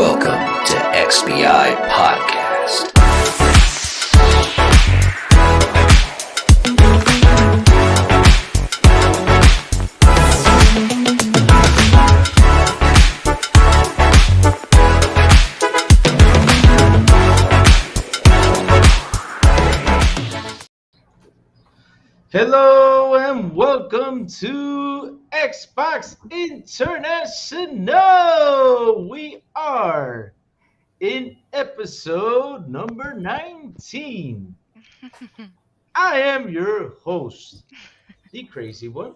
Welcome to XBI Podcast. Hello and welcome to Xbox International. We are in episode number 19. I am your host, the crazy one,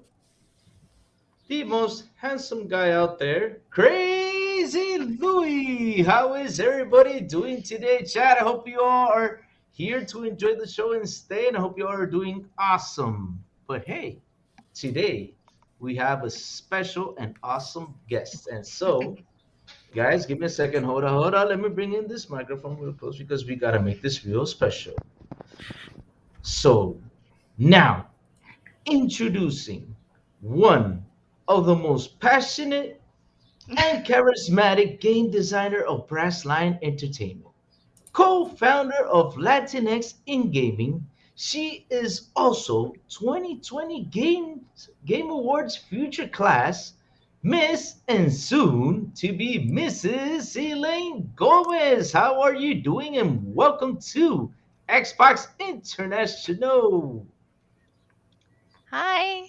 the most handsome guy out there, Crazy Louie. How is everybody doing today, chat? I hope you all are here to enjoy the show and stay, and I hope you all are doing awesome. But hey, today we have a special and awesome guest. And so, guys, give me a second. Hold on. Let me bring in this microphone real close because we got to make this real special. So, now, introducing one of the most passionate and charismatic game designer of Brass Lion Entertainment, co-founder of Latinx in Gaming. She is also 2020 Game Awards Future Class Miss and soon to be Mrs. Elaine Gomez. How are you doing? And welcome to Xbox International. Hi.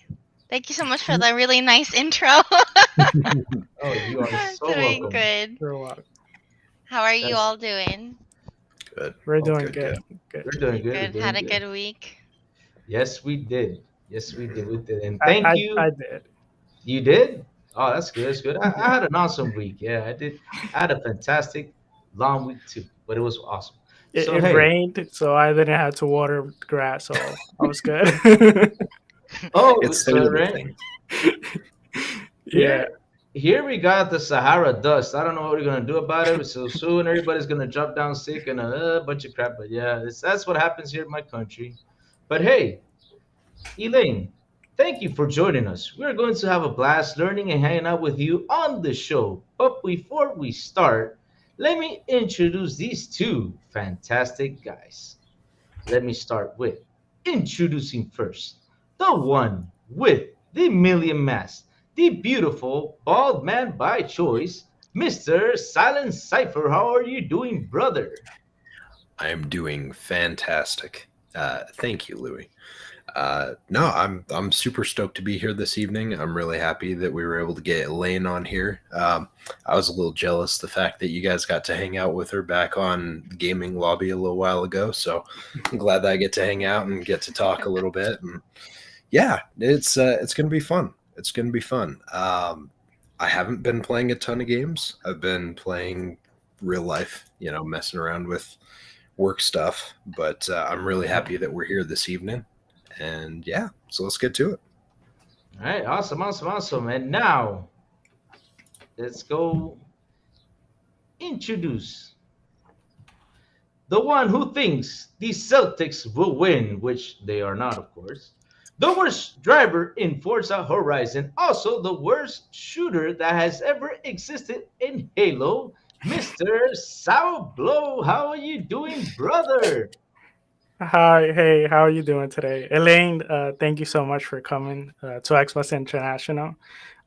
Thank you so much for the really nice intro. Oh, you are so Doing welcome. good. You're welcome. How are you That's- all doing? Good. We're Oh, doing good, good. We're doing good. Good. we're Had a doing good week. Yes, we did. We did. And I- thank I, you. I did. You did? Oh, that's good. That's good. I had an awesome week. Yeah, I did. I had a fantastic long week too, but it was awesome. It, So, it hey. rained, so I didn't have to water the grass, so I was good. Oh, It's so the right. Yeah. Here we got the Sahara dust. I don't know what we're gonna do about it. So soon everybody's gonna drop down sick and a bunch of crap. But yeah, that's what happens here in my country. But hey, Elaine, thank you for joining us. We're going to have a blast learning and hanging out with you on the show. But before we start, let me introduce these two fantastic guys. Let me start with introducing first the one with the million masks, the beautiful bald man by choice, Mr. Silent Cypher. How are you doing, brother? I am doing fantastic. Thank you, Louie. No, I'm super stoked to be here this evening. I'm really happy that we were able to get Elaine on here. I was a little jealous the fact that you guys got to hang out with her back on the gaming lobby a little while ago. So I'm glad that I get to hang out and get to talk a little bit. And yeah, it's gonna be fun. It's gonna be fun. I haven't been playing a ton of games. I've been playing real life, messing around with work stuff. But I'm really happy that we're here this evening. And yeah, so let's get to it. All right, awesome. And now, let's go introduce the one who thinks the Celtics will win, which they are not, of course. The worst driver in Forza Horizon, also the worst shooter that has ever existed in Halo, Mr. Sao Blow. How are you doing, brother? Hi, hey, how are you doing today? Elaine, thank you so much for coming to Xbox International.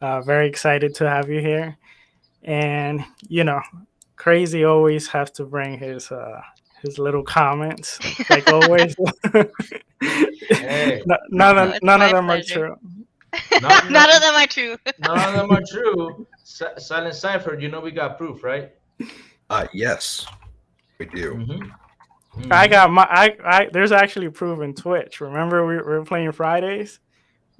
Very excited to have you here. And, Crazy always has to bring his little comments, like always. Hey, None No, of it's none my of them are pleasure. true. None of them are true. None of them are true. Silent Cypher, we got proof, right? Yes, we do. Mm-hmm. I got I there's actually proof in Twitch. Remember we were playing Fridays?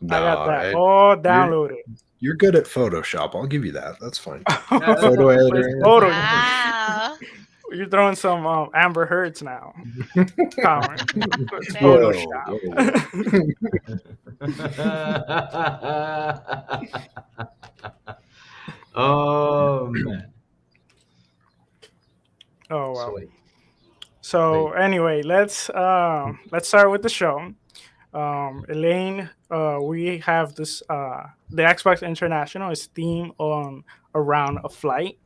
I got that all downloaded. You're good at Photoshop. I'll give you that. That's fine. Photo Photo It's editing. photo. Wow. You're throwing some Amber Heards now. Comment. It's Whoa, Photoshop. Oh man. Oh So well. wait. So anyway, let's start with the show. Elaine, we have this the Xbox International is themed on around a flight.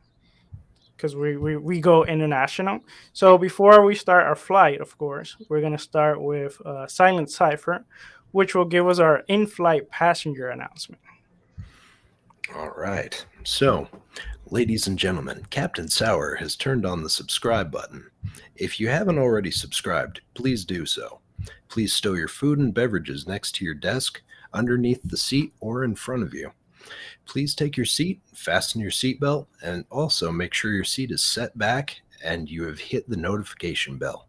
because we go international. So before we start our flight, of course, we're gonna start with Silent Cipher, which will give us our in-flight passenger announcement. All right. So, ladies and gentlemen, Captain Sour has turned on the subscribe button. If you haven't already subscribed, please do so. Please stow your food and beverages next to your desk, underneath the seat, or in front of you. Please take your seat, fasten your seatbelt, and also make sure your seat is set back and you have hit the notification bell.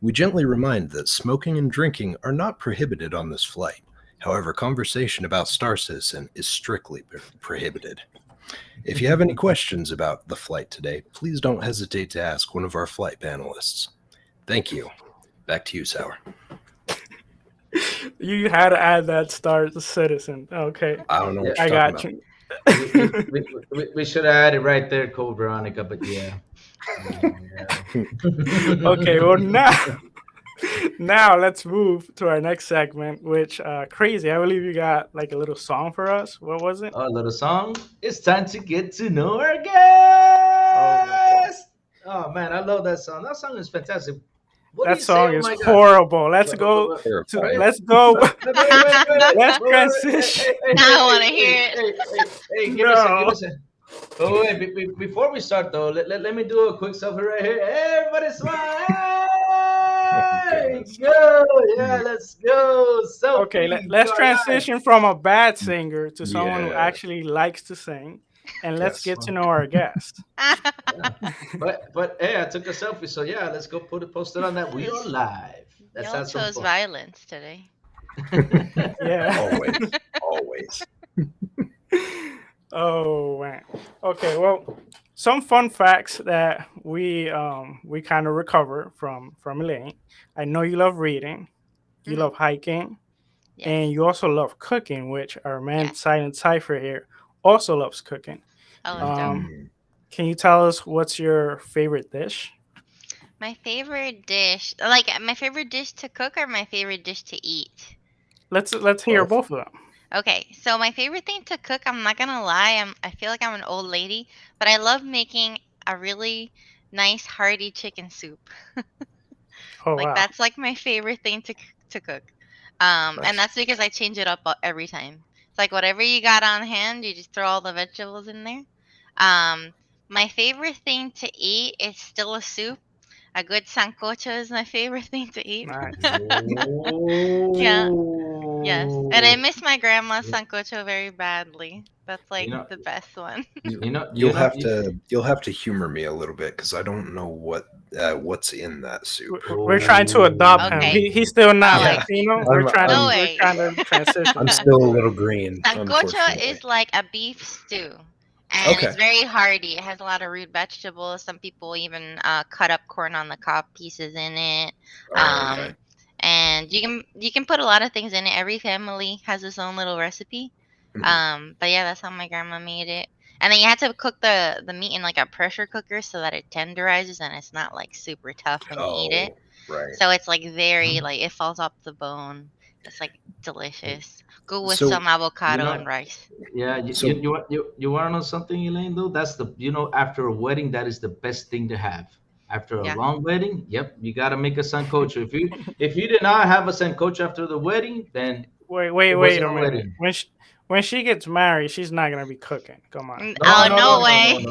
We gently remind that smoking and drinking are not prohibited on this flight. However, conversation about Star Citizen is strictly prohibited. If you have any questions about the flight today, please don't hesitate to ask one of our flight panelists. Thank you. Back to you, Sour. You had to add that Star Citizen. Okay, I don't know what I you're got talking you. We should have had it right there, Code Veronica, but yeah. Okay, well now let's move to our next segment, which Crazy, I believe you got like a little song for us. What was it? A little song. It's time to get to know our Oh, guest. Oh man, I love that song. That song is fantastic. What do that you say? song Oh is my God. horrible. Let's go about. to Terrifying. let's go. Let's Wait, transition. Now I wanna hear it. Hey, give us a. Oh wait, before we start though, let me do a quick selfie right here. Everybody smile. Hey, go, yeah, let's go. Selfie. Okay, let's transition from a bad singer to someone who Yeah. actually likes to sing, and let's Yes. get to know our guest. But hey, I took a selfie, so yeah, let's go post it on that. We are live. Let's Y'all have some chose fun. violence today. Yeah. Always. Oh man. Okay, well, some fun facts that we kind of recover from Elaine. I know you love reading, you Mhm. love hiking, Yes. and you also love cooking, which our man Yes. Silent Cipher here also loves cooking. Oh, it's dope. Can you tell us what's your favorite dish? My favorite dish, like my favorite dish to cook or my favorite dish to eat? Let's hear Both. both of them. Okay, so my favorite thing to cook, I'm not gonna lie, I feel like I'm an old lady, but I love making a really nice hearty chicken soup. Oh Like wow. that's like my favorite thing to cook. Nice. And that's because I change it up every time. It's like whatever you got on hand, you just throw all the vegetables in there. My favorite thing to eat is still a soup. A good sancocho is my favorite thing to eat. Nice. Yeah. Yes. And I Oh. miss my grandma's sancocho very badly. That's like You know, the best one. You'll have to humor me a little bit because I don't know what's in that soup. We're trying to adopt him. Okay. He's still not Yeah. Latino. I'm- No We're way. trying to transition. I'm still a little green. Sancocho unfortunately. is like a beef stew. And Okay. it's very hearty. It has a lot of root vegetables. Some people even cut up corn on the cob pieces in it. Oh, okay. And you can put a lot of things in it. Every family has its own little recipe. Mhm. But yeah, that's how my grandma made it. And then you have to cook the meat in like a pressure cooker so that it tenderizes and it's not like super tough when you eat it. Right. So it's like very like it falls off the bone. It's like delicious. Go with So, some avocado you know- and rice. Yeah, So- you want to know something, Elaine? Though that's after a wedding, that is the best thing to have. After a Yeah. long wedding, yep, you gotta make a sancocho. If you did not have a sancocho after the wedding, then Wait It a wasn't a minute. wedding. When she gets married, she's not gonna be cooking. Come on. No way.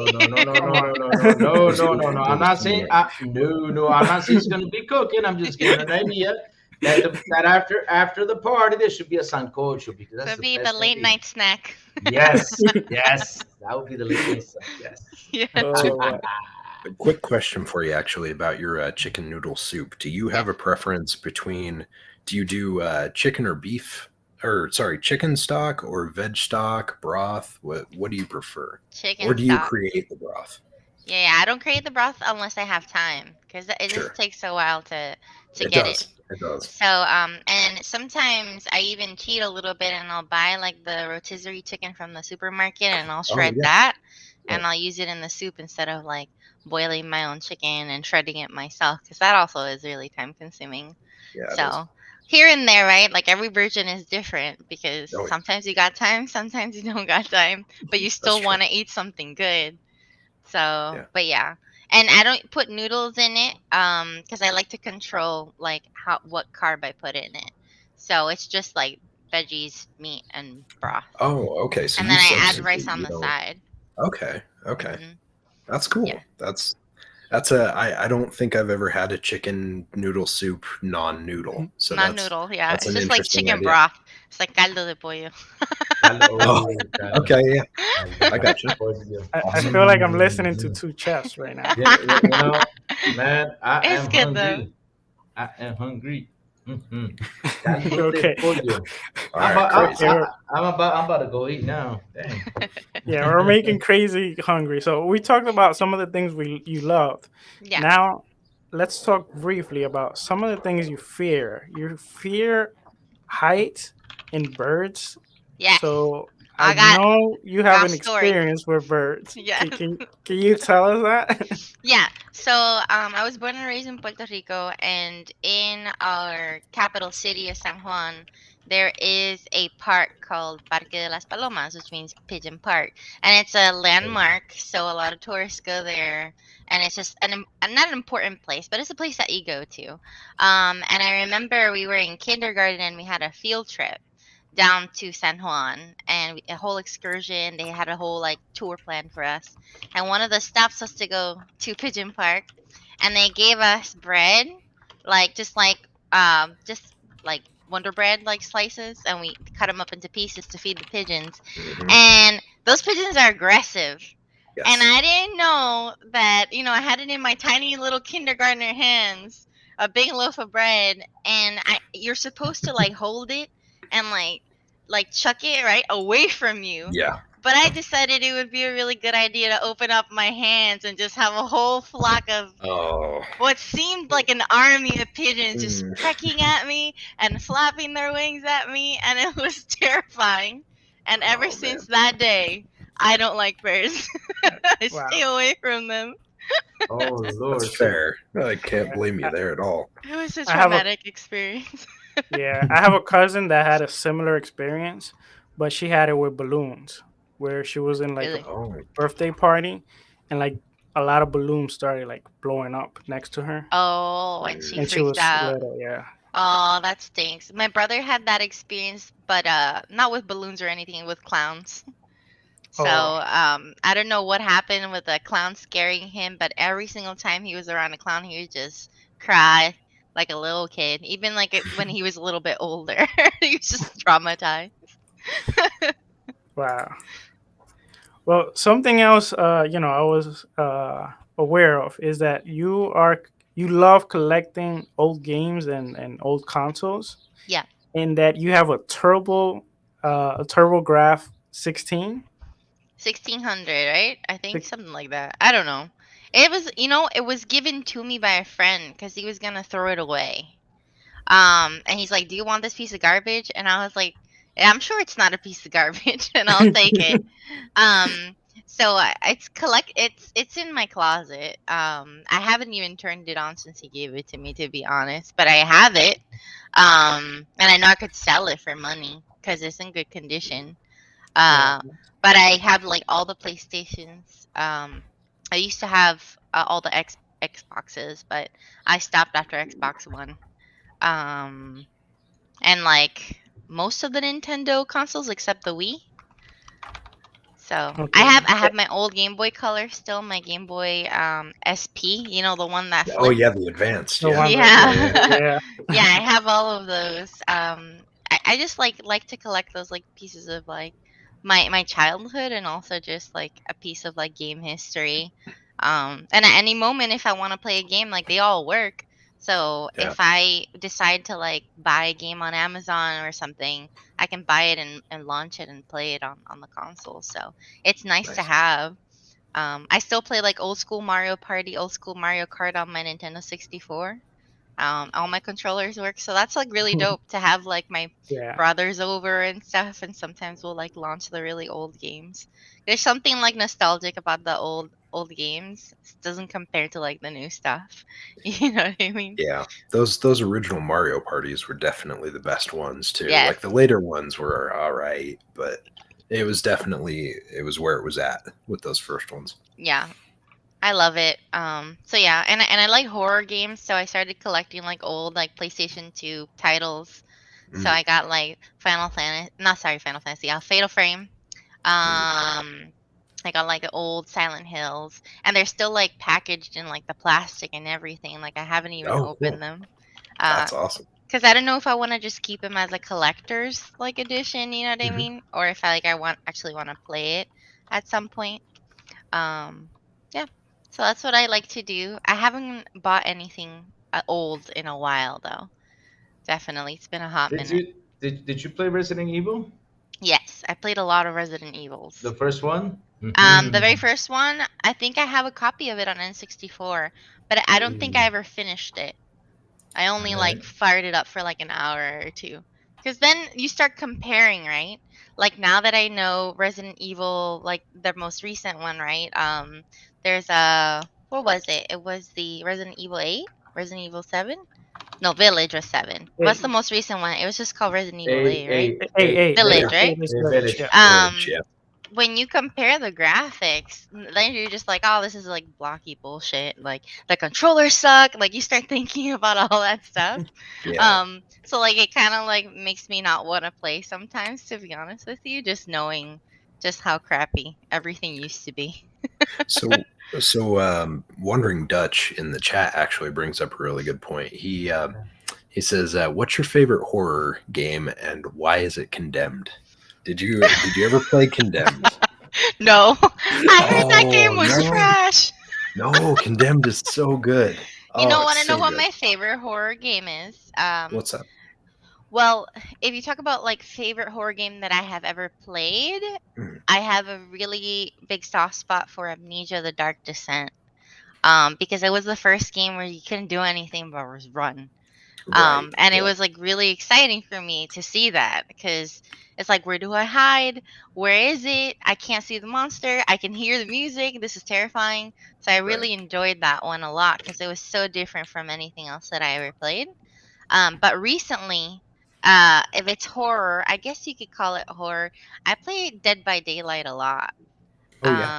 No. I'm not saying I'm not saying it's gonna be cooking. I'm just giving an idea that after the party there should be a sancocho because that's Could be the best late thing. night snack. Yes, that would be the late night snack. Yes. Yeah. Oh, wow. A quick question for you, actually, about your chicken noodle soup. Do you have a preference between? Do you do chicken or beef? Or sorry, chicken stock or veg stock, broth? What do you prefer? Chicken Or do you stock. create the broth? Yeah, I don't create the broth unless I have time because it Sure. just takes a while to It get does. it. It does. So and sometimes I even cheat a little bit and I'll buy like the rotisserie chicken from the supermarket and I'll shred yeah. that and Yeah. I'll use it in the soup instead of like boiling my own chicken and shredding it myself because that also is really time consuming. Yeah. it is. So here and there, right? Like every version is different because Oh, yeah. sometimes you got time, sometimes you don't got time, but you still true. want to eat something good. So, Yeah. but yeah. And I don't put noodles in it because I like to control like what carb I put in it. So it's just like veggies, meat, and broth. Oh, okay. So And you then I add substitute. rice on You the don't. side. Okay. Okay. Hmm. That's Yeah. cool. That's a. I don't think I've ever had a chicken noodle soup non-noodle. So Non noodle. Yeah. that's It's an just like interesting chicken idea. broth. It's like caldo de pollo. Oh, Caldo. okay. Yeah, I Caldo. got you. Pollo. I Awesome. feel like I'm listening to two chefs right now. You know, man, I It's am good though. hungry. I am hungry. Caldo de Okay. pollo. All right, crazy. Okay. I'm about to go eat now. Dang. Yeah, we're making crazy hungry. So we talked about some of the things you love. Yeah. Now, let's talk briefly about some of the things you fear. You fear heights and birds. Yes. So I I got know you have an story. experience with birds. Yes. Can you tell us that? Yeah. So I was born and raised in Puerto Rico, and in our capital city of San Juan, there is a park called Parque de las Palomas, which means Pigeon Park, and it's a landmark. So a lot of tourists go there, and it's just not an important place, but it's a place that you go to. And I remember we were in kindergarten and we had a field trip down to San Juan, and a whole excursion. They had a whole like tour plan for us, and one of the stops was to go to Pigeon Park, and they gave us bread, like just like Wonder Bread like slices, and we cut them up into pieces to feed the pigeons. Mhm. And those pigeons are aggressive. Yes. And I didn't know that, I had it in my tiny little kindergartner hands, a big loaf of bread, and you're supposed to like hold it and like chuck it right away from you. Yeah. But I decided it would be a really good idea to open up my hands and just have a whole flock of Oh. what seemed like an army of pigeons just Mm. pecking at me and flapping their wings at me, and it was terrifying. And ever Oh, since that day, I don't like birds. I Wow. stay away from them. Oh Lord. That's fair. I can't blame you there at all. It was a I have a- traumatic experience. Yeah, I have a cousin that had a similar experience, but she had it with balloons, where she was in like Really? a Oh. birthday party, and like a lot of balloons started like blowing up next to her, Oh, and she and she freaked was out. little. Yeah. Oh, that stinks. My brother had that experience, but not with balloons or anything, with clowns. So, Oh. I don't know what happened with the clown scaring him, but every single time he was around a clown, he would just cry like a little kid. Even like when he was a little bit older, he was just traumatized. Wow. Well, something else, I was aware of is that you love collecting old games and old consoles, Yeah, and that you have a TurboGraf 16. 1600, right? I think Six- something like that. I don't know. It was given to me by a friend because he was gonna throw it away. And he's like, "Do you want this piece of garbage?" And I was like, "Yeah, I'm sure it's not a piece of garbage, and I'll take it." So it's in my closet. I haven't even turned it on since he gave it to me, to be honest. But I have it. And I know I could sell it for money because it's in good condition. Yeah. But I have like all the PlayStations. I used to have all the Xboxes, but I stopped after Xbox One. And like most of the Nintendo consoles except the Wii. So Okay. I have my old Game Boy Color still, my Game Boy SP, the one that Oh flips. yeah, the advanced. The Yeah. one Yeah. Yeah. Yeah, I have all of those. I just like to collect those like pieces of like my childhood, and also just like a piece of like game history. And at any moment, if I want to play a game, like they all work. So Yeah. if I decide to like buy a game on Amazon or something, I can buy it and launch it and play it on the console. So it's nice to Nice. have. I still play like old school Mario Party, old school Mario Kart on my Nintendo 64. All my controllers work, so that's like really dope to have like my Yeah. brothers over and stuff, and sometimes we'll like launch the really old games. There's something like nostalgic about the old games. It doesn't compare to like the new stuff. You know what I mean? Yeah. Those original Mario parties were definitely the best ones too. Yes. Like the later ones were all right, but it was where it was at with those first ones. Yeah. I love it. So yeah, and I like horror games, so I started collecting like old like PlayStation 2 titles. So Mm. I got like Final Fantasy, Fatal Frame. I got like the old Silent Hills, and they're still like packaged in like the plastic and everything. Like I haven't even Oh, cool. opened them. Uh, That's awesome. Because I don't know if I want to just keep them as a collector's like edition, you know what I Mhm. mean, or if I actually want to play it at some point. Um, yeah. So that's what I like to do. I haven't bought anything old in a while though. Definitely, it's been a hot Did minute. you play Resident Evil? Yes, I played a lot of Resident Evils. The first one? The very Mm-hmm. first one, I think I have a copy of it on N64, but I don't think I Ooh. ever finished it. I only like Alright. fired it up for like an hour or two. Because then you start comparing, right? Like now that I know Resident Evil, like the most recent one, right? There's what was it? It was the Resident Evil 8, Resident Evil 7. No, Village was 7. What's the Hey, most recent one? It was just called Resident Evil A 8, right? A hey, A hey, Village, Yeah. Village. right? this A village, Village. yeah. Village, Um, yeah. when you compare the graphics, then you're just like, oh, this is like blocky bullshit. Like the controllers suck. Like you start thinking about all that stuff. Yeah. So like it kind of like makes me not want to play sometimes, to be honest with you, just knowing just how crappy everything used to be. So, Wondering Dutch in the chat actually brings up a really good point. He says, "What's your favorite horror game, and why is it Condemned? Did you ever play Condemned? No, I heard that game Oh was no, trash. no, Condemned is so good. You Oh, know, it's want to know so what good. my favorite horror game is? What's up? Well, if you talk about like favorite horror game that I have ever played, Mm, I have a really big soft spot for Amnesia: The Dark Descent. Because it was the first game where you couldn't do anything but was run. right. And it Yeah. was like really exciting for me to see that because it's like, where do I hide? Where is it? I can't see the monster. I can hear the music. This is terrifying. So I Right. really enjoyed that one a lot because it was so different from anything else that I ever played. But recently, if it's horror, I guess you could call it horror. I played Dead by Daylight a lot. Oh yeah.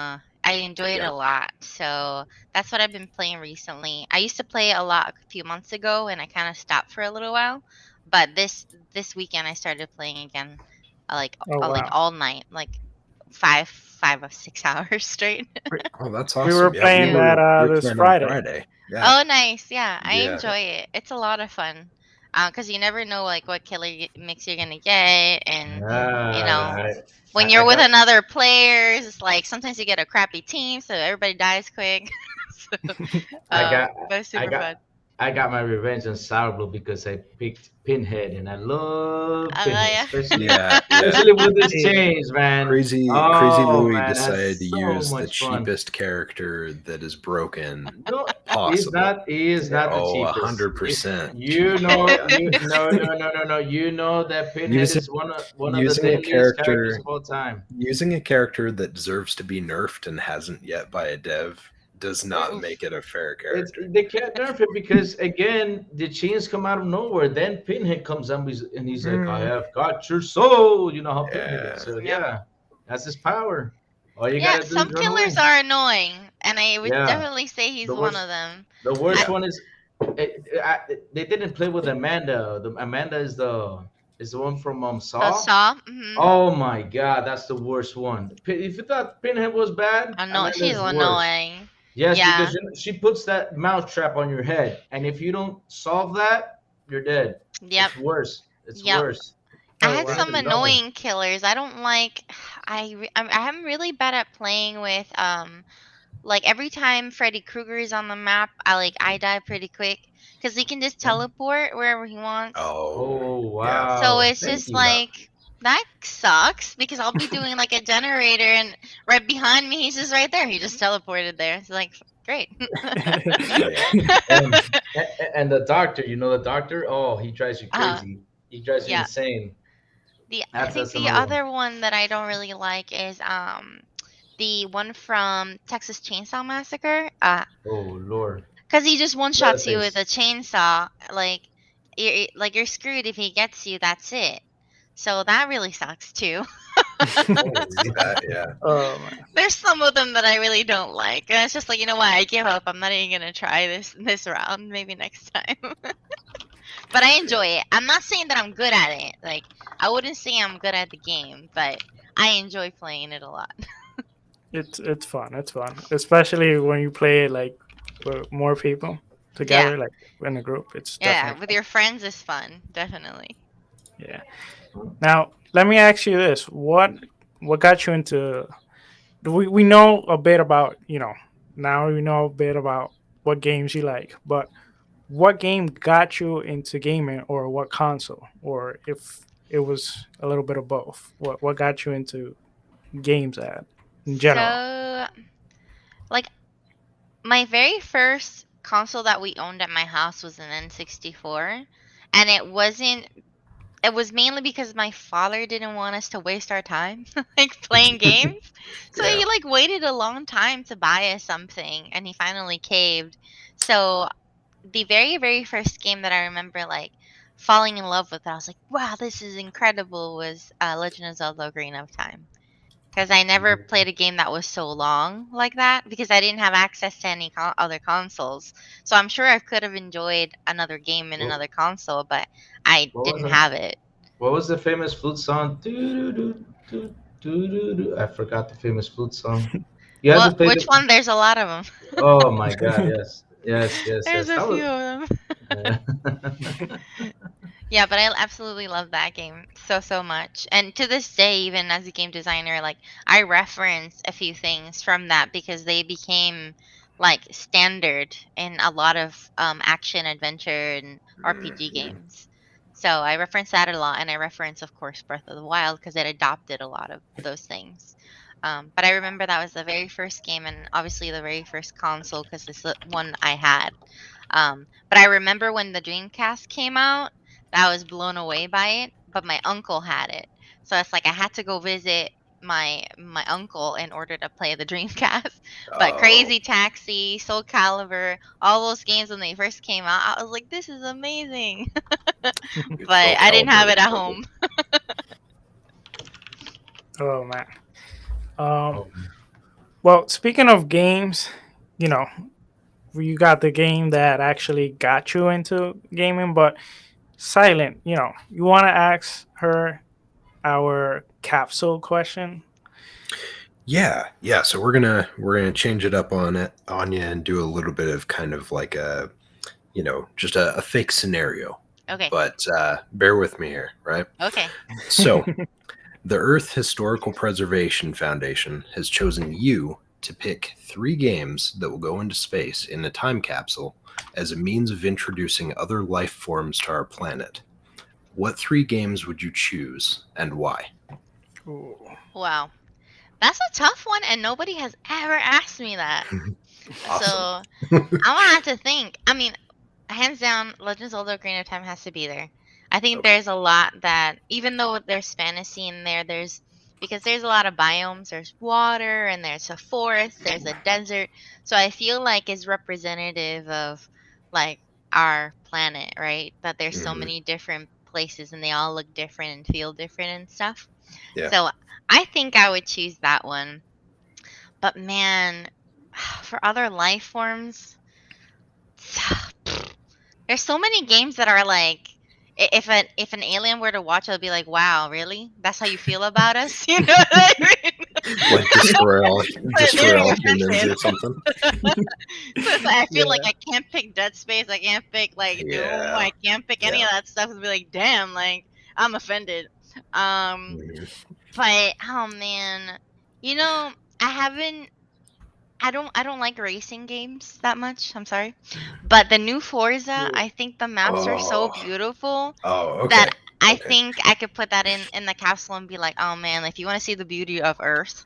I enjoy it Yeah. a lot. So that's what I've been playing recently. I used to play a lot a few months ago and I kind of stopped for a little while. But this weekend I started playing again, Oh like wow. all night, like 5 or 6 hours straight. Oh, that's We were awesome. Yeah, playing that we were this playing on Friday. Friday. Yeah. Oh, nice. Yeah, I Yeah. enjoy it. It's a lot of fun. Cause you never know like what killer mix you're gonna get, and you know when I you're with got another players, it's like sometimes you get a crappy team, so everybody dies quick. So, I got but it's I super got fun. I got my revenge on Starfield because I picked Pinhead and I love Pinhead, Yeah. especially Yeah. Yeah. especially with this Hey, change, man. Crazy Oh Louis man, decided to that's so use the much fun. cheapest character that is broken No, possible. he is not the Oh, cheapest. You, 100%. you know, Yeah. you no. You know that Pinhead Using is one of the using a deadliest characters character of all time. using a character that deserves to be nerfed and hasn't yet by a dev does not It's make it a fair it's character. they can't nerf it because again the chains come out of nowhere. Then Pinhead comes up and he's like, "I Mm, have got your soul." You know how Pinhead is. yeah. So Yep. yeah, that's his power. All you Yeah, gotta do is some run killers away. are annoying, and I would Yeah, definitely say he's the one of worst them. the worst I, Yeah. one is they didn't play with Amanda. Amanda is the one from the Saw. Saw. Oh my God, that's the worst one. If you thought Pinhead was bad, I know Amanda she's is worse. annoying. Yes, because Yeah. she puts that mouse trap on your head, and if you don't solve that, you're dead. Yep. It's worse. It's Yep. worse. I oh had wow. some Pinhead, no. annoying killers. I don't like. I'm really bad at playing with like every time Freddy Krueger is on the map, I die pretty quick because he can just teleport wherever he wants. Oh, Oh yeah. So wow! it's Thank just you. like that sucks because I'll be doing like a generator and right behind me he's just right there. He just teleported there. It's like great. Yeah. And the doctor, you know the doctor. Oh, he drives you uh, crazy. He drives you yeah. insane. I think That's the another one. other one that I don't really like is the one from Texas Chainsaw Massacre. Oh Lord, Cause he just one shots you with Leatherface. a chainsaw. Like you're screwed if he gets you. That's it. So that really sucks too. See that? Yeah. Oh man. There's some of them that I really don't like, and it's just like, you know what? I give up. I'm not even gonna try this round. Maybe next time. But I enjoy it. I'm not saying that I'm good at it. Like, I wouldn't say I'm good at the game, but I enjoy playing it a lot. It's fun. It's fun, especially when you play it like with more people Yeah, together, like in a group. It's yeah. definitely With your friends is fun, definitely. yeah. Now let me ask you this: what got you into? We know a bit about now we know a bit about what games you like, but what game got you into gaming, or what console, or if it was a little bit of both? What got you into games at in general? So, like, my very first console that we owned at my house was an N64, and it was mainly because my father didn't want us to waste our time like playing games. So Yeah. he like waited a long time to buy us something, and he finally caved. So the very very first game that I remember like falling in love with, I was like, wow, this is incredible, was Legend of Zelda: Ocarina of Time. Because I never played a game that was so long like that, because I didn't have access to any other consoles. So I'm sure I could have enjoyed another game in What, another console, but I what was didn't it? have it. What was the famous flute song? Doo-doo-doo-doo-doo-doo-doo. I forgot the famous flute song. You had to What? play Which the. one? There's a lot of them. Oh my God! Yes, yes, yes, There's yes. a That few was. of them. Yeah. Yeah, but I absolutely love that game so much. And to this day, even as a game designer, like I reference a few things from that because they became like standard in a lot of action, adventure, and RPG games. So I reference that a lot, and I reference, of course, Breath of the Wild because it adopted a lot of those things. But I remember that was the very first game, and obviously the very first console because it's the one I had. But I remember when the Dreamcast came out, I was blown away by it, but my uncle had it. So it's like I had to go visit my uncle in order to play the Dreamcast. But Oh, Crazy Taxi, Soul Calibur, all those games when they first came out, I was like, this is amazing. But Soul I didn't have Calibur. it at home. Oh man. Um, Oh, well, speaking of games, you know, you got the game that actually got you into gaming, but Silent, you want to ask her our capsule question? Yeah, yeah. So we're gonna change it up on you and do a little bit of kind of like a just a fake scenario. Okay. But bear with me here, right? Okay. So the Earth Historical Preservation Foundation has chosen you to pick 3 games that will go into space in a time capsule as a means of introducing other life forms to our planet. What 3 games would you choose and why? Ooh, Wow. That's a tough one, and nobody has ever asked me that. So Awesome. I'm gonna have to think. I mean, hands down, Legends of Zelda: Ocarina of Time has to be there. I think Okay. there's a lot that, even though there's fantasy in there, because there's a lot of biomes. There's water, and there's a forest, there's a desert. So I feel like it's representative of like our planet, right? That there's so Mhm. many different places, and they all look different and feel different and stuff. Yeah. So I think I would choose that one. But man, for other life forms, there's so many games that are like, if an alien were to watch, it'll be like, wow, really? That's how you feel about us? You know what I mean? Like They're destroy being all humans offensive. or something. So it's like, I feel like yeah. I can't pick Dead Space. I can't pick like Doom. Yeah. I can't pick any Yeah. of that stuff. It'll be like, damn, like I'm offended. Um, Mhm. but oh man, you know, I haven't. I don't like racing games that much. I'm sorry. But the new Forza, I think the maps are so Oh. beautiful Oh, that okay. I Okay. think I could put that in the capsule and be like, "Oh man, if you want to see the beauty of Earth,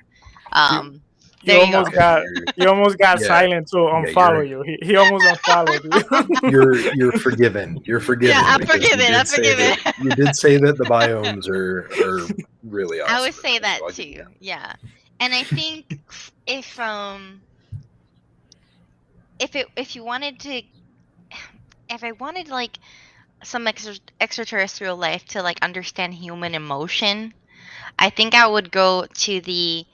You um you there you almost go." got you almost got Yeah. Silent to Yeah, you're unfollow you. He almost unfollowed you. you're forgiven. You're Yeah, forgiven I'm because forgiven. I'm forgiven. you did say that the biomes are really I would awesome in say there, so that I'll give you too. that. Yeah. And I think if if you wanted to, if I wanted like some extraterrestrial life to like understand human emotion, I think I would go to the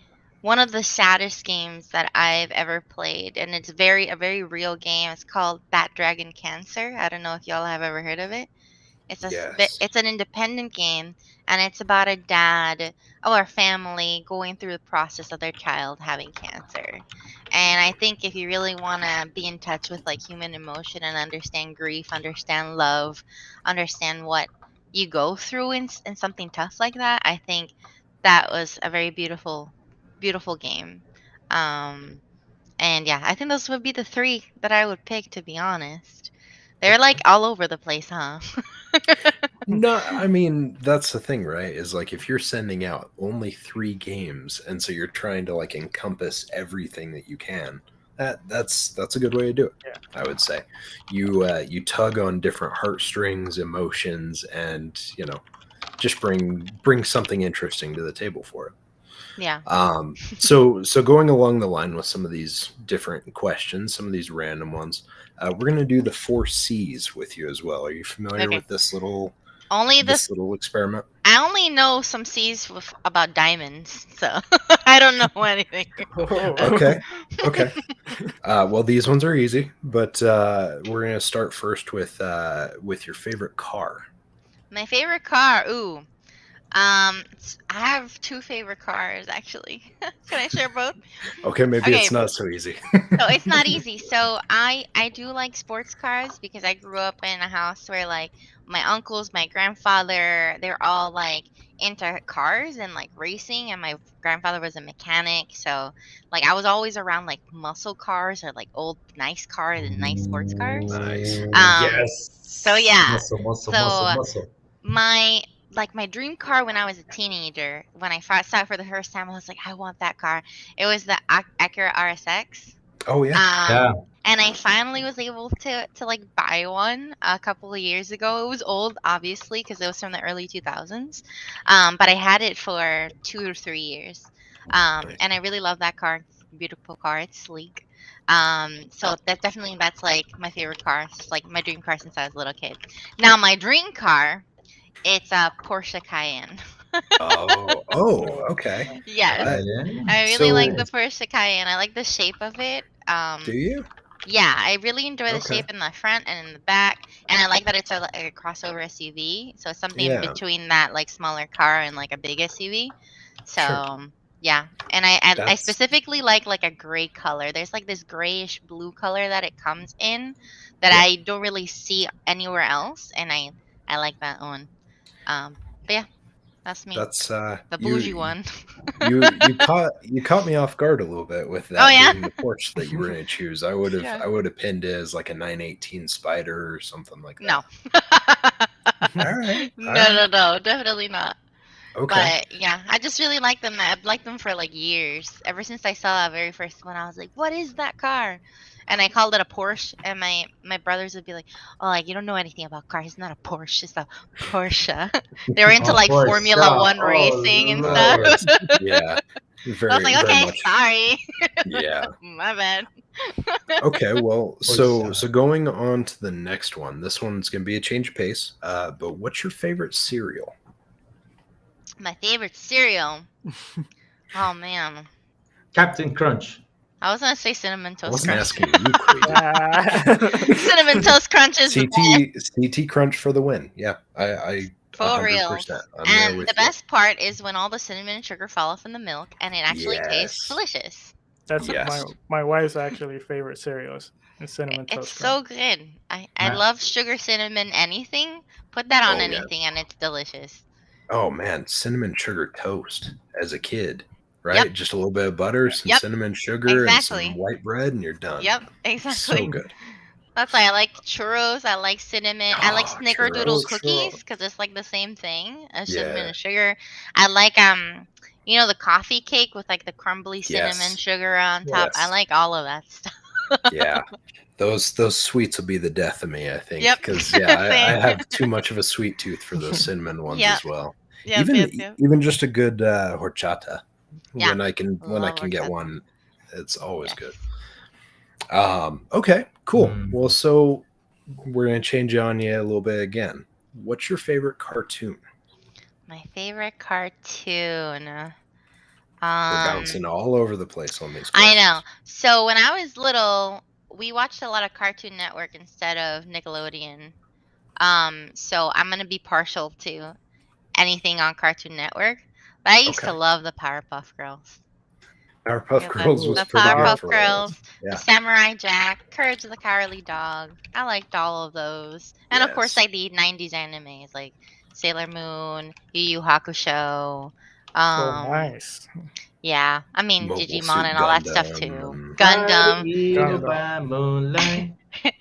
one of the saddest games that I've ever played, and it's a very real game. It's called Bat Dragon Cancer. I don't know if y'all have ever heard of it. Yes. It's an independent game, and it's about a dad or a family going through the process of their child having cancer. And I think if you really want to be in touch with like human emotion and understand grief, understand love, understand what you go through in something tough like that, I think that was a very beautiful game. Um, and yeah, I think those would be the three that I would pick, to be honest. They're like all over the place, huh? No, I mean that's the thing, right? Is like if you're sending out only 3 games, and so you're trying to like encompass everything that you can. That's a good way to do it. Yeah. I would say you tug on different heartstrings, emotions, and just bring something interesting to the table for it. Yeah. So going along the line with some of these different questions, some of these random ones, we're gonna do the 4 C's with you as well. Are you familiar Okay. with this little Only this this. little experiment? I only know some C's about diamonds, so I don't know anything. Okay, okay. Well, these ones are easy, but we're gonna start first with your favorite car. My favorite car. Ooh. I have two favorite cars actually. Can I share both? Okay, maybe Okay. it's not so easy. So it's not easy. So I do like sports cars because I grew up in a house where like my uncles, my grandfather, they're all like into cars and like racing, and my grandfather was a mechanic. So like I was always around like muscle cars or like old nice cars and nice sports cars. Nice. Yes. So yeah. Muscle, So muscle. my my dream car when I was a teenager, when I saw it for the first time, I was like, I want that car. It was the Acura RSX. Oh yeah. Yeah. And I finally was able to like buy one a couple of years ago. It was old, obviously, because it was from the early 2000s. But I had it for 2 or 3 years. Nice. And I really love that car. It's a beautiful car. It's sleek. So that's like my favorite car. It's like my dream car since I was a little kid. Now my dream car, it's a Porsche Cayenne. Oh, okay. Yes. Yeah. I really like the So, Porsche Cayenne. I like the shape of it. do you? Yeah, I really enjoy the Okay. shape in the front and in the back, and I like that it's a crossover SUV. So it's something in Yeah. between that like smaller car and like a big SUV. So Sure. yeah, and I That's specifically like a gray color. There's like this grayish blue color that it comes in that yeah. I don't really see anywhere else, and I like that one. But yeah, that's me, That's the bougie one. you caught me off guard a little bit with Oh that yeah. being the Porsche that you were going to choose. I would have Yeah. I would have pinned it as like a 918 Spider or something like that. No. All right. All No, right. no, no, definitely not. Okay. But yeah, I just really like them. I've liked them for like years. Ever since I saw that very first one, I was like, "What is that car?" And I called it a Porsche. And my brothers would be like, "Oh, like you don't know anything about cars. It's not a Porsche. It's a Porsche." They were into Oh, like Porsche. Formula One Oh, racing and stuff. Lord. Yeah. I was Very like, very "Okay, much. sorry, Yeah. my bad." Okay. Well, so Porsche. going on to the next one. This one's going to be a change of pace. But what's your favorite cereal? My favorite cereal. Oh man, Captain Crunch. I was gonna say cinnamon I toast wasn't crunch. asking you, Crazy. Cinnamon toast crunch is the best. CT Crunch for the win. Yeah, I For real. 100%. I'm there And with the you. best part is when all the cinnamon and sugar fall off in the milk and it actually tastes Yes. delicious. That's Yes. my wife's actually favorite cereals. Is cinnamon It's toast so crunch. good. I Yeah. love sugar, cinnamon, anything. Put that on Oh yeah. anything and it's delicious. Oh man, cinnamon sugar toast as a kid, right? Yep. Just a little bit of butter, some Yep. cinnamon sugar, and Exactly. some white bread, and you're done. Yep, So exactly. good. That's why I like churros. I like cinnamon. I like Oh, snickerdoodle churros. cookies because it's like the same thing as cinnamon Yeah. and sugar. I like the coffee cake with like the crumbly cinnamon Yes. sugar on top. I Yes. like all of that stuff. Yeah. Those sweets will be the death of me, I think, Yep. because yeah, I Same. have too much of a sweet tooth for those cinnamon ones Yep. as well. Yep, Even yep, yep. even just a good horchata. Yeah. When I can Love get horchata. one, it's always Yes. good. Okay, cool. Mm. Well, so we're gonna change on you a little bit again. What's your favorite cartoon? My favorite cartoon. We're bouncing all over the place on these I questions. know. So when I was little, we watched a lot of Cartoon Network instead of Nickelodeon. So I'm gonna be partial to anything on Cartoon Network. But I used to Okay. love the Powerpuff Girls. Powerpuff Yeah, Girls was the pretty good Powerpuff for us. Girls, the Yeah. Samurai Jack, Courage the Cowardly Dog. I liked all of those. And of course, Yes. like the 90s animes like Sailor Moon, Yu Yu Hakusho. Oh, Um, nice. yeah, I mean Mobile Digimon Suit and all that stuff Gundam. too. And... Gundam. Evil Gundam. by moonlight.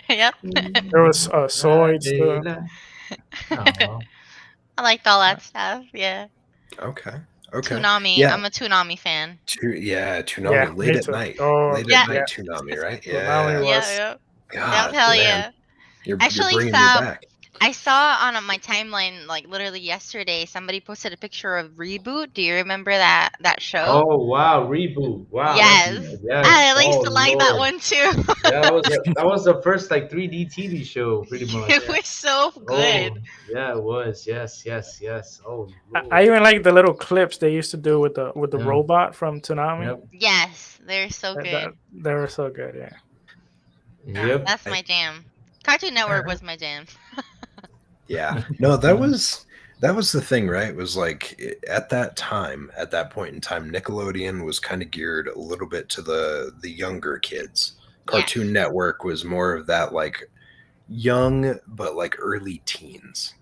Yep. There was Zoids too. Daylight. Aw. I liked all that stuff. Yeah. Okay. Okay. Toonami. Yeah. I'm a Toonami fan. Toonami. Yeah, Late me at too. night. Oh, Late Yeah. at night, yeah. Toonami, right? Toonami Yeah. was- Yeah, yeah. God, Yep, hell man. yeah. You're Actually, bringing me Sab, back. I saw on my timeline, like literally yesterday, somebody posted a picture of Reboot. Do you remember that show? Oh wow, reboot! Wow, Yes. yes. I used Oh, to like that Lord. one too. That was the first like 3D TV show, pretty much. It was so good. Oh, yeah, it was. Yes. Oh, I Lord. even like the little clips they used to do with the Yeah. robot from Toonami. Yep. Yes, they're so good. They were so good. Yeah. Yep. That's my jam. Cartoon Network was my jam. Yeah. No, that was the thing, right? It was like at that point in time, Nickelodeon was kind of geared a little bit to the younger kids. Cartoon Yes. Network was more of that like young but like early teens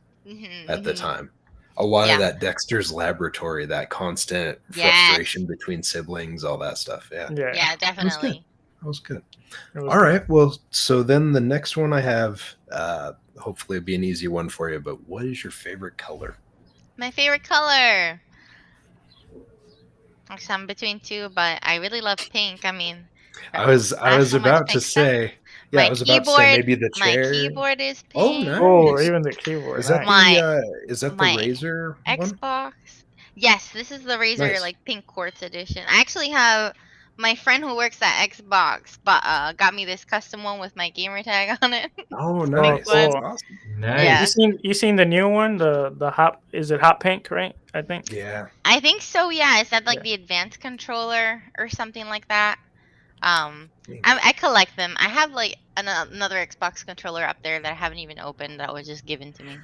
at the time. A lot Yeah. of that Dexter's Laboratory, that constant Yes. frustration between siblings, all that stuff. Yeah. Yeah. Yeah, definitely. That was good. It was All right. Well, so then the next one I have, hopefully it'll be an easy one for you, but what is your favorite color? My favorite color. Actually, I'm between two, but I really love pink. I mean, I was so much about to pink stuff. say, yeah, My I was about to say keyboard- maybe the My chair. keyboard is pink. Oh, nice. Oh, even the keyboard. Is that nice. the My Razer one? Xbox. Yes, this is the Razer Nice. like pink quartz edition. I actually have my friend who works at Xbox, but got me this custom one with my gamer tag on it. Oh, nice. cool. That's awesome. Nice. Yeah. You seen the new one? The hot, is it hot pink, right? I think. Yeah. I think so. Yeah, is that like Yeah. the advanced controller or something like that? I collect them. I have like another Xbox controller up there that I haven't even opened that was just given to me,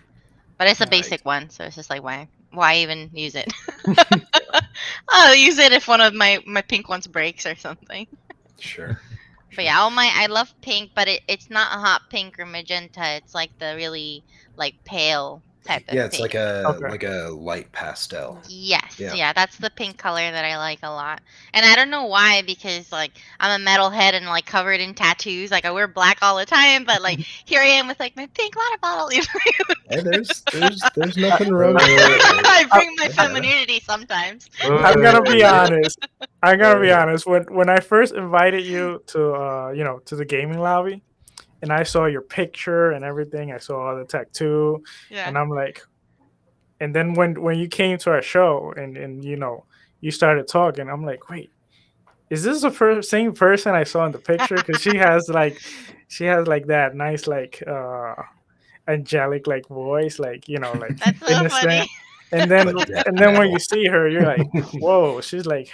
but it's a Nice. basic one, so it's just like why even use it? I'll use it if one of my pink ones breaks or something. Sure. But yeah, I love pink, but it's not a hot pink or magenta. It's like the really like pale type of Yeah, it's pink. like a light pastel. Yes, Yeah. yeah, that's the pink color that I like a lot. And I don't know why, because like I'm a metalhead and like covered in tattoos. Like I wear black all the time, but like here I am with like my pink water bottle. Hey, there's nothing wrong with it. I bring my femininity sometimes. I'm gonna be honest. When I first invited you to to the gaming lobby, and I saw your picture and everything, I saw the tattoo, Yeah. and I'm like, and then when you came to our show and you started talking, I'm like, wait, is this the same person I saw in the picture? Because she has like that nice like angelic like voice, like like That's so innocent. funny. And then But death and then when metal. you see her, you're like, whoa, she's like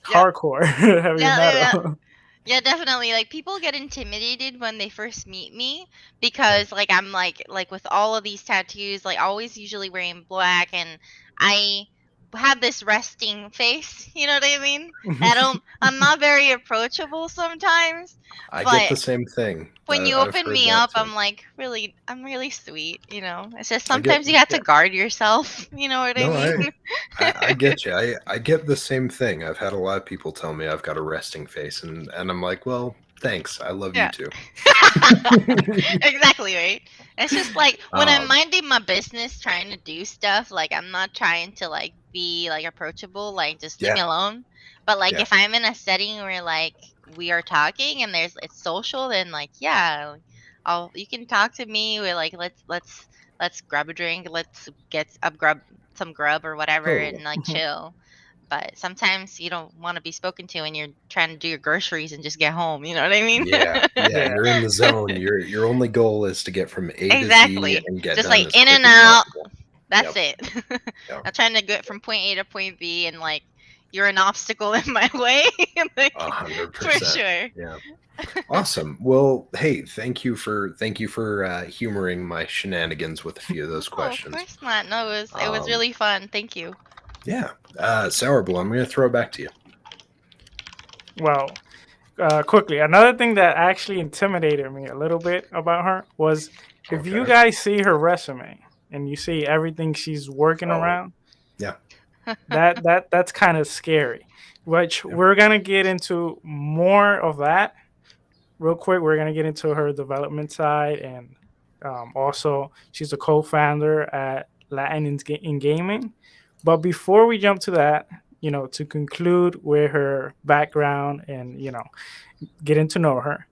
Yeah. hardcore heavy Yeah. metal. Yeah, definitely. Like people get intimidated when they first meet me because like I'm like with all of these tattoos, like always usually wearing black, and I have this resting face, you know what I mean? I'm not very approachable sometimes. I but get the same thing. When you I've open heard me that up, too. I'm really sweet, you know. It's just I get- sometimes you have to guard yourself, you know what No, I mean? I get you. I get the same thing. I've had a lot of people tell me I've got a resting face, and I'm like, well, thanks. I love Yeah. you too. Exactly, right? It's just like when I'm Um, minding my business trying to do stuff, like I'm not trying to like be like approachable, like just leave me Yeah. alone. But like Yeah. if I'm in a setting where like we are talking and it's social, then like yeah, you can talk to me. We're like let's grab a drink, let's get grab some grub or whatever Totally. and like chill. But sometimes you don't want to be spoken to and you're trying to do your groceries and just get home. You know what I mean? Yeah, Yeah. you're in the zone. Your only goal is to get from A Exactly. to Z and get Just done like as in quick and as out. possible. That's Yep. it. Yep. I'm trying to get from point A to point B, and like you're an obstacle in my way. Like, for 100%. sure. Yeah. Awesome. Well, hey, thank you for humoring my shenanigans with a few of those Oh, of questions. course not. No, it was really fun. Thank you. Yeah. Sour Blue, I'm going to throw it back to you. Well, quickly, another thing that actually intimidated me a little bit about her was if you Okay. guys see her resume and you see everything she's working Oh. around, Yeah. that's kind of scary. Which we're gonna get into more of that real quick. We're gonna get into her development side, and also she's a co-founder at Latin in Gaming. But before we jump to that, to conclude with her background and getting to know her,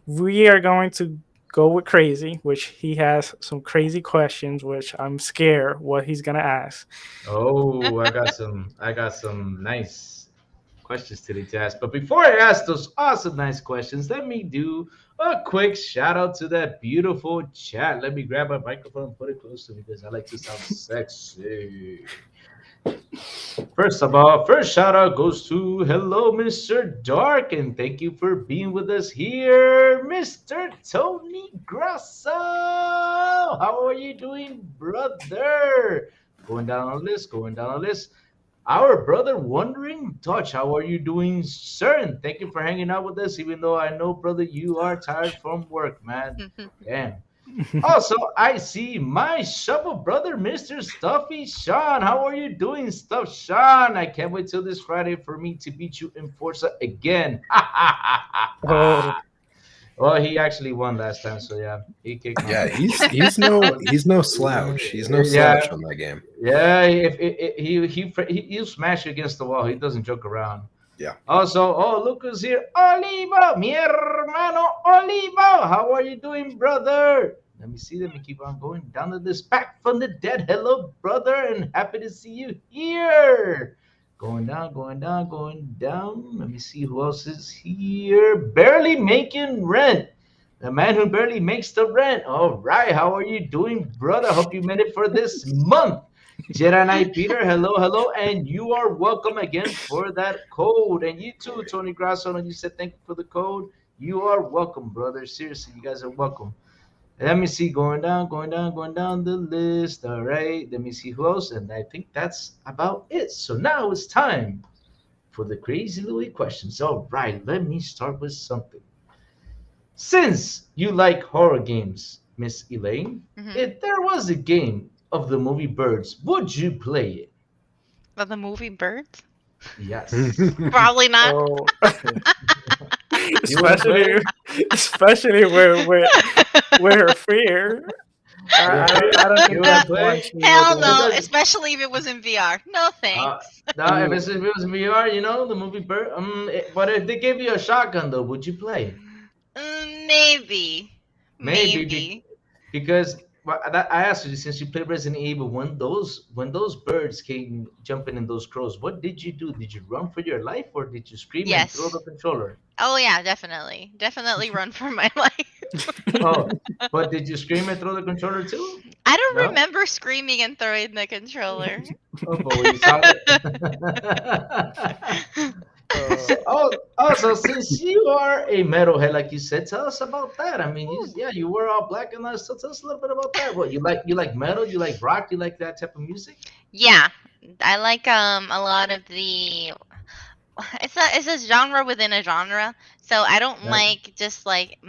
we are going to go with crazy, which he has some crazy questions, which I'm scared what he's gonna ask. Oh, I got some nice questions today to ask. But before I ask those awesome nice questions, let me do a quick shout out to that beautiful chat. Let me grab my microphone and put it close to me because I like to sound sexy. First of all, first shout out goes to hello, Mr. Dark, and thank you for being with us here, Mr. Tony Grasso. How are you doing, brother? Going down on the list, going down on the list. Our brother Wandering Dutch, how are you doing, sir? And thank you for hanging out with us, even though I know, brother, you are tired from work, man. Damn. Also, I see my shovel brother, Mr. Stuffy Sean. How are you doing, Stuff Sean? I can't wait till this Friday for me to beat you in Forza again. Oh. Well, he actually won last time, so yeah, he kicked my Yeah, butt. he's no slouch. He's no slouch on that game. Yeah, he'll smash you against the wall. He doesn't joke around. Yeah. Also, look who's here. Olivo, mi hermano Olivo. How are you doing, brother? Let me see. Let me keep on going down to this back from the dead. Hello, brother, and happy to see you here. Going down, going down, going down. Let me see who else is here. Barely making rent. The man who barely makes the rent. All right. How are you doing, brother? Hope you made it for this month. Jeranai Peter, hello, hello, and you are welcome again for that code. And you too, Tony Grasso, and you said thank you for the code. You are welcome, brother. Seriously, you guys are welcome. Let me see, going down, going down, going down the list. All right, let me see who else, and I think that's about it. So now it's time for the Crazy Louis questions. All right, let me start with something. Since you like horror games, Miss Elaine, if there was a game of the movie Birds, would you play it? Of the movie Birds? Yes. Probably not. Oh. You wanna play especially with her fear. I don't You think wanna that's play? one she Hell would no, do. especially if it was in VR. No thanks. No, if it was VR, the movie Bird. But if they gave you a shotgun, though, would you play? Maybe. Maybe. Because I asked you since you played Resident Evil, when those birds came jumping in those crows, what did you do? Did you run for your life or did you scream and throw Yes. the controller? Oh yeah, definitely. Definitely run for my life. Oh, but did you scream and throw the controller too? I don't No? remember screaming and throwing the controller. Oh, but when you saw it. Also, since you are a metalhead, like you said, tell us about that. I mean, you were all black and that. So tell us a little bit about that. What you like metal? You like rock? You like that type of music? Yeah. I like a lot of the it's a genre within a genre. So I don't Yeah. like just like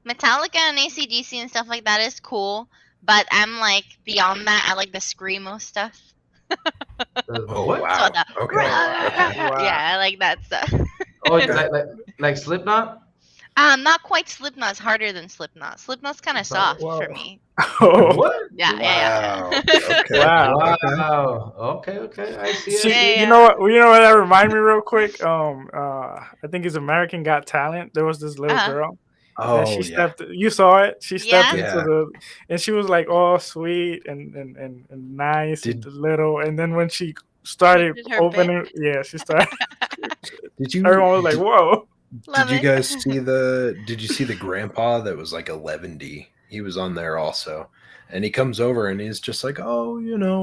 Metallica and AC/DC and stuff like that is cool, but I'm like beyond that. I like the screamo stuff. Oh What? wow. So the Okay. Wow. yeah, I like that stuff. Oh, you like Slipknot? Not quite Slipknot. It's harder than Slipknot. Slipknot's kind of soft Whoa. for me. Oh. What? Yeah, Wow. yeah. Okay. Wow. Okay. Wow. Okay. I see. See, Yeah. you know what? You know what that reminded me real quick. I think it's American Got Talent. There was this little Uh-huh. girl. Oh That she yeah. stepped. You saw it. She stepped Yeah. into the, and she was like all sweet and nice Did- and little. And then when she started Did her opening, she started. Did you Everyone was like, "Whoa!" Love did you it. guys see the grandpa that was like 11D? He was on there also. And he comes over and he's just like, oh,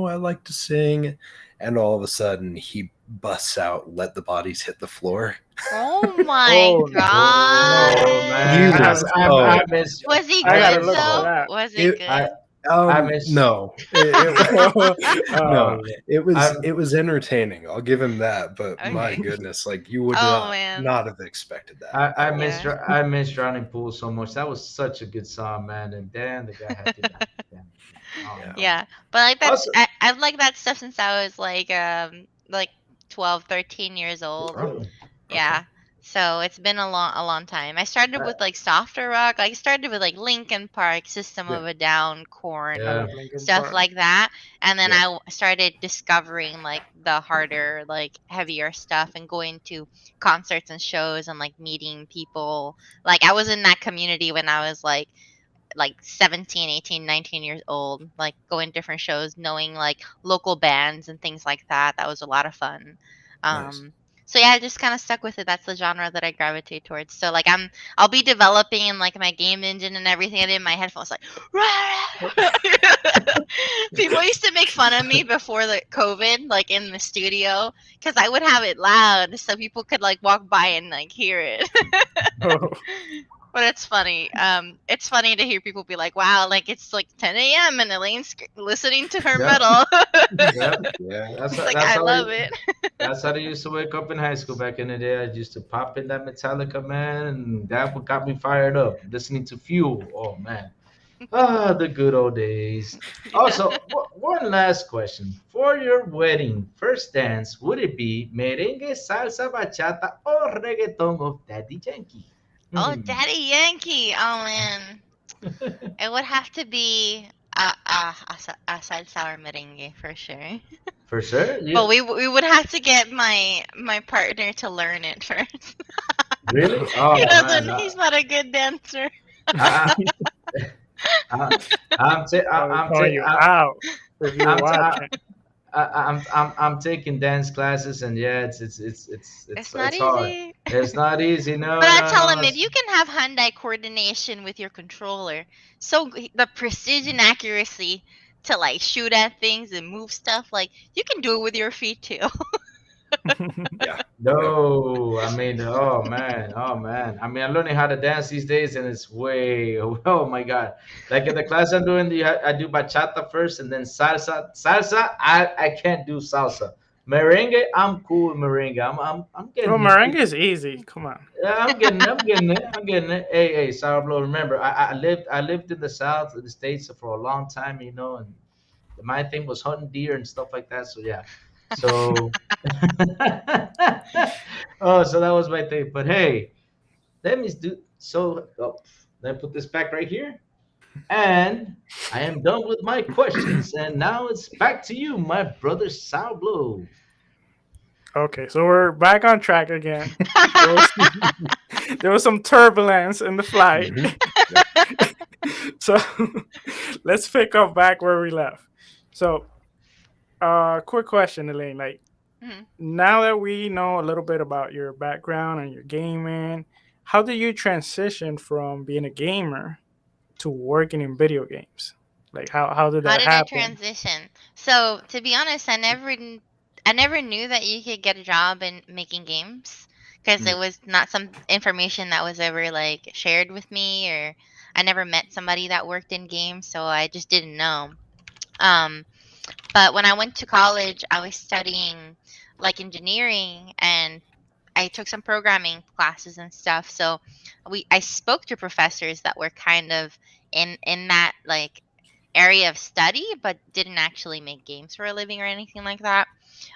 I like to sing. And all of a sudden he busts out, let the bodies hit the floor. Oh my Oh, god. Oh man, He was- oh. I miss. Was he I gotta good look for though? that. Was it good? I miss. No. Oh, It was entertaining. I'll give him that, but my Okay. goodness, like you would Oh, man. not have expected that. I at all. miss Yeah. I miss Drowning Pool so much. That was such a good song, man. And damn, the guy had to die. Damn. Oh, Yeah. no. Yeah, but like that's Also, I've liked that stuff since I was like 12, 13 years old. Oh, really? Yeah. So it's been a long time. I started with like softer rock. Like I started with like Linkin Park, System Yeah. of a Down, Korn, I Yeah. love Linkin stuff Park. like that. And then Yeah. I started discovering like the harder, like heavier stuff and going to concerts and shows and like meeting people. Like I was in that community when I was like 17, 18, 19 years old, like going to different shows, knowing like local bands and things like that. That was a lot of fun. Nice. So yeah, I just kind of stuck with it. That's the genre that I gravitate towards. So like I'll be developing like my game engine and everything, and in my headphones like people used to make fun of me before the COVID, like in the studio, because I would have it loud so people could like walk by and like hear it. Oh, But it's funny. It's funny to hear people be like, "Wow, like it's like 10 a.m. and Elaine's listening to her Yeah. metal." Yeah. Yeah. That's Like that's I how love it. That's how I used to wake up in high school back in the day. I used to pop in that Metallica, man, and that what got me fired up. Listening to Fuel. Oh man. The good old days. Also, one last question. For your wedding first dance, would it be merengue, salsa, bachata, or reggaeton of Daddy Yankee? Oh, Hmm. Daddy Yankee. Oh man, it would have to be a salsa or merengue for sure. For sure. But we would have to get my partner to learn it first. Really? Oh He man. doesn't. He's not a good dancer. I, I, I'm, ta- I'm I'm, calling ta- you I'm, out if you're I'm, ta- watching. I'm taking dance classes, and yeah, It's not it's hard. easy. It's not easy. No, But I no, tell no. him if you can have hand-eye coordination with your controller, so the precision accuracy to like shoot at things and move stuff, like you can do it with your feet too. Yeah. No, I mean, oh man, oh man. I mean, I'm learning how to dance these days, and it's way, oh my god. Like in the class I'm doing, I do bachata first, and then salsa. Salsa, I can't do salsa. Merengue, I'm cool with merengue. I'm Well, getting merengue it. is easy. Come on. Yeah, I'm getting it. Hey, Sarablo, remember, I lived in the south of the states for a long time, and my thing was hunting deer and stuff like that. So yeah, so so that was my thing. But hey, let me do so. Oh, let me put this back right here, and I am done with my questions. And now it's back to you, my brother Sarablo. Okay, so we're back on track again. There was some turbulence in the flight. Mhm. So let's pick up back where we left. So, quick question, Elaine. Like, Mhm. now that we know a little bit about your background and your gaming, how did you transition from being a gamer to working in video games? Like, how did How that did I happen? transition? So to be honest, I never knew that you could get a job in making games because it was not some information that was ever like shared with me, or I never met somebody that worked in games, so I just didn't know. Um, but when I went to college, I was studying like engineering, and I took some programming classes and stuff. So I spoke to professors that were kind of in that like area of study, but didn't actually make games for a living or anything like that.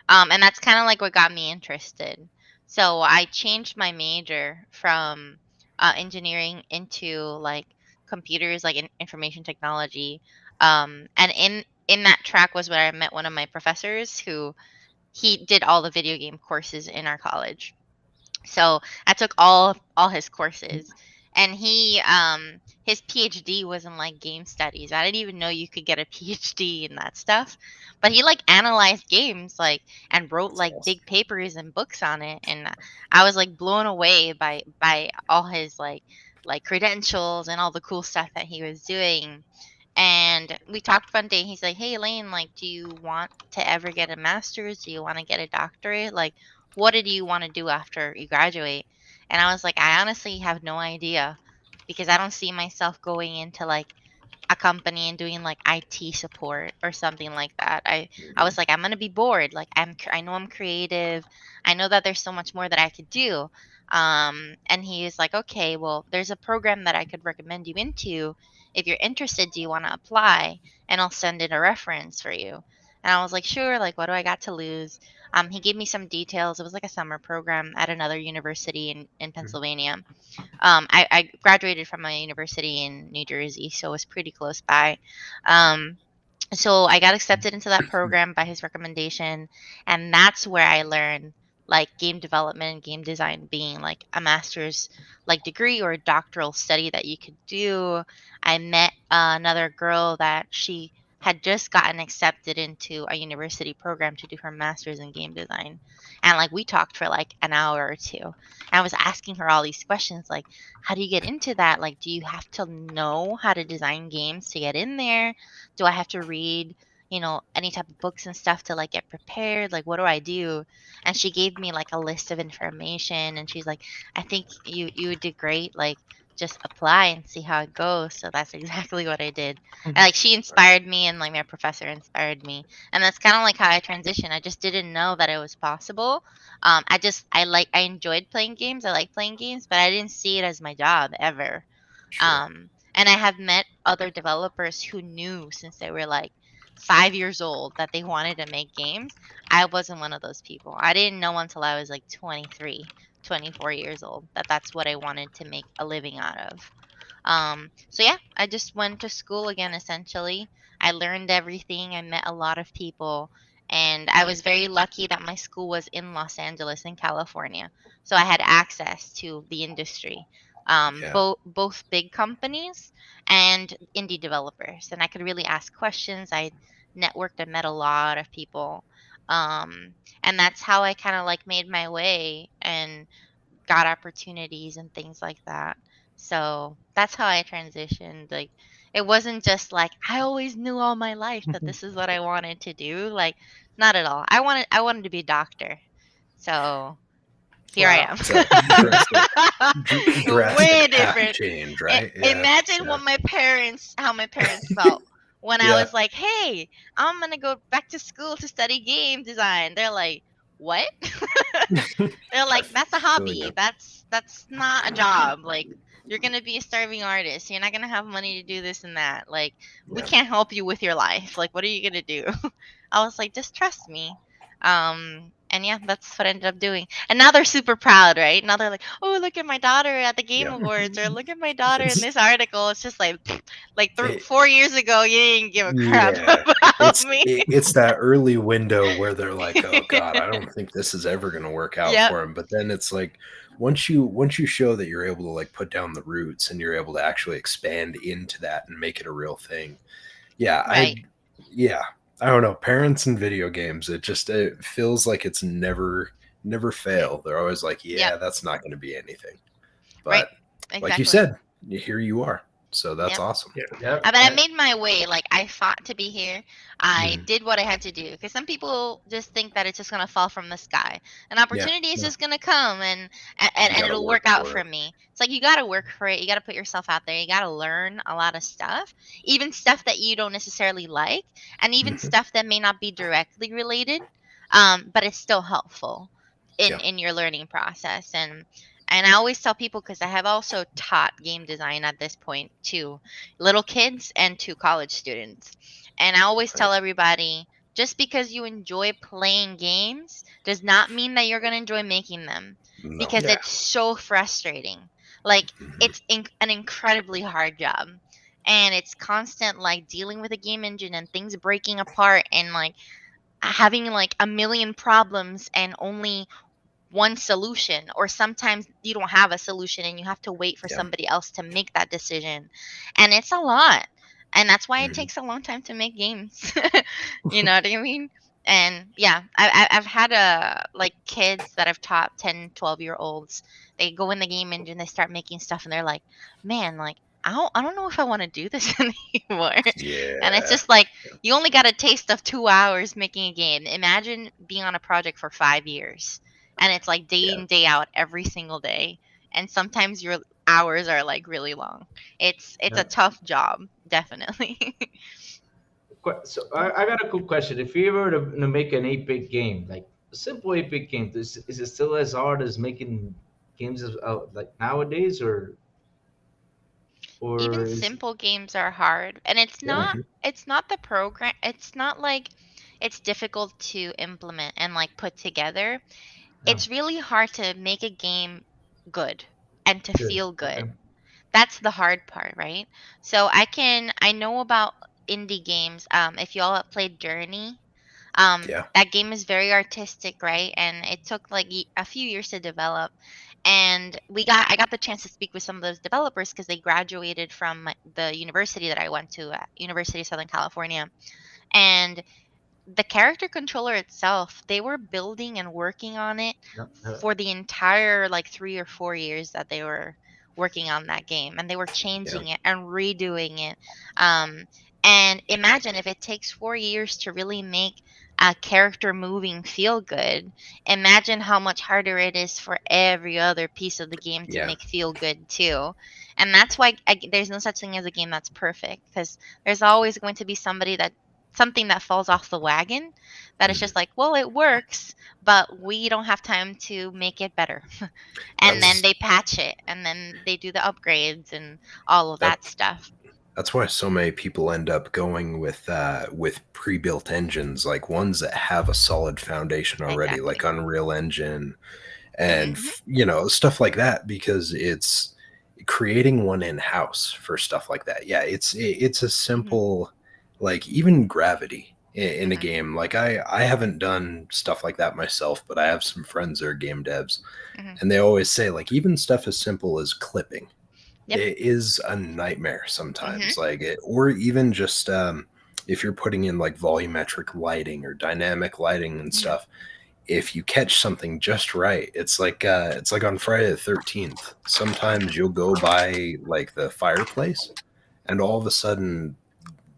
And that's kind of like what got me interested. So I changed my major from engineering into like computers, like information technology. And in that track was where I met one of my professors who he did all the video game courses in our college. So I took all his courses, and his PhD was in like game studies. I didn't even know you could get a PhD in that stuff, but he like analyzed games like and wrote like big papers and books on it, and I was like blown away by all his like like credentials and all the cool stuff that he was doing. And we talked one day. He's like, "Hey, Elaine, like, do you want to ever get a master's? Do you want to get a doctorate? Like, what do you want to do after you graduate?" And I was like, "I honestly have no idea because I don't see myself going into like a company and doing like IT support or something like that." I was like, "I'm gonna be bored. Like, I know I'm creative. I know that there's so much more that I could do." And he was like, "Okay, well, there's a program that I could recommend you into. If you're interested, do you want to apply? And I'll send in a reference for you." And I was like, "Sure. Like, what do I got to lose?" He gave me some details. It was like a summer program at another university in Pennsylvania. I graduated from a university in New Jersey, so it was pretty close by. Um, so I got accepted into that program by his recommendation, and that's where I learned like game development and game design being like a master's like degree or a doctoral study that you could do. I met another girl that she had just gotten accepted into a university program to do her master's in game design, and like we talked for like an hour or two. I was asking her all these questions like, how do you get into that? Like, do you have to know how to design games to get in there? Do I have to read, any type of books and stuff to like get prepared? Like, what do I do? And she gave me like a list of information, and she's like, "I think you would do great. Like, just apply and see how it goes." So that's exactly what I did. And like she inspired me, and like my professor inspired me, and that's kind of like how I transitioned. I just didn't know that it was possible. I enjoyed playing games. I like playing games, but I didn't see it as my job ever. Sure. And I have met other developers who knew since they were like 5 years old that they wanted to make games. I wasn't one of those people. I didn't know until I was like 23, 24 years old that that's what I wanted to make a living out of. So yeah, I just went to school again essentially. I learned everything. I met a lot of people, and I was very lucky that my school was in Los Angeles in California. So I had access to the industry. Yeah. Both big companies and indie developers, and I could really ask questions. I networked and met a lot of people. And that's how I kind of like made my way and got opportunities and things like that. So that's how I transitioned. Like it wasn't just like I always knew all my life that this is what I wanted to do. Like not at all. I wanted to be a doctor. So here Wow. I It's a am. drastic Way path different. change, right? Yeah. Imagine Yeah. how my parents felt when I Yeah. was like, "Hey, I'm gonna go back to school to study game design." They're like, "What?" They're I like, "That's a feel hobby. you. That's not a job. Like, you're gonna be a starving artist. You're not gonna have money to do this and that. Like, we Yeah. can't help you with your life. Like, what are you gonna do?" I was like, "Just trust me." And yeah, that's what I ended up doing. And now they're super proud, right? Now they're like, "Oh, look at my daughter at the Game Yeah. Awards," or "Look at my daughter in It's this article." It's just like, it, 4 years ago, you didn't give a crap yeah. about me. It's that early window where they're like, "Oh God, I don't think this is ever going to work out Yep. for him." But then it's like once you show that you're able to like put down the roots and you're able to actually expand into that and make it a real thing. Yeah, Right. yeah, I don't know. Parents and video games, it feels like it's never fail. They're always like, Yep. "Yeah, that's not going to be anything." Right. But like you Exactly. said, here you are. So that's Yep. awesome. Yep. But I made my way. Like I fought to be here. I Mhm. did what I had to do. Because some people just think that it's just gonna fall from the sky. An Yeah, opportunity is yeah. just gonna come, and You got to it'll work work out for for it. me. It's like you gotta work for it. You gotta put yourself out there. You gotta learn a lot of stuff, even stuff that you don't necessarily like, and even Mhm. stuff that may not be directly related. But it's still helpful Yeah. in your learning process. And I always tell people because I have also taught game design at this point to little kids and to college students. And I always Right. tell everybody just because you enjoy playing games does not mean that you're going to enjoy making them No. because Yeah. it's so frustrating. Like Mhm. it's an incredibly hard job. And it's constant like dealing with a game engine and things breaking apart and like having like a million problems and only one solution, or sometimes you don't have a solution and you have to wait for Yeah. somebody else to make that decision, and it's a lot, and that's why it Mhm. takes a long time to make games. You know what I mean? And yeah, I've had like kids that I've taught 10, 12-year olds. They go in the game engine, they start making stuff, and they're like, man, like I don't know if I want to do this anymore. And it's Yeah. just like you only got a taste of 2 hours making a game. Imagine being on a project for 5 years, and it's like day Yeah. in day out every single day, and sometimes your hours are like really long. It's Yeah. a tough job, definitely. So I got a cool question. If you were to make an 8-bit game, like a simple 8-bit game, is it still as hard as making games like nowadays, or Even is simple games are hard, and it's yeah, not Mhm. it's not the program, it's not like it's difficult to implement and like put together. yeah, It's really hard to make a game good and to good, feel okay, good. That's the hard part, right? So I know about indie games. If y'all have played Journey, Yeah. that game is very artistic, right? And it took like a few years to develop. And I got the chance to speak with some of those developers because they graduated from the university that I went to at University of Southern California. And the character controller itself, they were building and working on it yeah, for the entire like 3 or 4 years that they were working on that game, and they were Yeah. changing it and redoing it. um, and imagine if it takes 4 years to really make a character moving feel good, imagine how much harder it is for every other piece of the game to Yeah. make feel good too. And that's why there's no such thing as a game that's perfect, because there's always going to be something that falls off the wagon, that is Mhm. just like, well, it works, but we don't have time to make it better. And then That's they patch it, and then they do the upgrades and all of that. that stuff. That's why so many people end up going with pre-built engines, like ones that have a solid foundation already, like Exactly. Unreal Engine and Hmm. stuff like that, because it's creating one in-house for stuff like that. Yeah, it's a Hmm. simple, like even Gravity in a Hmm. game. Like I haven't done stuff like that myself, but I have some friends that are game devs, Hmm. and they always say like even stuff as simple as clipping, Yep. it is a nightmare Hmm. sometimes. Like or even just if you're putting in like volumetric lighting or dynamic lighting and Hmm. stuff, if you catch something just right, it's like on Friday the 13th. Sometimes you'll go by like the fireplace, and all of a sudden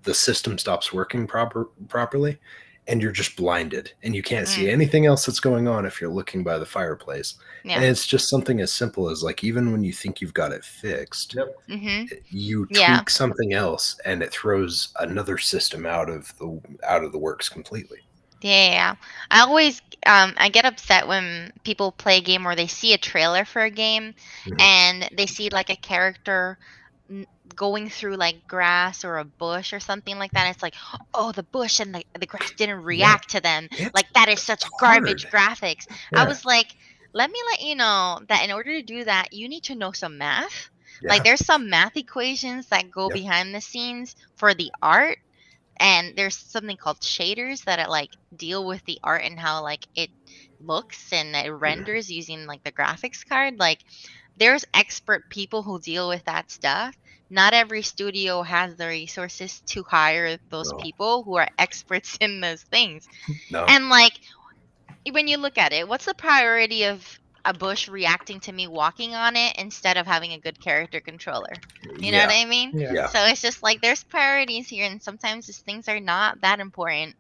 the system stops working properly, and you're just blinded and you can't see Mm. anything else that's going on if you're looking by the fireplace. And Yeah. it's just something as simple as like, even when you think you've got it fixed, yep, Hmm. you Yeah. tweak something else and it throws another system out of the works completely. Yeah. I always I get upset when people play a game or they see a trailer for a game Mhm. and they see like a character n- going through like grass or a bush or something like that. It's like, oh, the bush and the grass didn't Yeah, react to them. it's Like that is such garbage hard. graphics. I Yeah, was like, let me let you know that in order to do that, you need to know some math. Like yeah, there's some math equations that go yep, behind the scenes for the art, and there's something called shaders that like deal with the art and how like it looks and it mhm, renders using like the graphics card. Like there's expert people who deal with that stuff. Not every studio has the resources to hire those no, people who are experts in those things. no, And like when you look at it, what's the priority of a bush reacting to me walking on it instead of having a good character controller? You know what yeah, I mean? Yeah. yeah, So it's just like there's priorities here, and sometimes these things are not that important.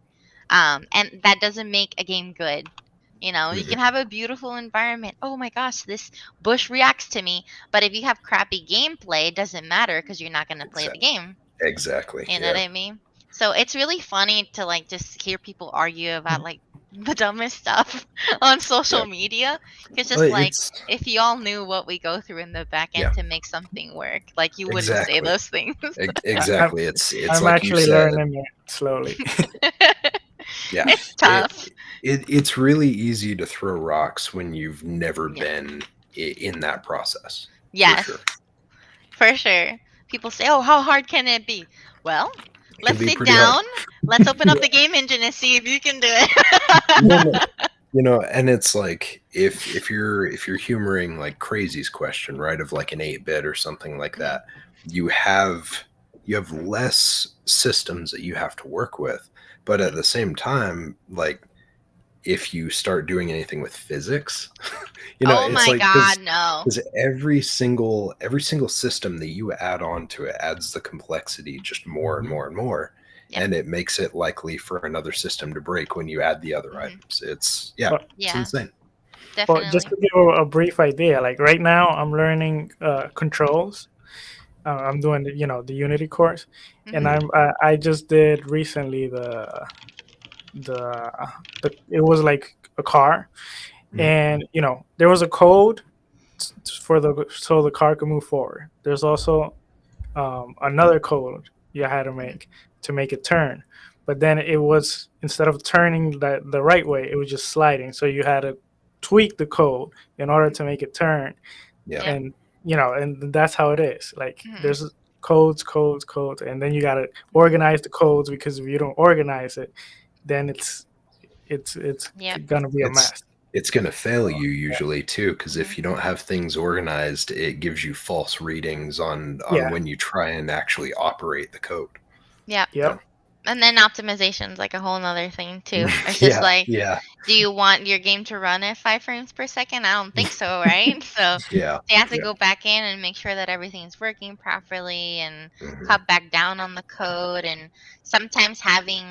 And that doesn't make a game good. You know, you mhm, can have a beautiful environment. Oh my gosh, this bush reacts to me. But if you have crappy gameplay, it doesn't matter because you're not going to play the game. exactly, You know what yeah. I mean? So it's really funny to like just hear people argue about like the dumbest stuff on Yeah. social media. It's Well, just like it's if you all knew what we go through in the back yeah, end to make something work, like you wouldn't say exactly. those things. I, I'm Exactly. It's I'm like you actually said. learning it slowly. Yeah. It's It, tough. it's really easy to throw rocks when you've never Yeah. been in that process, for Yes, sure. for sure. People say, "Oh, how hard can it be?" Well, It can let's be sit pretty hard. down. Let's open up Yeah. the game engine and see if you can do Well, it. and it's like if you're humoring like Crazy's question, right, of like an 8-bit or something like Mhm. that, you have you have less systems that you have to work with. But at the same time, like if you start doing anything with physics, Oh it's my like God, no. because every single system that you add on to it adds the complexity just more and more and more. Yep. And it makes it likely for another system to break when you add the other items. It's But, it's Yeah, insane. well, just definitely. to give a brief idea, like right now, I'm learning controls. I'm doing the Unity course, and Mhm. I just did recently the it was like a car, Mhm. and there was a code for the so the car could move forward. There's also another code you had to make it turn, but then it was, instead of turning the right way, it was just sliding. So you had to tweak the code in order to make it turn, Yeah. Yep. and and that's how it is. Like Mhm. there's codes, and then you got to organize the codes, because if you don't organize it, then it's Yep. gonna be a It's mess. it's going to fail you usually too, because Mhm. if you don't have things organized, it gives you false readings on Yeah. when you try and actually operate the code. Yep. Yep. And then optimization's like a whole nother thing too. It's just Yeah, like, yeah, do you want your game to run at 5 frames per second? I don't think so, right? So yeah. they have to Yeah. go back in and make sure that everything's working properly and Mhm. cut back down on the code. And sometimes having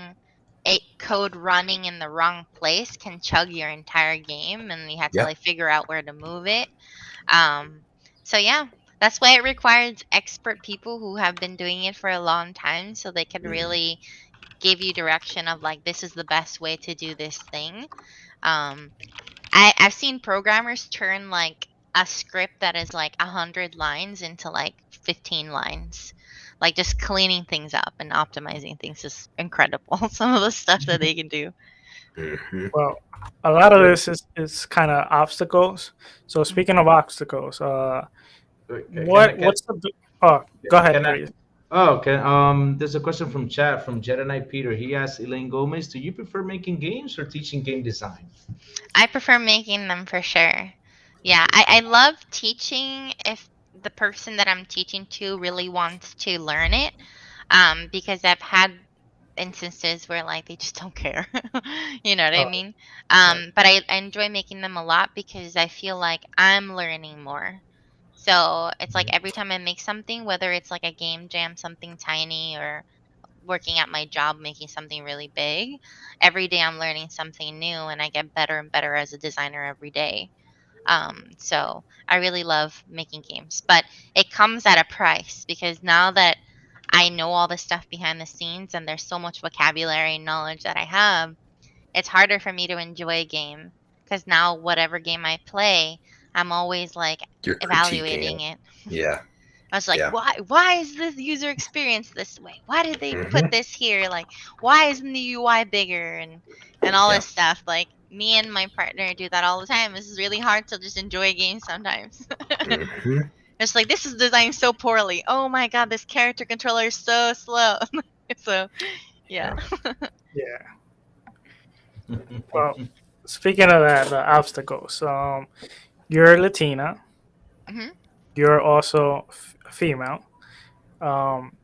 a code running in the wrong place can chug your entire game, and you have to Yeah. like figure out where to move it. Um, so yeah, that's why it requires expert people who have been doing it for a long time, so they can Mhm. really give you direction of like, this is the best way to do this thing. Um, I've seen programmers turn like a script that is like 100 lines into like 15 lines, like just cleaning things up and optimizing things is incredible. Some of the stuff that they can do. Mhm. Well, a lot of this is kind of obstacles. So Mhm. speaking of obstacles, Wait, can oh, go ahead, can I? Grace. Oh, okay. There's a question from chat from Jedi Peter. He asked Elaine Gomez, "Do you prefer making games or teaching game design?" I prefer making them for sure. Yeah, I love teaching if the person that I'm teaching to really wants to learn it. Because I've had instances where like they just don't care. You know what I Oh, mean? right. But I enjoy making them a lot because I feel like I'm learning more. So it's like every time I make something, whether it's like a game jam, something tiny, or working at my job, making something really big, every day I'm learning something new and I get better and better as a designer every day. So I really love making games, but it comes at a price because now that I know all the stuff behind the scenes and there's so much vocabulary and knowledge that I have, it's harder for me to enjoy a game because now whatever game I play, I'm always like You're critiquing evaluating it. it. Yeah, I was like, yeah. why is this user experience this way? Why did they put Mhm. this here? Like, why isn't the UI bigger and all Yeah. this stuff? Like me and my partner do that all the time. It's really hard to just enjoy games sometimes. Mhm. It's like this is designed so poorly. Oh my god, this character controller is so slow. So yeah. Yeah. Yeah. Well, speaking of that, the obstacles. You're Latina. Hmm. You're also female. Um,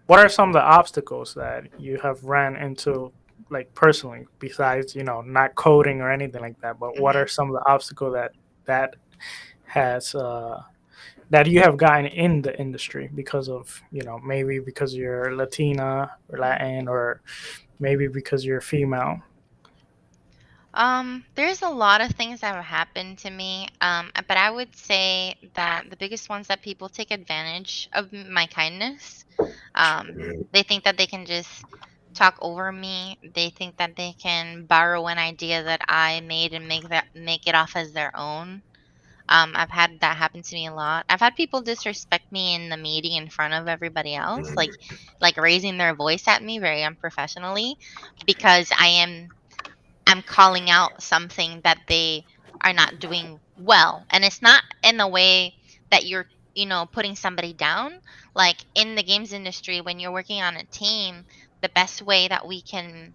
what are some of the obstacles that you have ran into, like personally, besides not coding or anything like that? But what Hmm. are some of the obstacles that has that you have gotten in the industry because of maybe because you're Latina or Latin, or maybe because you're female? There's a lot of things that have happened to me. But I would say that the biggest ones that people take advantage of my kindness. Mhm. They think that they can just talk over me. They think that they can borrow an idea that I made and make it off as their own. I've had that happen to me a lot. I've had people disrespect me in the meeting in front of everybody else, Mhm. like raising their voice at me very unprofessionally because I'm calling out something that they are not doing well. And it's not in a way that you're, putting somebody down. Like in the games industry, when you're working on a team, the best way that we can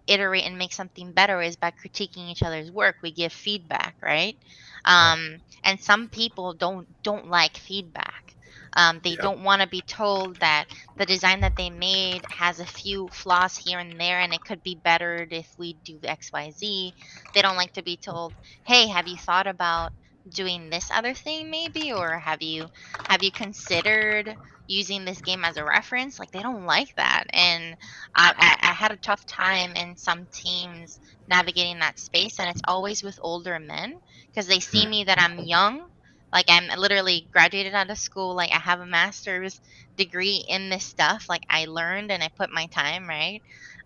iterate and make something better is by critiquing each other's work. We give feedback, right? Right. And some people don't like feedback. They Yep. don't want to be told that the design that they made has a few flaws here and there, and it could be bettered if we do XYZ. They don't like to be told, "Hey, have you thought about doing this other thing maybe, or have you considered using this game as a reference?" Like, they don't like that. And I had a tough time in some teams navigating that space, and it's always with older men because they see me that I'm young. Like, I'm literally graduated out of school. Like, I have a master's degree in this stuff. Like, I learned and I put my time, right?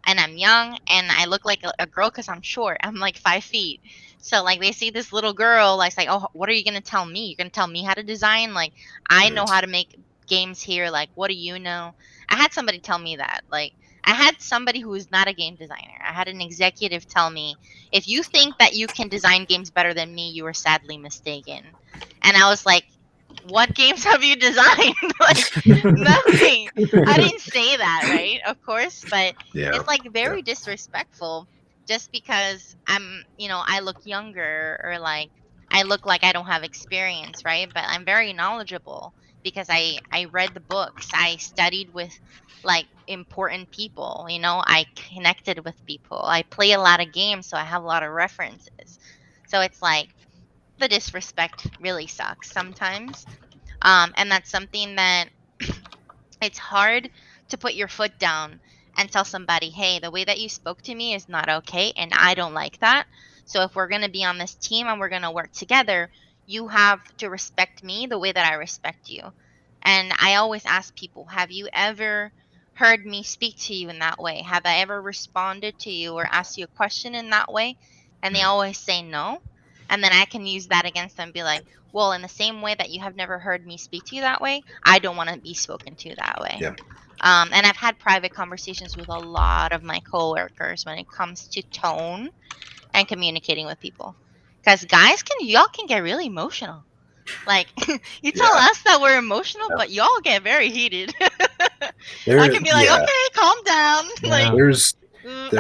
And I'm young and I look like a girl because I'm short. I'm like 5 feet. So, like, they see this little girl, like, say, "Oh, what are you going to tell me? You're going to tell me how to design? Like, I know how to make games here. Like, what do you know?" I had somebody tell me that. Like, I had somebody who is not a game designer. I had an executive tell me, "If you think that you can design games better than me, you are sadly mistaken." And I was like, "What games have you designed?" Like, nothing. I didn't say that, right? Of course, but Yeah. it's like Yeah. very disrespectful just because I look younger, or like I look like I don't have experience, right? But I'm very knowledgeable because I read the books. I studied with like important people, I connected with people. I play a lot of games, so I have a lot of references. So it's like the disrespect really sucks sometimes. And that's something that it's hard to put your foot down and tell somebody, "Hey, the way that you spoke to me is not okay, and I don't like that. So if we're going to be on this team and we're going to work together, you have to respect me the way that I respect you." And I always ask people, "Have you ever heard me speak to you in that way? Have I ever responded to you or asked you a question in that way?" And they always say no. And then I can use that against them and be like, "Well, in the same way that you have never heard me speak to you that way, I don't want to be spoken to that way." Yeah. And I've had private conversations with a lot of my coworkers when it comes to tone and communicating with people. Because guys y'all can get really emotional. Like, you tell Yeah. us that we're emotional, Yeah. but y'all get very heated. I There, can be like, yeah. "Okay, calm down." Like, There's mm,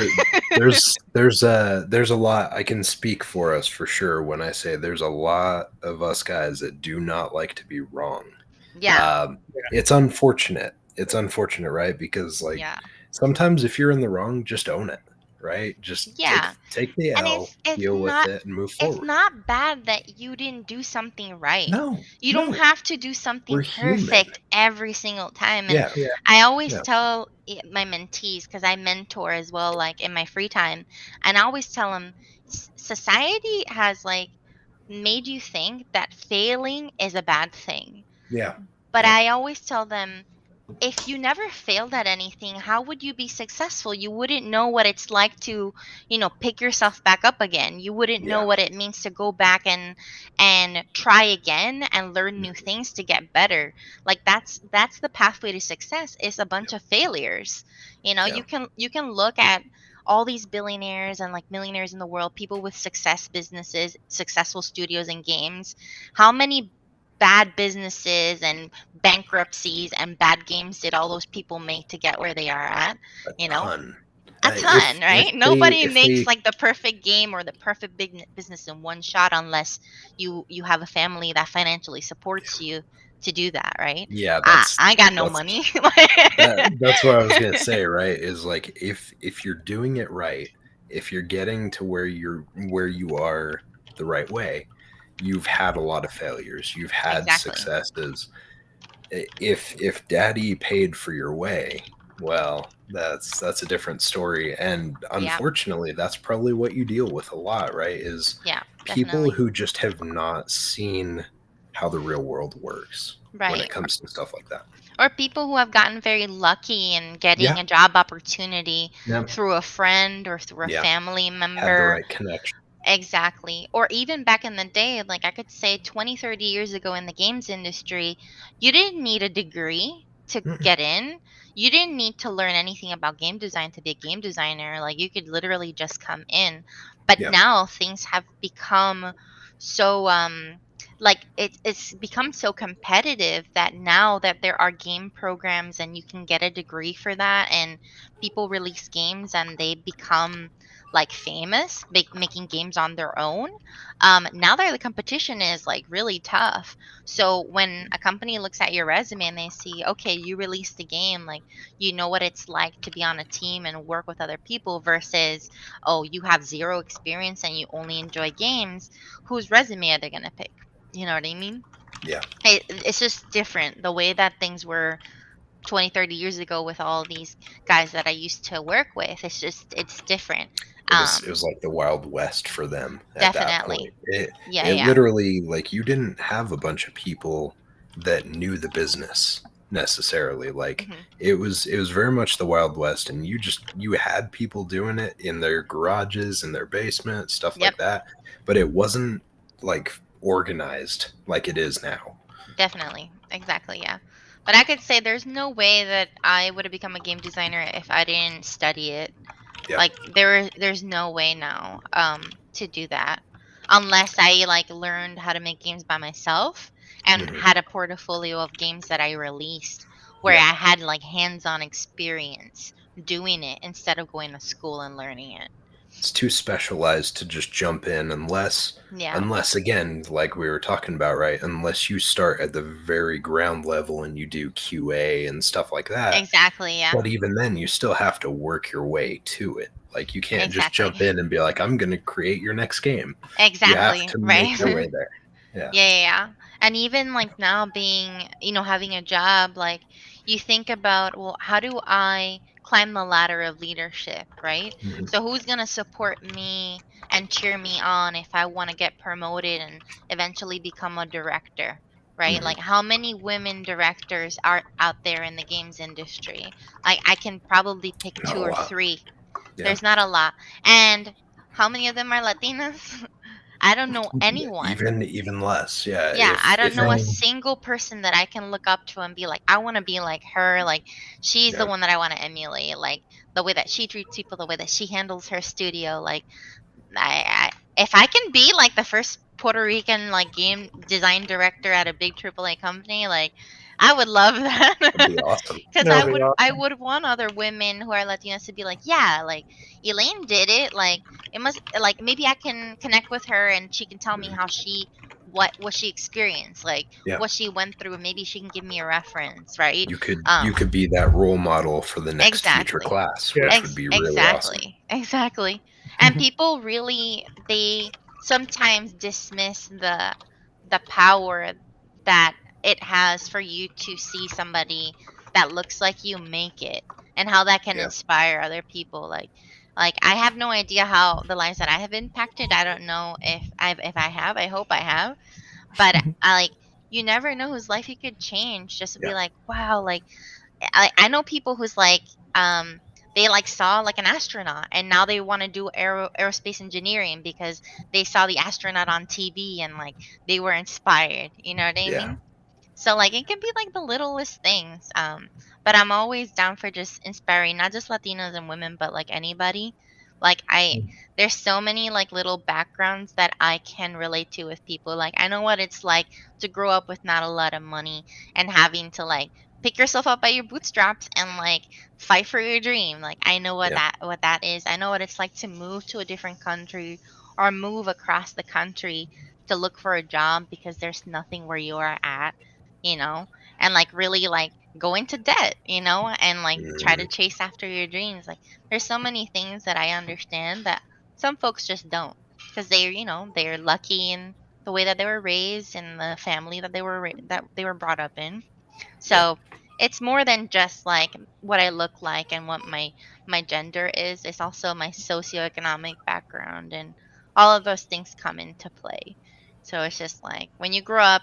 there's a lot. I can speak for us for sure when I say there's a lot of us guys that do not like to be wrong. yeah, It's unfortunate. It's unfortunate, right? Because like yeah, sometimes if you're in the wrong, just own it, right? Just yeah. take the And L, deal with it, and move it's forward. not bad that you didn't do something right. No, You don't no, have to do something we're human. perfect every single time. And Yeah, I always yeah, tell my mentees, because I mentor as well, like in my free time, and I always tell them, society has like made you think that failing is a bad thing. yeah, But yeah, I always tell them, if you never failed at anything, how would you be successful? You wouldn't know what it's like to, pick yourself back up again. You wouldn't know yeah. what it means to go back and try again and learn new things to get better. Like, that's the pathway to success, is a bunch of failures. Yeah. You can look at all these billionaires and like millionaires in the world, people with businesses, successful studios and games. How many bad businesses and bankruptcies and bad games did all those people make to get where they are at? A You know, ton. a ton, If right? Nobody if makes they like the perfect game or the perfect big business in one shot unless you have a family that financially supports you to do that, right? yeah, I got no that's money. that's what I was gonna say, right? Is like if you're doing it right, if you're getting to where you are the right way, you've had a lot of failures, you've had Exactly. successes. If daddy paid for your way, well, that's a different story. And Yeah. unfortunately, that's probably what you deal with a lot, right? Is Yeah, people definitely. who just have not seen how the real world works when it Right. comes to stuff like that. Or people who have gotten very lucky in getting Yeah. a job opportunity Yeah. through a friend or through a Yeah. family Had the member. right connection. Exactly. Or even back in the day, like I could say 20, 30 years ago in the games industry, you didn't need a degree to Mm-mm. get in. You didn't need to learn anything about game design to be a game designer. Like, you could literally just come in. But Yeah. now things have become so like it's become so competitive that now that there are game programs and you can get a degree for that, and people release games and they become like famous making games on their own. Now that the competition is like really tough, so when a company looks at your resume and they see, okay, you released a game, like you know what it's like to be on a team and work with other people, versus, oh, you have zero experience and you only enjoy games, whose resume are they going to pick? You know what I mean? Yeah. It's just different. The way that things were 20, 30 years ago with all these guys that I used to work with, it's different. It was like the Wild West for them at that Definitely. point. It Yeah, it yeah. literally, like, you didn't have a bunch of people that knew the business necessarily. Like, hmm it was very much the Wild West, and you had people doing it in their garages, in their basement, stuff Yep, like that. But it wasn't like organized like it is now. definitely. Exactly, yeah. But I could say there's no way that I would have become a game designer if I didn't study it. Yeah. Like there's no way now to do that unless I like learned how to make games by myself and Mhm. had a portfolio of games that I released where Yeah. I had like hands-on experience doing it instead of going to school and learning it. It's too specialized to just jump in, Yeah. unless again, like we were talking about, right, unless you start at the very ground level and you do QA and stuff like that. Exactly, yeah. But even then, you still have to work your way to it. Like, you can't just Exactly. jump in and be like, I'm going to create your next game. You have Exactly, to make right? your way there. Yeah. Yeah. And even like now being, having a job, like you think about, well, how do I climb the ladder of leadership, right? Mhm. So who's going to support me and cheer me on if I want to get promoted and eventually become a director, right? Mhm. Like how many women directors are out there in the games industry? Like I can probably pick Not two a or lot. three. Yeah. There's not a lot. And how many of them are Latinas? I don't know anyone. Even less. Yeah. Yeah, I don't If know a any. single person that I can look up to and be like, I want to be like her. Like, she's the Yeah. one that I want to emulate. Like, the way that she treats people, the way that she handles her studio. Like, if I can be like the first Puerto Rican like game design director at a big AAA company, like, I would love that. That'd be awesome. Because That'll I be would I awesome. would want other women who are Latinas to be like, yeah, like Elaine did it. Like it must like maybe I can connect with her and she can tell me how she what she experienced, like Yeah. what she went through. Maybe she can give me a reference, right? You could be that role model for the next future Exactly. class, Yeah. which would be really awesome. Exactly. And people really they sometimes dismiss the power that it has for you to see somebody that looks like you make it and how that can Yeah. inspire other people. Like I have no idea how the lives that I have impacted. I don't know if I have. I hope I have. But I like you never know whose life you could change just to be Yeah. like, wow, like I know people who's like they like saw like an astronaut and now they want to do aerospace engineering because they saw the astronaut on TV and like they were inspired. You know what I Yeah. mean? So like it can be like the littlest things. But I'm always down for just inspiring not just Latinos and women, but like anybody. Like there's so many like little backgrounds that I can relate to with people. Like I know what it's like to grow up with not a lot of money and having to like pick yourself up by your bootstraps and like fight for your dream. Like I know Yeah. what that is. I know what it's like to move to a different country or move across the country to look for a job because there's nothing where you are at, you know, and like really like go into debt, and like try to Mhm. chase after your dreams. Like there's so many things that I understand that some folks just don't because they're lucky in the way that they were raised and the family that that they were brought up in. Yeah. So it's more than just like what I look like and what my gender is. It's also my socioeconomic background and all of those things come into play. So it's just like when you grow up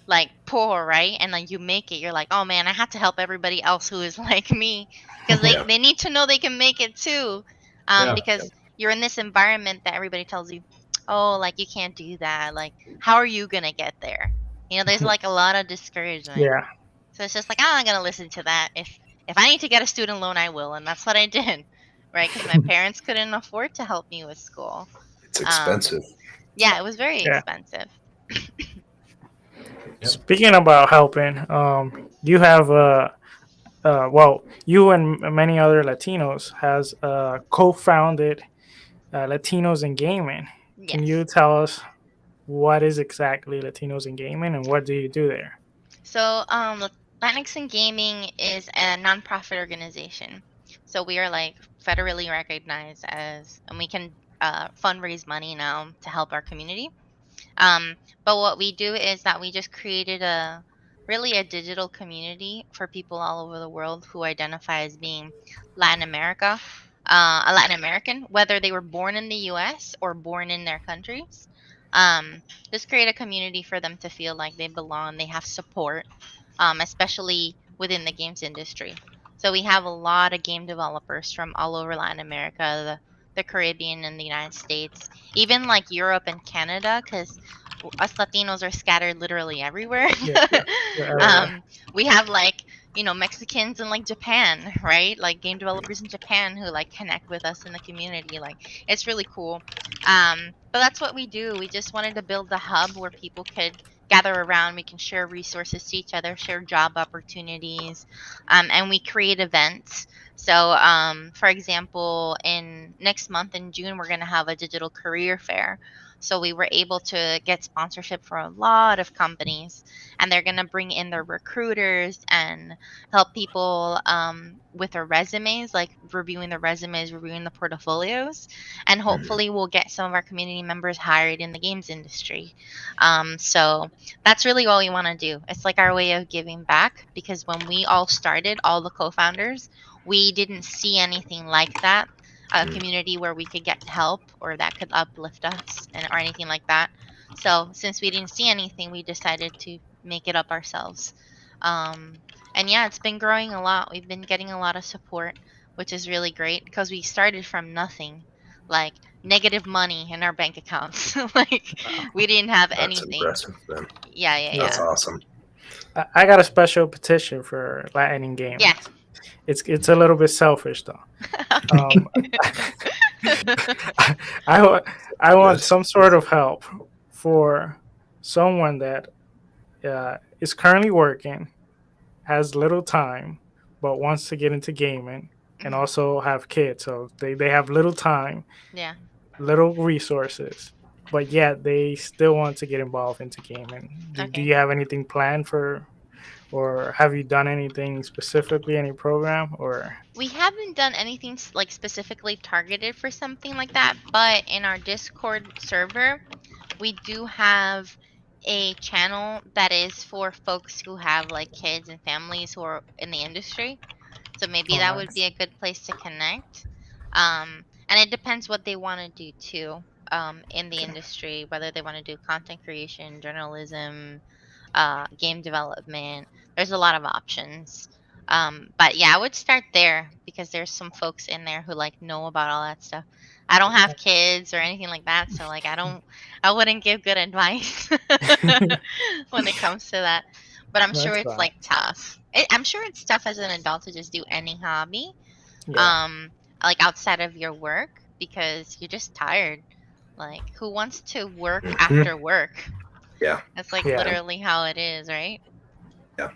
like poor, right? And then you make it, you're like, oh man, I have to help everybody else who is like me because Yeah. they need to know they can make it too. Yeah. Because you're in this environment that everybody tells you, oh, like you can't do that. Like, how are you gonna get there? There's like a lot of discouragement. Yeah. So it's just like I'm not gonna listen to that. If I need to get a student loan, I will, and that's what I did, right? Because my parents couldn't afford to help me with school. It's Um, expensive. yeah, it was very Yeah. expensive. Yep. Speaking about helping, you have well, you and many other Latinos has co-founded Latinos in Gaming. Can you Yes. tell us what is exactly Latinos in Gaming and what do you do there? So, Latinx in Gaming is a nonprofit organization. So we are like federally recognized as, and we can fundraise money now to help our community. Um, but what we do is that we just created a really a digital community for people all over the world who identify as being Latin America, a Latin American, whether they were born in the U.S. or born in their countries. Um, just create a community for them to feel like they belong, they have support, especially within the games industry. So we have a lot of game developers from all over Latin America, the Caribbean, and the United States, even like Europe and Canada, because us Latinos are scattered literally everywhere. Yeah, yeah, we're everywhere. um, we have like Mexicans in like Japan, right? Like game developers in Japan who like connect with us in the community. Like it's really cool. But that's what we do. We just wanted to build the hub where people could gather around. We can share resources to each other, share job opportunities, and we create events. So, for example, in next month in June, we're going to have a digital career fair. So we were able to get sponsorship for a lot of companies, and they're going to bring in their recruiters and help people with their resumes, like reviewing the resumes, reviewing the portfolios, and Mhm. hopefully we'll get some of our community members hired in the games industry. So that's really all we want to do. It's like our way of giving back, because when we all started, all the co-founders, we didn't see anything like that, a Mm. community where we could get help or that could uplift us and or anything like that. So since we didn't see anything, we decided to make it up ourselves. Um, and yeah, it's been growing a lot. We've been getting a lot of support, which is really great because we started from nothing, like negative money in our bank accounts. Like we didn't have That's anything. impressive, then. Yeah, yeah, That's yeah. Yeah, awesome. I got a special petition for Latin in Yeah. Gaming. It's a little bit selfish though. Um, I wa- I want Yes. some sort of help for someone that is currently working, has little time, but wants to get into gaming and Mhm. also have kids. So they have little time, Yeah. little resources, but yet they still want to get involved into gaming. Do Okay. you have anything planned for, or have you done anything specifically, any program, or? We haven't done anything like specifically targeted for something like that, but in our Discord server, we do have a channel that is for folks who have like kids and families who are in the industry. So maybe Oh, that would be nice. a good place to connect. And it depends what they want to do too, in the Okay. industry, whether they want to do content creation, journalism, game development. There's a lot of options. But yeah, I would start there because there's some folks in there who like know about all that stuff. I don't have kids or anything like that, so like I wouldn't give good advice when it comes to that. But I'm sure That's it's fine. like tough. I'm sure it's tough as an adult to just do any hobby, Yeah. um, like outside of your work because you're just tired. Like, who wants to work Mhm. after work? Yeah. That's like Yeah. literally how it is, right? Yeah.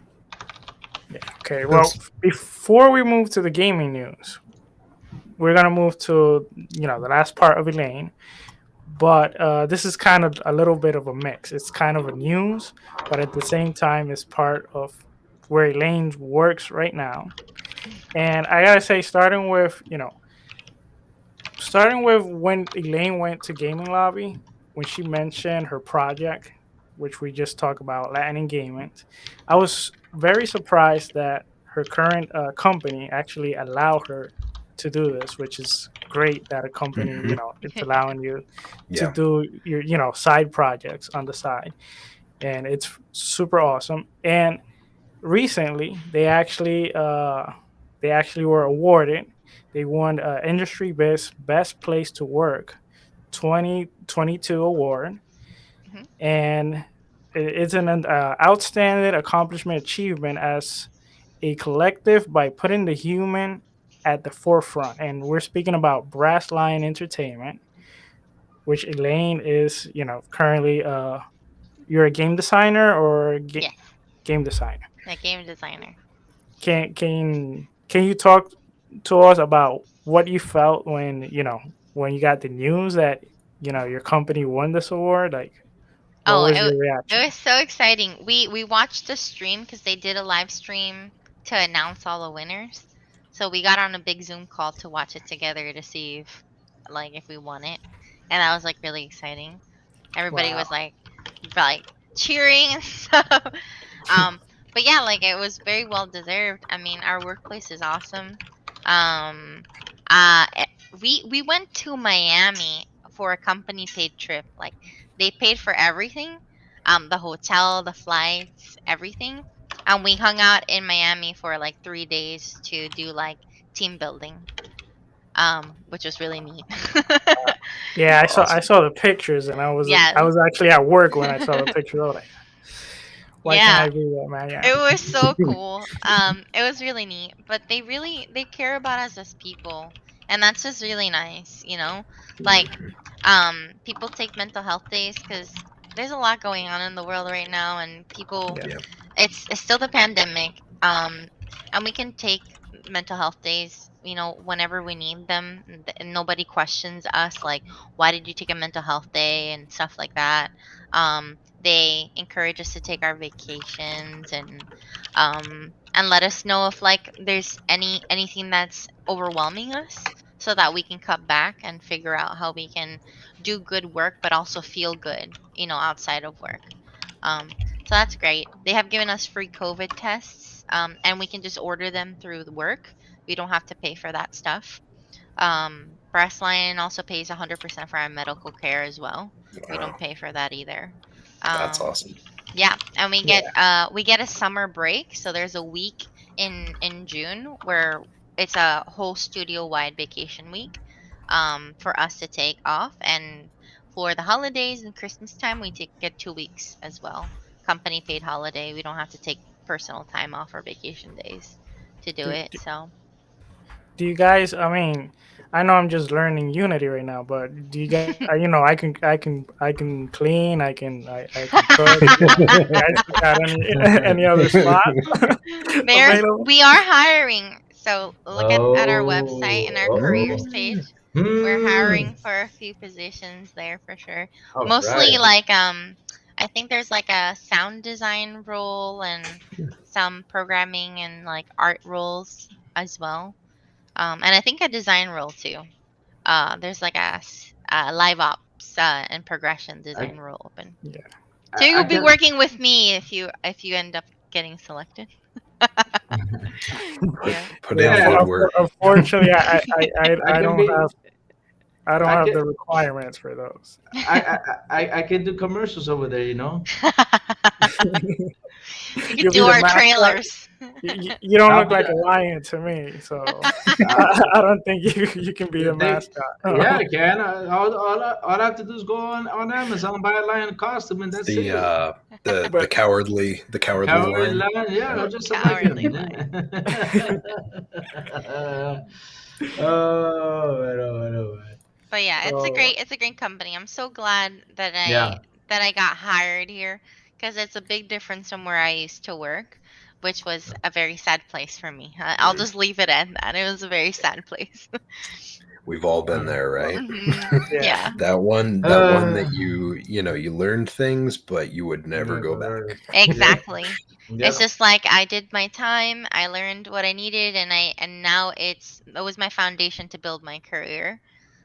Yeah. Okay. Well, That's before we move to the gaming news, we're gonna move to the last part of Elaine, but this is kind of a little bit of a mix. It's kind of a news, but at the same time, it's part of where Elaine works right now. And I gotta say, starting with when Elaine went to Gaming Lobby, when she mentioned her project, which we just talked about, Latin Engagement, I was very surprised that her current company actually allow her to do this, which is great that a company, Mhm. it's allowing you to Yeah. do your, side projects on the side. And it's super awesome. And recently they actually were awarded. They won industry best place to work 2022 award, Mhm. and it's an outstanding accomplishment achievement as a collective by putting the human at the forefront. And we're speaking about Brass Lion Entertainment, which Elaine is currently you're a game designer or Yes, game designer. a game designer. Can you talk to us about what you felt when when you got the news that your company won this award? Like, what Oh, was it, your it reaction? was so exciting. We watched the stream because they did a live stream to announce all the winners. So we got on a big Zoom call to watch it together to see if we won it, and that was like really exciting. Everybody Wow. was like cheering and stuff. Um, but yeah, like it was very well deserved. I mean, our workplace is awesome. Um, we went to Miami for a company paid trip. Like they paid for everything, the hotel, the flights, everything. And we hung out in Miami for like 3 days to do like team building, which was really neat. Yeah, I Awesome. saw the pictures, and I Yes. was actually at work when I saw the pictures. I was like, why can't Yeah. I do that, man? It was so Yeah. cool. It was really neat, but they care about us as people, and that's just really nice, you know. Like, Mhm. people take mental health days because there's a lot going on in the world right now, and people, Yeah. Yeah. it's still the pandemic. And we can take mental health days, whenever we need them, and nobody questions us like, why did you take a mental health day and stuff like that. They encourage us to take our vacations and let us know if like there's anything that's overwhelming us so that we can cut back and figure out how we can do good work but also feel good, outside of work. So that's great. They have given us free COVID tests, and we can just order them through the work. We don't have to pay for that stuff. Breastline also pays 100% for our medical care as well. We don't Wow. pay for that either. That's Um, awesome. yeah, and we get Yeah. we get a summer break. So there's a week in June where it's a whole studio wide vacation week, for us to take off, and for the holidays and Christmas time we get 2 weeks as well. Company paid holiday. We don't have to take personal time off or vacation days to do Do, it. do, So do you guys? I mean, I know I'm just learning Unity right now, but do you guys? I can clean. I can cook. You guys got any any other spots available? we are hiring. So look at our website and our Oh, careers page. We're hmm. hiring for a few positions there for sure. All Mostly right. like I think there's like a sound design role and some programming and like art roles as well. And I think a design role too. There's like a live ops and progression I, design role open. Yeah. So you'll I be can. working with me if you end up getting selected. Yeah. Put in Yeah. Yeah, good work. Unfortunately, I I can don't be. have I can. the requirements for those. I can do commercials over there. You know. You could You'll do be the our mascot. trailers. You don't I'll look be. like a lion to me, so Uh, I don't think you can be the they, yeah, mascot. I can. All I have to do is go on Amazon, buy a lion costume, and that's The it. uh the But cowardly Coward lion. lion, yeah, Yep. just like him. Cowardly lion. Oh, man, oh, man, oh, man. But yeah, so it's a great company. I'm so glad that I Yeah. that I got hired here because it's a big difference from where I used to work, which was a very sad place for me. I'll just leave it at that. It was a very sad place. We've all been there, right? yeah, Yeah, That one Uh, that you learned things, but you would never go back. yep. exactly. It's Yep. just like I did my time. I learned what I needed, and now it was my foundation to build my career.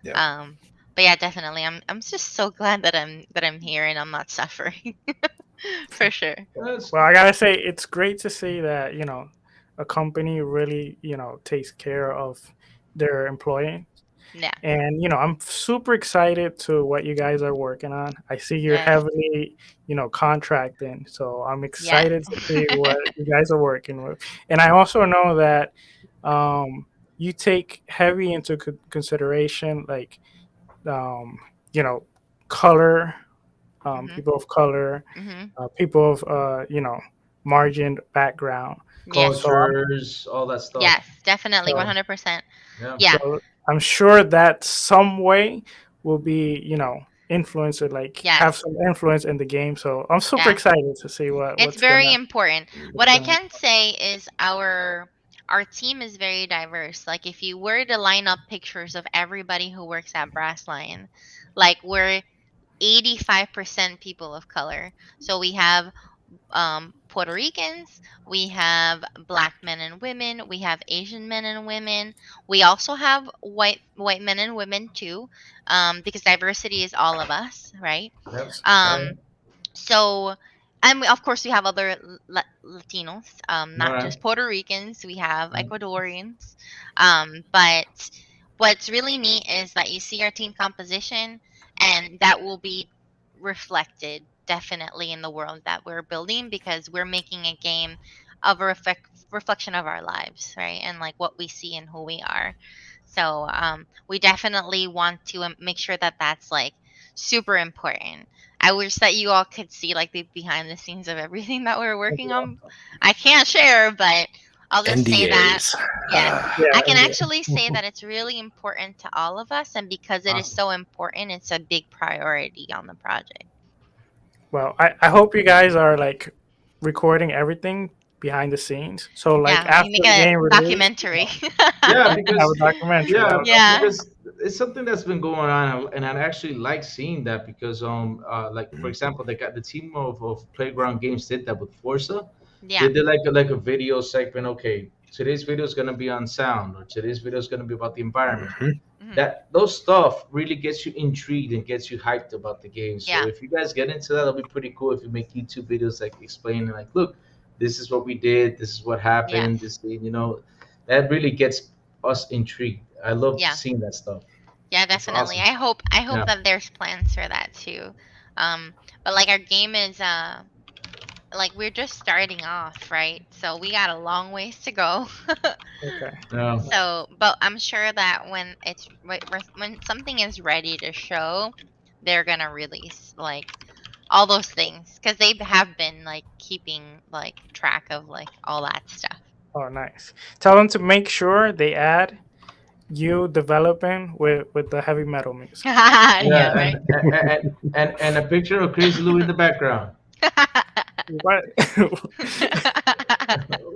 Yeah. Um, but yeah, definitely. I'm just so glad that I'm here and I'm not suffering for sure. That's, well, I gotta say it's great to see that a company really takes care of their employee. Yeah. And I'm super excited to what you guys are working on. I see you're Yes. heavily contracting, so I'm Yes. excited to see what you guys are working with. And I also know that you take heavy into consideration, like um, you know color, Mhm. people of color, Mhm. people of margined background. Yes. So I'm cultures, all that stuff. Yes. Definitely. so 100%. Yeah. Yeah. so I'm sure that some way will be influence or like have Yes. some influence in the game. So I'm super Yeah. excited to see It's what's very gonna. important. What I can say is our team is very diverse. Like if you were to line up pictures of everybody who works at Brass Lion, like we're 85% people of color. So we have Puerto Ricans, we have black men and women, we have Asian men and women. We also have white men and women too, because diversity is all of us, right? Yep. Um, Right. so, and of course, we have other Latinos, All not right. just Puerto Ricans. We have Mm. Ecuadorians. But what's really neat is that you see our team composition, and that will be reflected definitely in the world that we're building because we're making a game of a reflection of our lives, right? And like what we see and who we are. So, we definitely want to make sure that that's like super important. I wish that you all could see like the behind the scenes of everything that we're working on. I can't share, but I'll just say that NDAs. yes, Yeah, I can and actually say that it's really important to all of us, and because it is Awesome. so important, it's a big priority on the project. well, I hope you guys are like recording everything behind the scenes. So like Yeah, we after make the a game release, documentary. Yeah, have because a documentary. yeah, Out. Yeah. because it's something that's been going on, and I actually like seeing that because like for example, they got the team of Playground Games did that with Forza. Yeah. They did like a video segment. Okay, today's video is gonna be on sound, or today's video is gonna be about the environment. Mhm. Mhm. That those stuff really gets you intrigued and gets you hyped about the game. So Yeah. if you guys get into that, that'll be pretty cool. If you make YouTube videos like explaining, like, look, this is what we did, this is what happened, Yes. this, that really gets us intrigued. I love Yeah. seeing that stuff. Yeah, It's definitely. awesome. I hope Yeah. that there's plans for that too. But like our game is like we're just starting off, right? So we got a long ways to go. Okay. Yeah. So, but I'm sure that when something is ready to show, they're gonna release like all those things because they have been like keeping like track of like all that stuff. Oh, nice. Tell them to make sure they add you developing with the heavy metal music. Yeah, Yeah, right. and a picture of Crazy Louie in the background. What?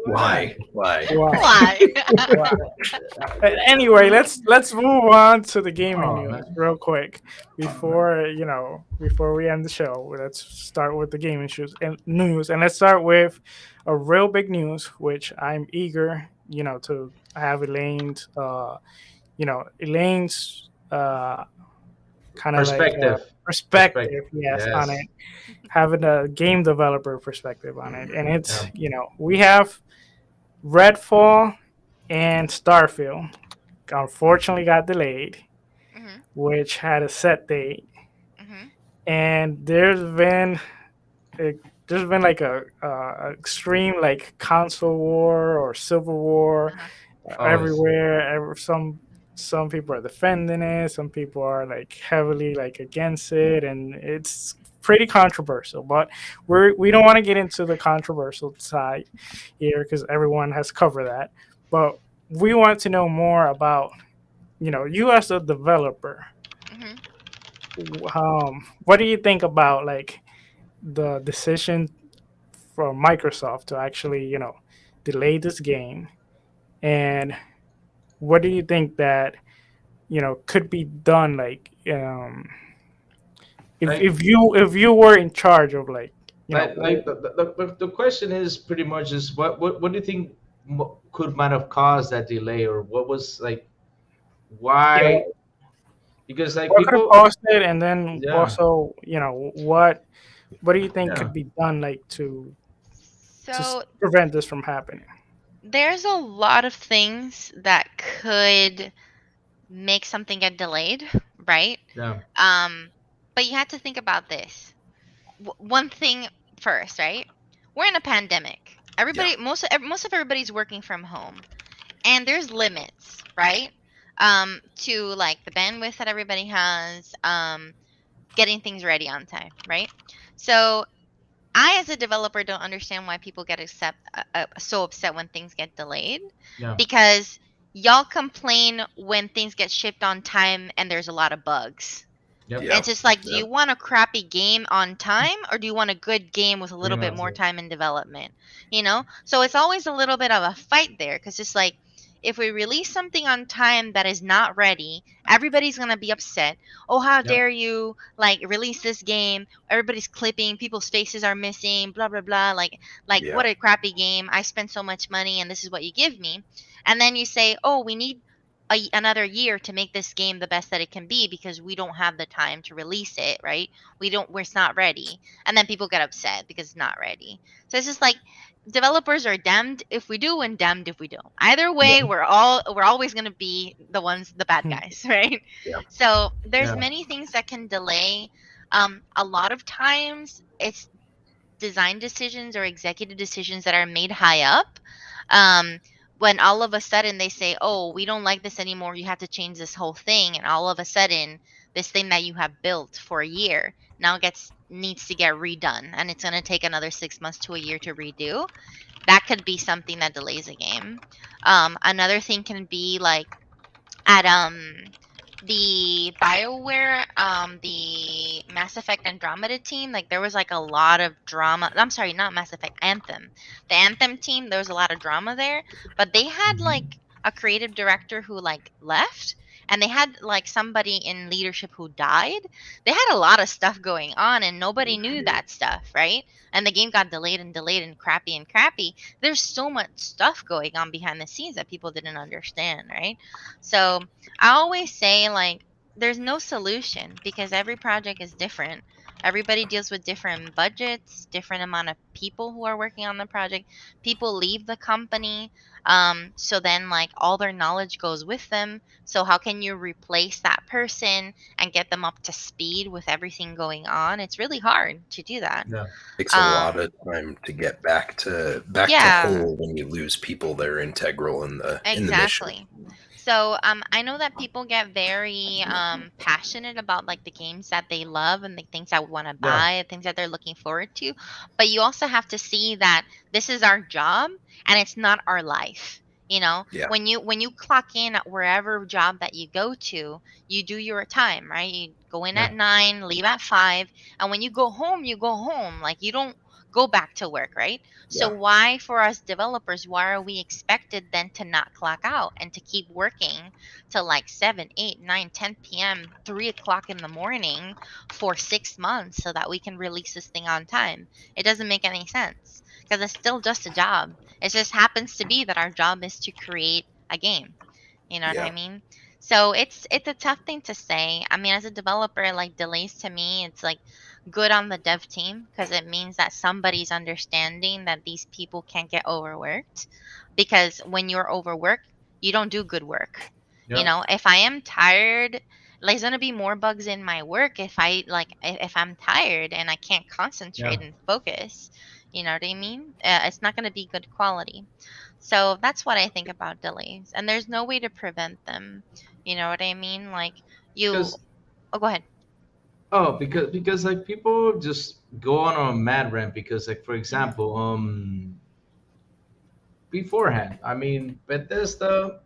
Why? Why? Wow. Why? Wow. Anyway, let's move on to the gaming Oh news man. real quick Oh man. before we end the show. Let's start with the gaming news, and let's start with a real big news, which I'm eager, to have Elaine's kind of like Perspective. perspective, Perspective. yes, on Yes. it, having a game developer perspective on it, and it's Yeah. we have Redfall and Starfield unfortunately got delayed, Mhm. which had a set date, Mhm. and a, there's been like a extreme like console war or civil war Uh-huh. Always. everywhere. Some people are defending it, some people are like heavily like against it, and it's pretty controversial. But we don't want to get into the controversial side here because everyone has covered that. But we want to know more about you as a developer. Mhm. What do you think about like the decision from Microsoft to actually delay this game, and what do you think that could be done, like Like if you were in charge of like like the question is pretty much is what do you think might have caused that delay, or what was like yeah, why? Because like what could have people, caused it, and then yeah, also what do you think yeah. could be done like to So prevent this from happening? there's a lot of things that could make something get delayed, right? Yeah. Um, but you have to think about this. One thing first, right? We're in a pandemic. Yeah. Most of everybody's working from home, and there's limits, right? To like the bandwidth that everybody has, getting things ready on time, right? So I, as a developer, don't understand why people get so upset when things get delayed, Yeah. because y'all complain when things get shipped on time and there's a lot of bugs. Yep. And it's Yep. just like, do you Yep. want a crappy game on time, or do you want a good game with a Pretty little bit much more it. time in development? You know? So it's always a little bit of a fight there, because it's like, if we release something on time that is not ready, everybody's going to be upset. Oh, how Yep. dare you like release this game? Everybody's clipping, people's faces are missing, blah blah blah. Like Yeah. what a crappy game. I spent so much money and this is what you give me. And then you say, "Oh, we need another year to make this game the best that it can be because we don't have the time to release it, right? It's not ready." And then people get upset because it's not ready. So it's just like, developers are damned if we do and damned if we don't. Either Yeah. way, we're always going to be the bad guys, right? Yeah. So there's Yeah. many things that can delay. A lot of times it's design decisions or executive decisions that are made high up. Um, when all of a sudden they say, "Oh, we don't like this anymore. You have to change this whole thing," and all of a sudden this thing that you have built for a year now gets needs to get redone, and it's going to take another 6 months to a year to redo. That could be something that delays a game. Another thing can be like at the BioWare, the Mass Effect Andromeda team, like there was like a lot of drama. I'm sorry, not Mass Effect, Anthem. The Anthem team, there was a lot of drama there, but they had Mhm. like a creative director who like left, and they had like somebody in leadership who died. They had a lot of stuff going on and nobody knew that stuff, right? And the game got delayed and crappy and crappy. There's so much stuff going on behind the scenes that people didn't understand, right? So I always say, like, there's no solution because every project is different. Everybody deals with different budgets, different amount of people who are working on the project. People leave the company, so then like all their knowledge goes with them. So how can you replace that person and get them up to speed with everything going on? It's really hard to do that. Yeah. Takes a lot Um, of time to get back to yeah, whole when you lose people that are integral in the mission. exactly. So I know that people get very passionate about like the games that they love and the things that want to Yeah. buy, the things that they're looking forward to. But you also have to see that this is our job and it's not our life. You know, Yeah. when you clock in at wherever job that you go to, you do your time, right? You go in Yeah. at 9, leave at 5, and when you go home, you go home. Like you don't go back to work, right? So Yeah. why, for us developers, why are we expected then to not clock out and to keep working till like 7, 8, 9, 10 p.m., 3 o'clock in the morning for 6 months so that we can release this thing on time? It doesn't make any sense because it's still just a job. It just happens to be that our job is to create a game. You know what I Yeah. mean? So it's a tough thing to say. I mean, as a developer, like delays to me, it's like good on the dev team because it means that somebody's understanding that these people can't get overworked. Because when you're overworked, you don't do good work. You Yep. know, if I am tired, like, there's gonna be more bugs in my work if if I'm tired and I can't Yeah. concentrate and focus. You know what I mean? It's not gonna be good quality. So that's what I think about delays, and there's no way to prevent them. You know what I mean? Like you. Because Oh, go ahead. because like people just go on a mad rant because like for Hmm. example beforehand, I mean Bethesda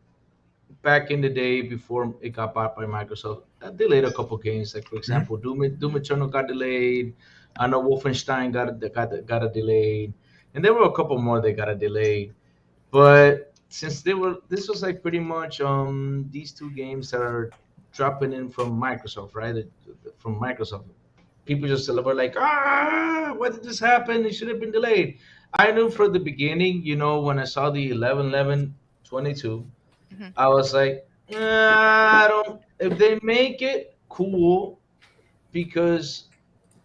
back in the day before it got bought by Microsoft, delayed a couple games. Like for Mhm. example, Doom Hmm. Eternal got delayed. I know Wolfenstein got a delayed, and there were a couple more that got a delayed. But since this was like pretty much these two games that are dropping in from Microsoft, right? From Microsoft, people just celebrate like, why did this happen? It should have been delayed. I knew from the beginning, when I saw the 11/11/22, Hmm. I was like, I don't. If they make it cool, because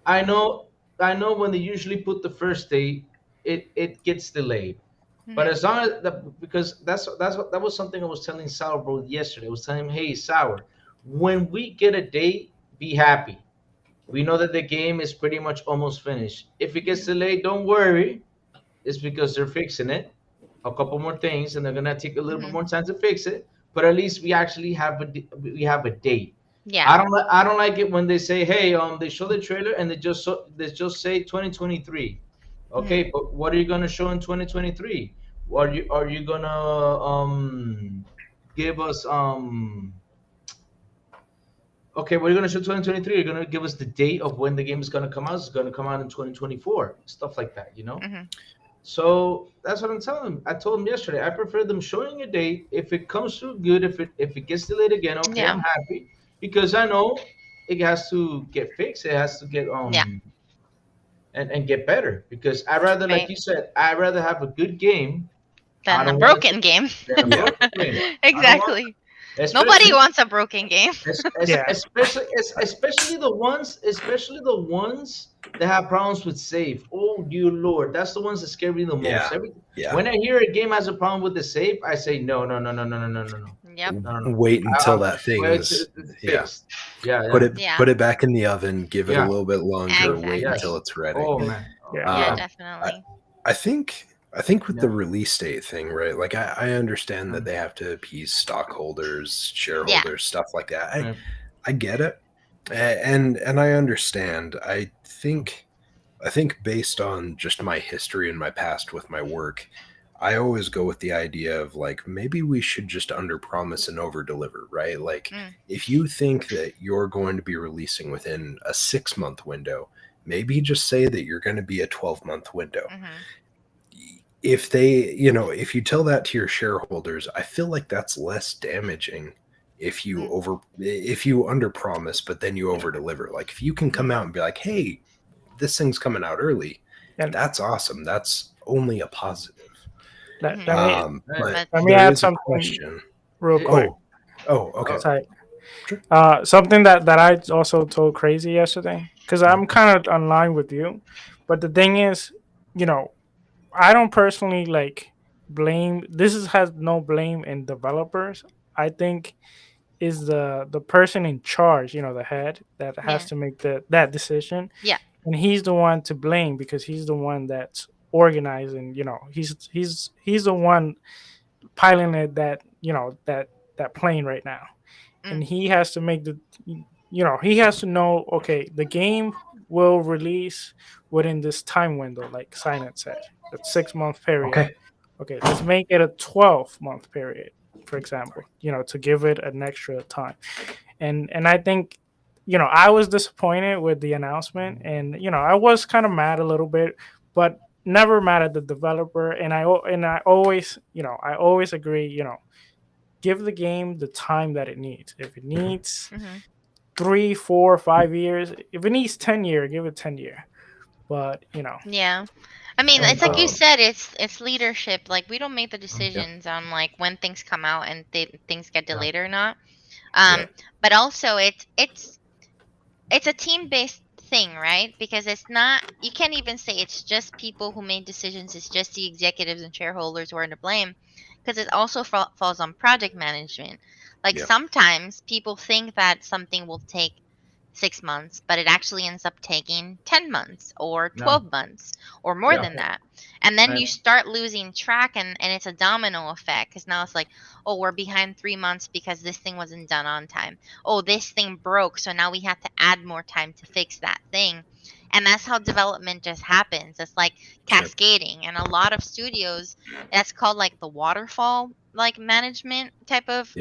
I know, I know when they usually put the first date, it gets delayed. But Hmm. as long as that, because that was something I was telling Sour bro yesterday. I was telling him, hey Sour, when we get a date, be happy. We know that the game is pretty much almost finished. If it gets Hmm. delayed, don't worry. It's because they're fixing it, a couple more things, and they're gonna take a little bit Hmm. more time to fix it. But at least we actually have we have a date. Yeah. I don't like it when they say, hey, they show the trailer and they just say 2023. Hmm. Okay, but what are you gonna show in 2023? Are you gonna give us okay, we're gonna show 2023. You're gonna give us the date of when the game is gonna come out. It's gonna come out in 2024. Stuff like that, you know. Hmm. So that's what I'm telling them. I told them yesterday. I prefer them showing a date. If it comes through good, if it gets delayed again, okay, Yeah. I'm happy because I know it has to get fixed. It has to get Yeah. and get better. Because I rather, like Right. you said, I rather have a good game. I Than a don't want broken game. than a Yeah. broken game. I don't want, Exactly. Nobody especially wants a broken game. Yeah. especially the ones that have problems with save. Oh dear Lord, that's the ones that scare me the most. Yeah. Yeah. When I hear a game has a problem with the save, I say no, no, no, no, no, no, no, no, no, Yep. no, no. Wait until I'm- that thing well, is it's yeah. fixed. Yeah, Put yeah. it Yeah. put it back in the oven. Give it Yeah. a little bit longer. Wait Exactly. until it's ready. Oh man. Yeah. Yeah, Um, definitely. I think with Yeah. the release date thing, right? Like I understand that Mm. they have to appease stockholders, shareholders, stuff like that. Right. I get it, and I understand. I think based on just my history and my past with my work, I always go with the idea of like maybe we should just under promise and over deliver, right? Like Mm. if you think that you're going to be releasing within a 6-month window, maybe just say that you're going to be a 12-month window. Hmm. If they, if you tell that to your shareholders, I feel like that's less damaging if you under promise but then you over deliver. Like if you can come out and be like, hey, this thing's coming out early, And that's awesome. That's only a positive. let, Mhm. let me But let me there add is a something question. real quick. Oh, okay. Sorry. Sure. Something that I also told Crazy yesterday, because I'm kind of online with you, but the thing is, I don't personally like blame. Has no blame in developers. I think is the person in charge, the head that has Yeah. to make that decision. Yeah. And he's the one to blame because he's the one that's organizing. He's the one piloting that plane right now, and Mm. he has to make he has to know, okay, the game will release within this time window, like Silent said, that 6-month period. Okay, let's make it a 12-month period, for example, to give it an extra time. And I think, I was disappointed with the announcement, and I was kind of mad a little bit, but never mad at the developer. And I always, I always agree, give the game the time that it needs. If it needs Hmm. 3, 4, 5 years, if it needs 10 year, give it 10 year. But Yeah. I mean, And, it's like you um, said, it's leadership. Like we don't make the decisions on like when things come out and things get Yeah. delayed or not. Yeah. But also it's a team-based thing, right? Because it's not, you can't even say it's just people who made decisions, it's just the executives and shareholders who are to blame, because it also falls on project management. Like Yeah. sometimes people think that something will take 6 months, but it actually ends up taking 10 months or Yeah. 12 months or more Yeah. than that. And then Right. you start losing track, and it's a domino effect, because now it's like, oh, we're behind 3 months because this thing wasn't done on time. Oh, this thing broke, so now we have to add more time to fix that thing. And that's how development just happens. It's like cascading. And a lot of studios, that's called like the waterfall like management type of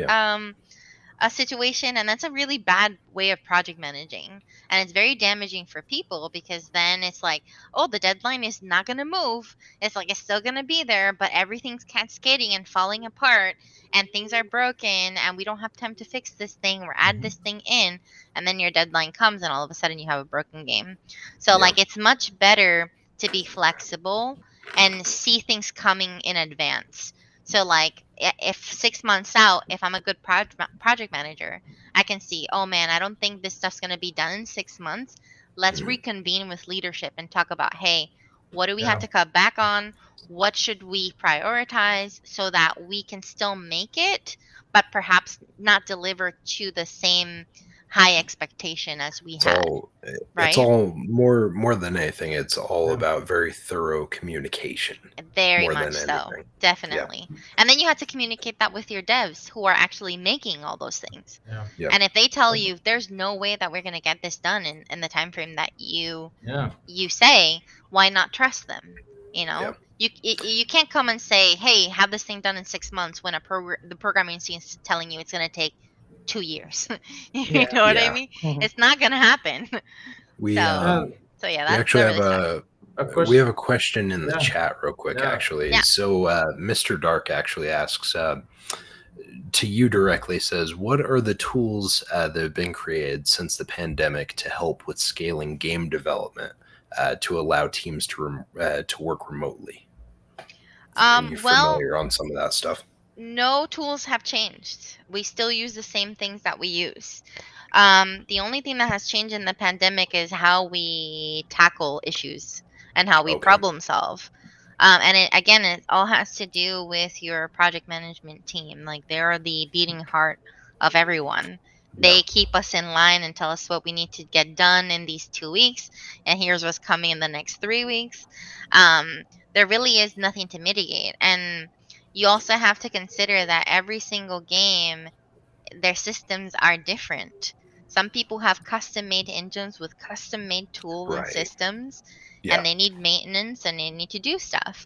a situation, and that's a really bad way of project managing, and it's very damaging for people, because then it's like, oh, the deadline is not going to move, it's like it's still going to be there, but everything's cascading and falling apart, and things are broken, and we don't have time to fix this thing or add this thing in, and then your deadline comes and all of a sudden you have a broken game. So Yeah. like it's much better to be flexible and see things coming in advance. So like if 6 months out, if I'm a good project manager, I can see, oh man, I don't think this stuff's going to be done in 6 months. Let's Mhm. reconvene with leadership and talk about, hey, what do we Yeah. have to cut back on? What should we prioritize so that we can still make it, but perhaps not deliver to the same high expectation as we It's had, all right? it's all more than anything. It's all Yeah. about very thorough communication. Very more much than so. anything. Definitely. And then you have to communicate that with your devs who are actually making all those things. Yeah. Yeah. And if they tell you there's no way that we're going to get this done in the time frame that you Yeah. say, why not trust them? Yeah. You can't come and say, hey, have this thing done in 6 months, when the programming team is telling you it's going to take 2 years. You Yeah. know what I Yeah. mean? Mhm. It's not gonna happen. We So Um, so yeah, we that actually that have really sucks. a we question. have a question in the Yeah, chat real quick yeah. actually. Yeah. So Mr. Dark actually asks to you directly, says, what are the tools that have been created since the pandemic to help with scaling game development to allow teams to work remotely? Are you Well, familiar on some of that stuff? no tools have changed. We still use the same things that we use. The only thing that has changed in the pandemic is how we tackle issues and how we Okay. problem solve. And it all has to do with your project management team. Like they're the beating heart of everyone. Yeah. They keep us in line and tell us what we need to get done in these 2 weeks, and here's what's coming in the next 3 weeks. There really is nothing to mitigate, and you also have to consider that every single game, their systems are different. Some people have custom made engines with custom made tool and Right. systems, Yeah. and they need maintenance and they need to do stuff.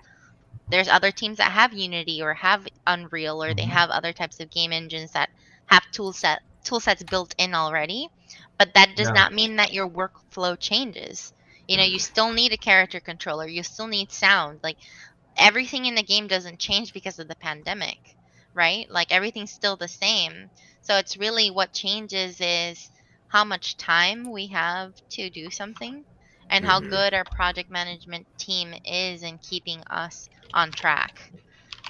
There's other teams that have Unity or have Unreal, or they Mhm. have other types of game engines that have tool sets built in already, but that does Yeah. not mean that your workflow changes. You still need a character controller, you still need sound. Like everything in the game doesn't change because of the pandemic, right? Like everything's still the same. So it's really what changes is how much time we have to do something and how Hmm. good our project management team is in keeping us on track.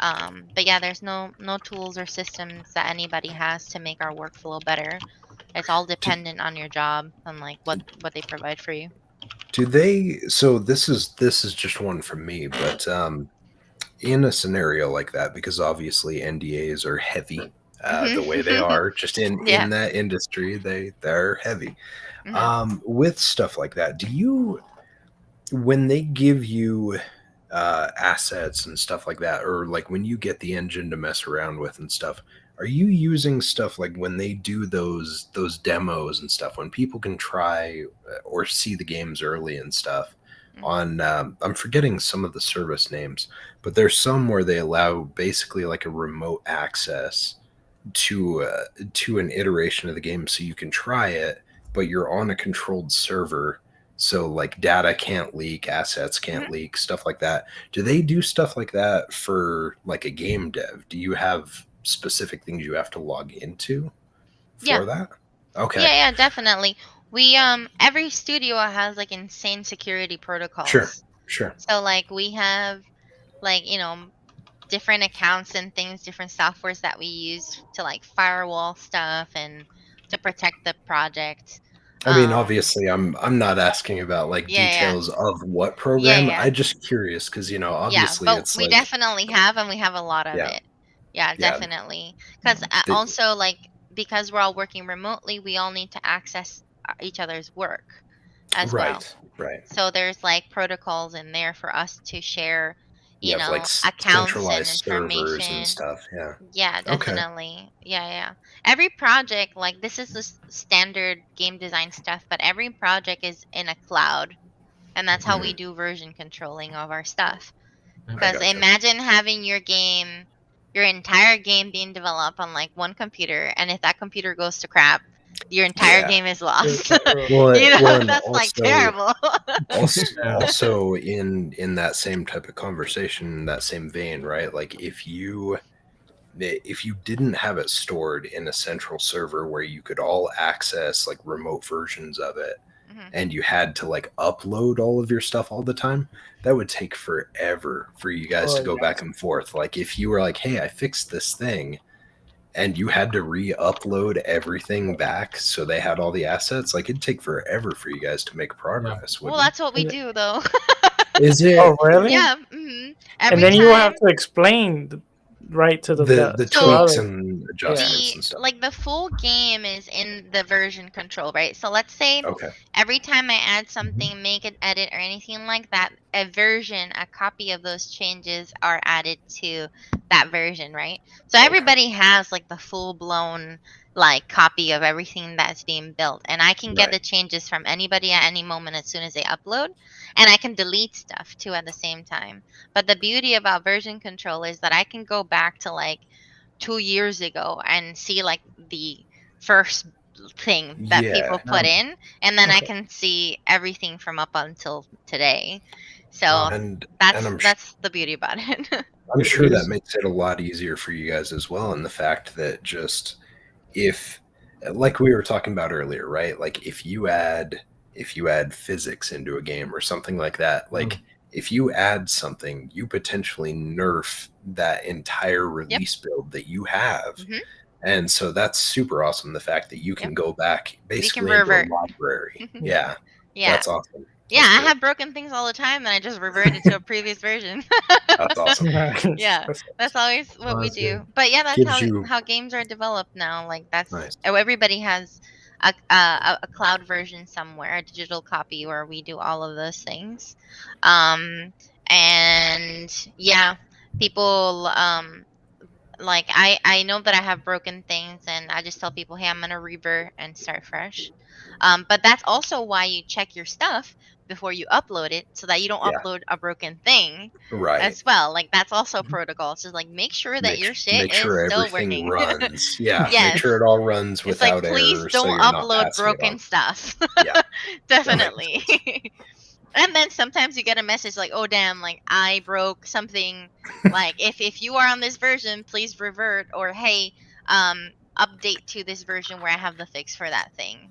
But yeah, there's no tools or systems that anybody has to make our workflow better. It's all Do, dependent on your job and like what they provide for you. do they? So this is just one from me, but in a scenario like that, because obviously NDAs are heavy, the way they Hmm. are, just in Yeah. that industry, they're heavy. Hmm. With stuff like that, do you, when they give you assets and stuff like that, or like when you get the engine to mess around with and stuff, are you using stuff like when they do those demos and stuff, when people can try or see the games early and stuff? Hmm. On I'm forgetting some of the service names, but there's some where they allow basically like a remote access to an iteration of the game so you can try it, but you're on a controlled server, so like data can't leak, assets can't leak, stuff like that. Do they do stuff like that for like a game dev? Do you have specific things you have to log into Yeah. for that? Okay. Yeah, definitely. We every studio has like insane security Sure. protocols. Sure. So like we have like, different accounts and things, different softwares that we use to like firewall stuff and to protect the project. I mean, Um obviously, I'm not asking about like yeah, details of what yeah. program. Yeah. I just curious because Yeah, obviously but it's we like, definitely have, and we have a lot of yeah, it. Yeah, yeah, definitely. Because the, also, like, because we're all working remotely, we all need to access each other's work as well. right, right. So there's like protocols in there for us to share, You have like accounts and centralized servers and information. stuff. Yeah. Yeah, Okay. definitely. Yeah. Every project, like, this is the standard game design stuff, but every project is in a cloud, and that's how we Mhm. do version controlling of our stuff. I Because gotcha. imagine having your entire game being developed on like one computer, and if that computer goes to crap, your entire Yeah. game is It's lost. terrible. Well, and That's like terrible. Yeah. also in that same type of conversation, that same vein, right? Like if you didn't have it stored in a central server where you could all access like remote versions of it, Mhm. and you had to like upload all of your stuff all the time, that would take forever for you guys Oh to go yeah. back and forth. Like if you were like, hey, I fixed this thing, and you had to re-upload everything back so they had all the assets, like it'd take forever for you guys to make Yeah. progress, Well, wouldn't that's what we do though. it? Is it Oh really? Yeah. And Every then you will have time. to explain right to the to So tweaks others. and Yeah. adjustments and stuff? the full game is in the version control, right? So let's say Okay. every time I add Mhm. something, make an edit or anything like that, a copy of those changes are added to that version, right? So Okay. everybody has like the full blown like copy of everything that's being built, and I can get Right. the changes from anybody at any moment as soon as they upload, and I can delete stuff too at the same time. But the beauty about version control is that I can go back to like 2 years ago and see like first thing that people Yeah. put in, and then I Okay. can see everything from up until today. So Wow. And that's I'm that's the beauty about it. I'm sure that Here's- makes it a lot easier for you guys as well. And the fact that just if, like we were talking about earlier, right? Like if you add physics into a game or something like that, like if you add something, you potentially nerf that entire release build that you have. Mhm. And so that's super awesome. The fact that you can go back basically into a revert. library. Yeah. Yeah. That's awesome. Yeah, That's I cool. have broken things all the time, and I just reverted to a previous version. That's awesome. Yeah, that's always what we that's do. good. But yeah, that's Gives you how games are developed now. Like that's nice. everybody has a cloud version somewhere, a digital copy where we do all of those things. And yeah, people like I know that I have broken things, and I just tell people, hey, I'm gonna revert and start fresh. But that's also why you check your stuff before you upload it, so that you don't Yeah. upload a broken thing Right. as well. Like that's also protocol. It's just like make sure that your shit make sure is still everything working. runs. Yeah. Yes. Make sure it all runs It's like, without please error so don't you're not upload passing it broken on. stuff. Yeah. Definitely. And then sometimes you get a message like, oh damn, like I broke something. Like if you are on this version, please revert, or hey, update to this version where I have the fix for that thing.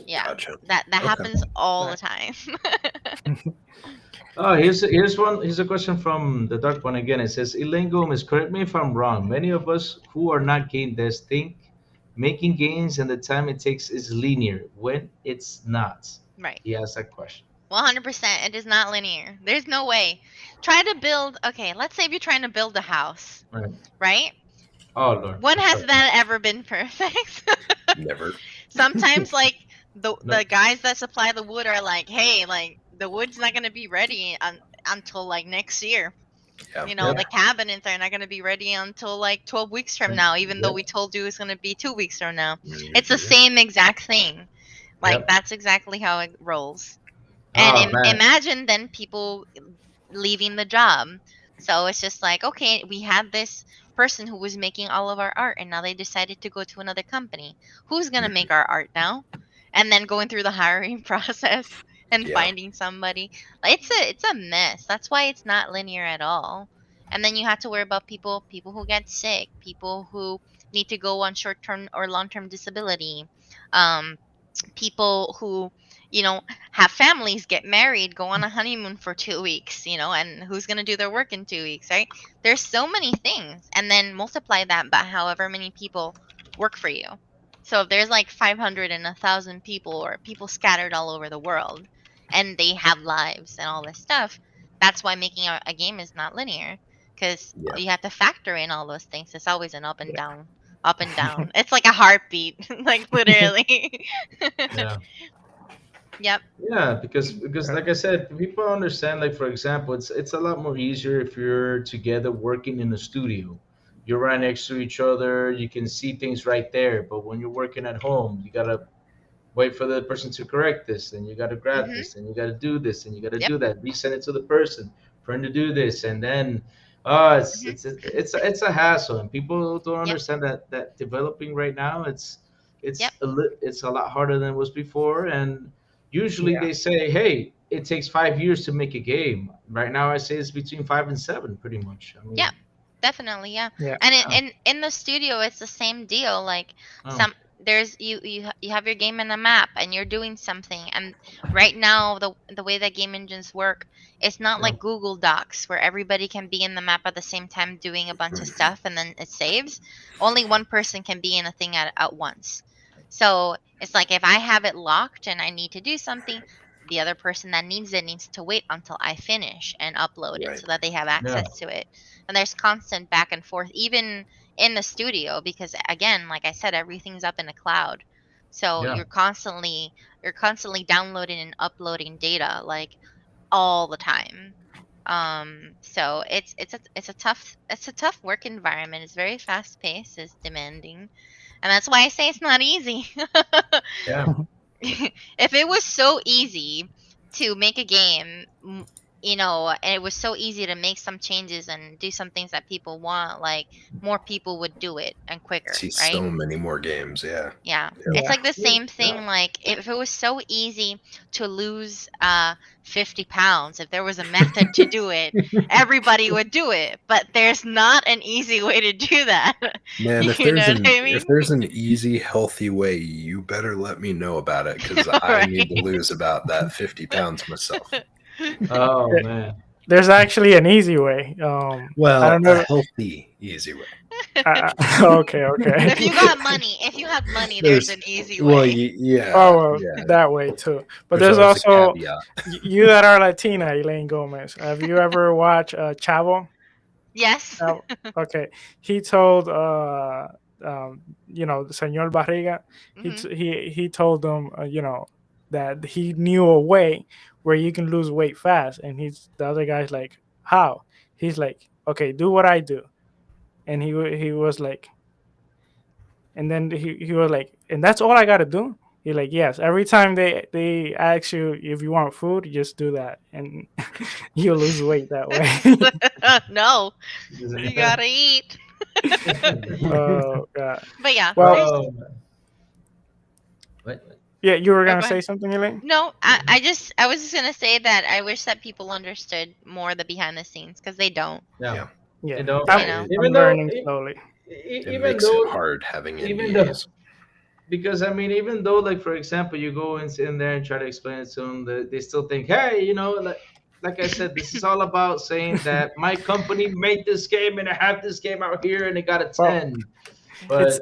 Yeah. Gotcha. That Okay. happens all Right. the time. Oh, here's a question from the Dark One again. It says, Elaine Gomez, correct me if I'm wrong. Many of us who are not game devs think making games and the time it takes is linear when it's not. Right. He asked that question. 100%. It is not linear. There's no way. Try to build. Okay, let's say if you're trying to build a house, Right. right? Oh Lord. When has that ever been perfect? Never. Sometimes, like the Nope. guys that supply the wood are like, hey, like the wood's not gonna be ready until like next year. Yeah. You know, Yep. the cabinets are not gonna be ready until like 12 weeks from now, even though Yep. we told you it's gonna be 2 weeks from now. Mhm. It's the same exact thing. Like Yep. that's exactly how it rolls. And Oh man. imagine then people leaving the job. So it's just like, okay, we had this person who was making all of our art, and now they decided to go to another company. Who's gonna make our art now? And then going through the hiring process and Yeah. finding somebody. Like, it's a mess. That's why it's not linear at all. And then you have to worry about people who get sick, people who need to go on short term or long term disability, um, people who have families, get married, go on a honeymoon for 2 weeks, and who's going to do their work in 2 weeks, right? There's so many things, and then multiply that by however many people work for you. So if there's like 500 and 1,000 people, or people scattered all over the world, and they have lives and all this stuff, that's why making a game is not linear, because Yeah. you have to factor in all those things. It's always an up and Yeah. down, up and down. It's like a heartbeat, like literally. Yeah. Yep. Yeah, because like I said, people understand. Like for example, it's a lot more easier if you're together working in a studio. You're right next to each other. You can see things right there. But when you're working at home, you gotta wait for the person to correct this, and you gotta grab Mhm. this, and you gotta do this, and you gotta Yep. do that. Resend it to the person for him to do this, and then it's Mhm. it's a hassle, and people don't Yep. understand that developing right now, Yep. it's a lot harder than it was before, and usually Yeah. they say, hey, it takes 5 years to make a game. Right now, I say it's between 5 and 7, pretty much. I mean, Yep. Definitely, yeah. Yeah. And in the studio, it's the same deal. Like oh, there's you have your game in a map, and you're doing something. And right now, the way that game engines work, it's not Yeah. like Google Docs where everybody can be in the map at the same time doing a bunch of stuff, and then it saves. Only one person can be in a thing at once. So it's like if I have it locked and I need to do something, the other person that needs it needs to wait until I finish and upload it Right. so that they have yeah, access to it. And there's constant back and forth, even in the studio, because again, like I said, everything's up in a cloud. So yeah, you're constantly downloading and uploading data like all the time. So it's a tough work environment. It's very fast paced, it's demanding. And that's why I say it's not easy. yeah. If it was so easy to make a game, and it was so easy to make some changes and do some things that people want, like more people would do it and quicker, See right? so many more games. Yeah. Yeah. Yeah. It's like the same thing. Yeah. Like if it was so easy to lose 50 pounds, if there was a method to do it, everybody would do it. But there's not an easy way to do that. Man, You know what I if mean? there's an easy, healthy way, you better let me know about it because I need to Right. lose about that 50 pounds myself. Oh man. There's actually an easy way. I Well, don't a know. healthy, easy way. Okay. If you got money, if you have money, there's an easy Well, way. yeah, Oh, well, yeah. that way too. But There's there's always a also caveat. you that are Latina, Elaine Gomez. Have you ever watched Chavo? Yes. Chavo? Okay, he told the Señor Barriga. Mhm. He told them that he knew a way where you can lose weight fast, and the other guy's like, how? He's like, okay, do what I do, and he was like, and then he was like, and that's all I got to do. He's like, yes. Every time they ask you if you want food, you just do that, and you lose weight that way. No, you gotta eat. Oh god. But yeah, Well, there's Oh man. What? yeah, you were oh, gonna go say ahead. something, Elaine? No, I was just gonna say that I wish that people understood more the behind the scenes because they don't. Yeah. Yeah. Yeah, You know, You know. even I'm though learning slowly. It even makes though it hard having even though NDAs. because I mean, even though, like, for example, you go in there and try to explain it to them, they still think, hey, like I said, this is all about saying that my company made this game and I have this game out here and it got a Well, 10. it's But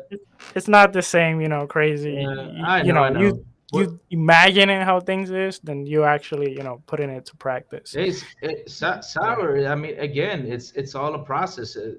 it's not the same, crazy. I know, I know. What You imagining how things is, then you actually putting it to practice. Yeah, sour? I mean, again, it's all a process. It's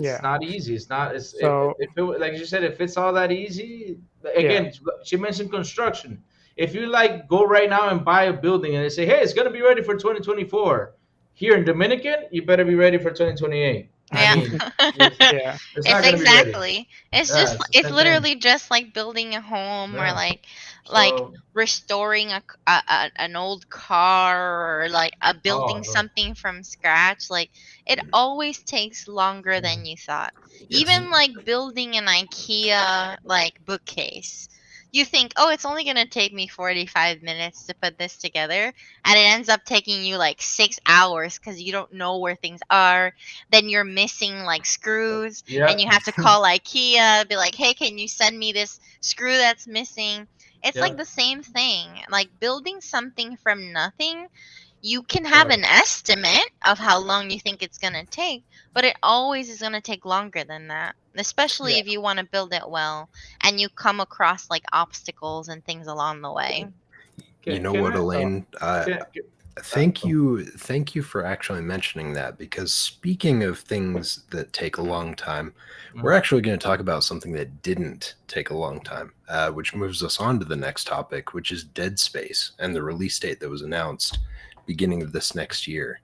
yeah. not easy. It's not. So If it like you said, if it's all that easy, yeah, again, she mentioned construction. If you like go right now and buy a building and they say, hey, it's gonna be ready for 2024 here in Dominican, you better be ready for 2028. I Yeah. mean, it's, yeah, it's It's not gonna be ready. exactly. It's Yeah, just it's the it's same thing. literally just like building a home or Yeah. like So, restoring an old car or like building oh, something from scratch. Like it always takes longer no. than you thought. Yes. Even like building an IKEA like bookcase. You think, oh, it's only gonna take me 45 minutes to put this together, and it ends up taking you like 6 hours because you don't know where things are. Then you're missing like screws and Yep. you have to call IKEA, be like, hey, can you send me this screw that's missing? It's like the Yep. same thing. Like building something from nothing, you can have Correct. an estimate of how long you think it's going to take, but it always is going to take longer than that, especially yeah. if you want to build it well and you come across like obstacles and things along the way. You know Can what, I? Elaine? Oh, Thank you for actually mentioning that because speaking of things that take a long time, we're actually going to talk about something that didn't take a long time, which moves us on to the next topic, which is Dead Space and the release date that was announced beginning of this next year.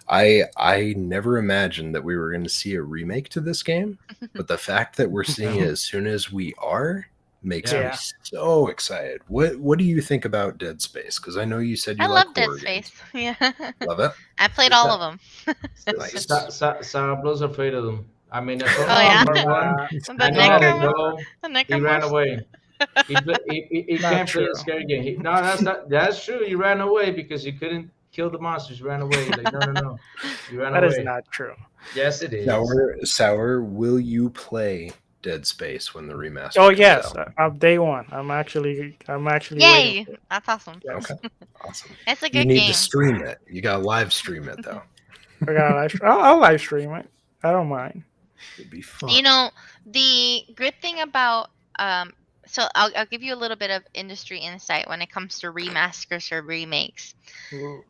I never imagined that we were going to see a remake to this game, but the fact that we're seeing it as soon as we are makes me Yeah. so excited. What do you think about Dead Space? Because I know you said you I like love Dead horror Space. games. Yeah. Love it. I played all of them. Nice. Sarah Blow's afraid of them. I mean, from Oh yeah. part one, The I know that necromorph. no, The he ran necromorphs. away. He Not can't play a true. scary game. No, that's true. He ran away because you couldn't kill the monsters. He ran away. Like no. He ran That is away. not true. Yes, it is. Sour, will you play Dead Space when the remaster Oh comes yes, out? day one. I'm actually waiting. Yay! That's awesome. Yes. Okay, awesome. It's a You good need game. to stream it. You got to live stream it though. I got a live. I'll live stream it. I don't mind. It'd be fun. You know, the good thing about so I'll give you a little bit of industry insight when it comes to remasters or remakes. Ooh.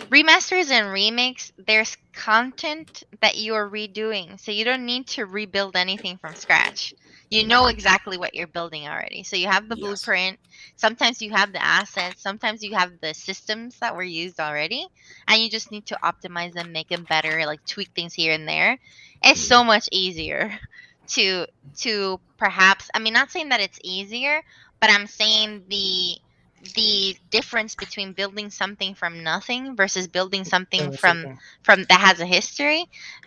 Remasters and remakes, there's content that you are redoing, so you don't need to rebuild anything from scratch. You know exactly what you're building already. So you have the Yes. blueprint. Sometimes you have the assets. Sometimes you have the systems that were used already, and you just need to optimize them, make them better, like tweak things here and there. It's so much easier to perhaps. I mean, not saying that it's easier, but I'm saying the difference between building something from nothing versus building something Everything. from that has a history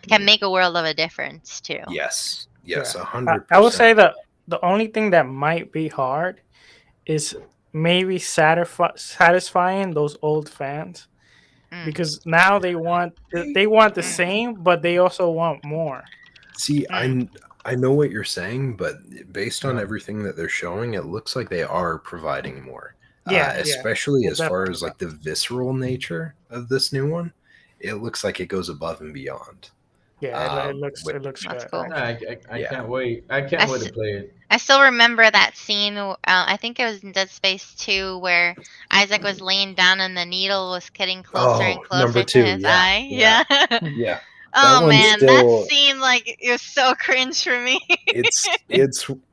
can make a world of a difference too. Yes, Yeah. 100%. I would say that the only thing that might be hard is maybe satisfying those old fans, Mm. because now they want the same, but they also want more. See, I know what you're saying, but based on Yeah. everything that they're showing, it looks like they are providing more. Yeah, Especially Well, as far definitely as like the visceral nature of this new one, it looks like it goes above and beyond. Yeah, it looks That's good. cool. I Yeah. can't wait. I can't wait to play it. I still remember that scene. I think it was in Dead Space 2 where Isaac was laying down and the needle was getting closer and closer number to 2, his yeah, eye. yeah. Yeah. Yeah, Oh one's man, still- that scene it was so cringe for me. it's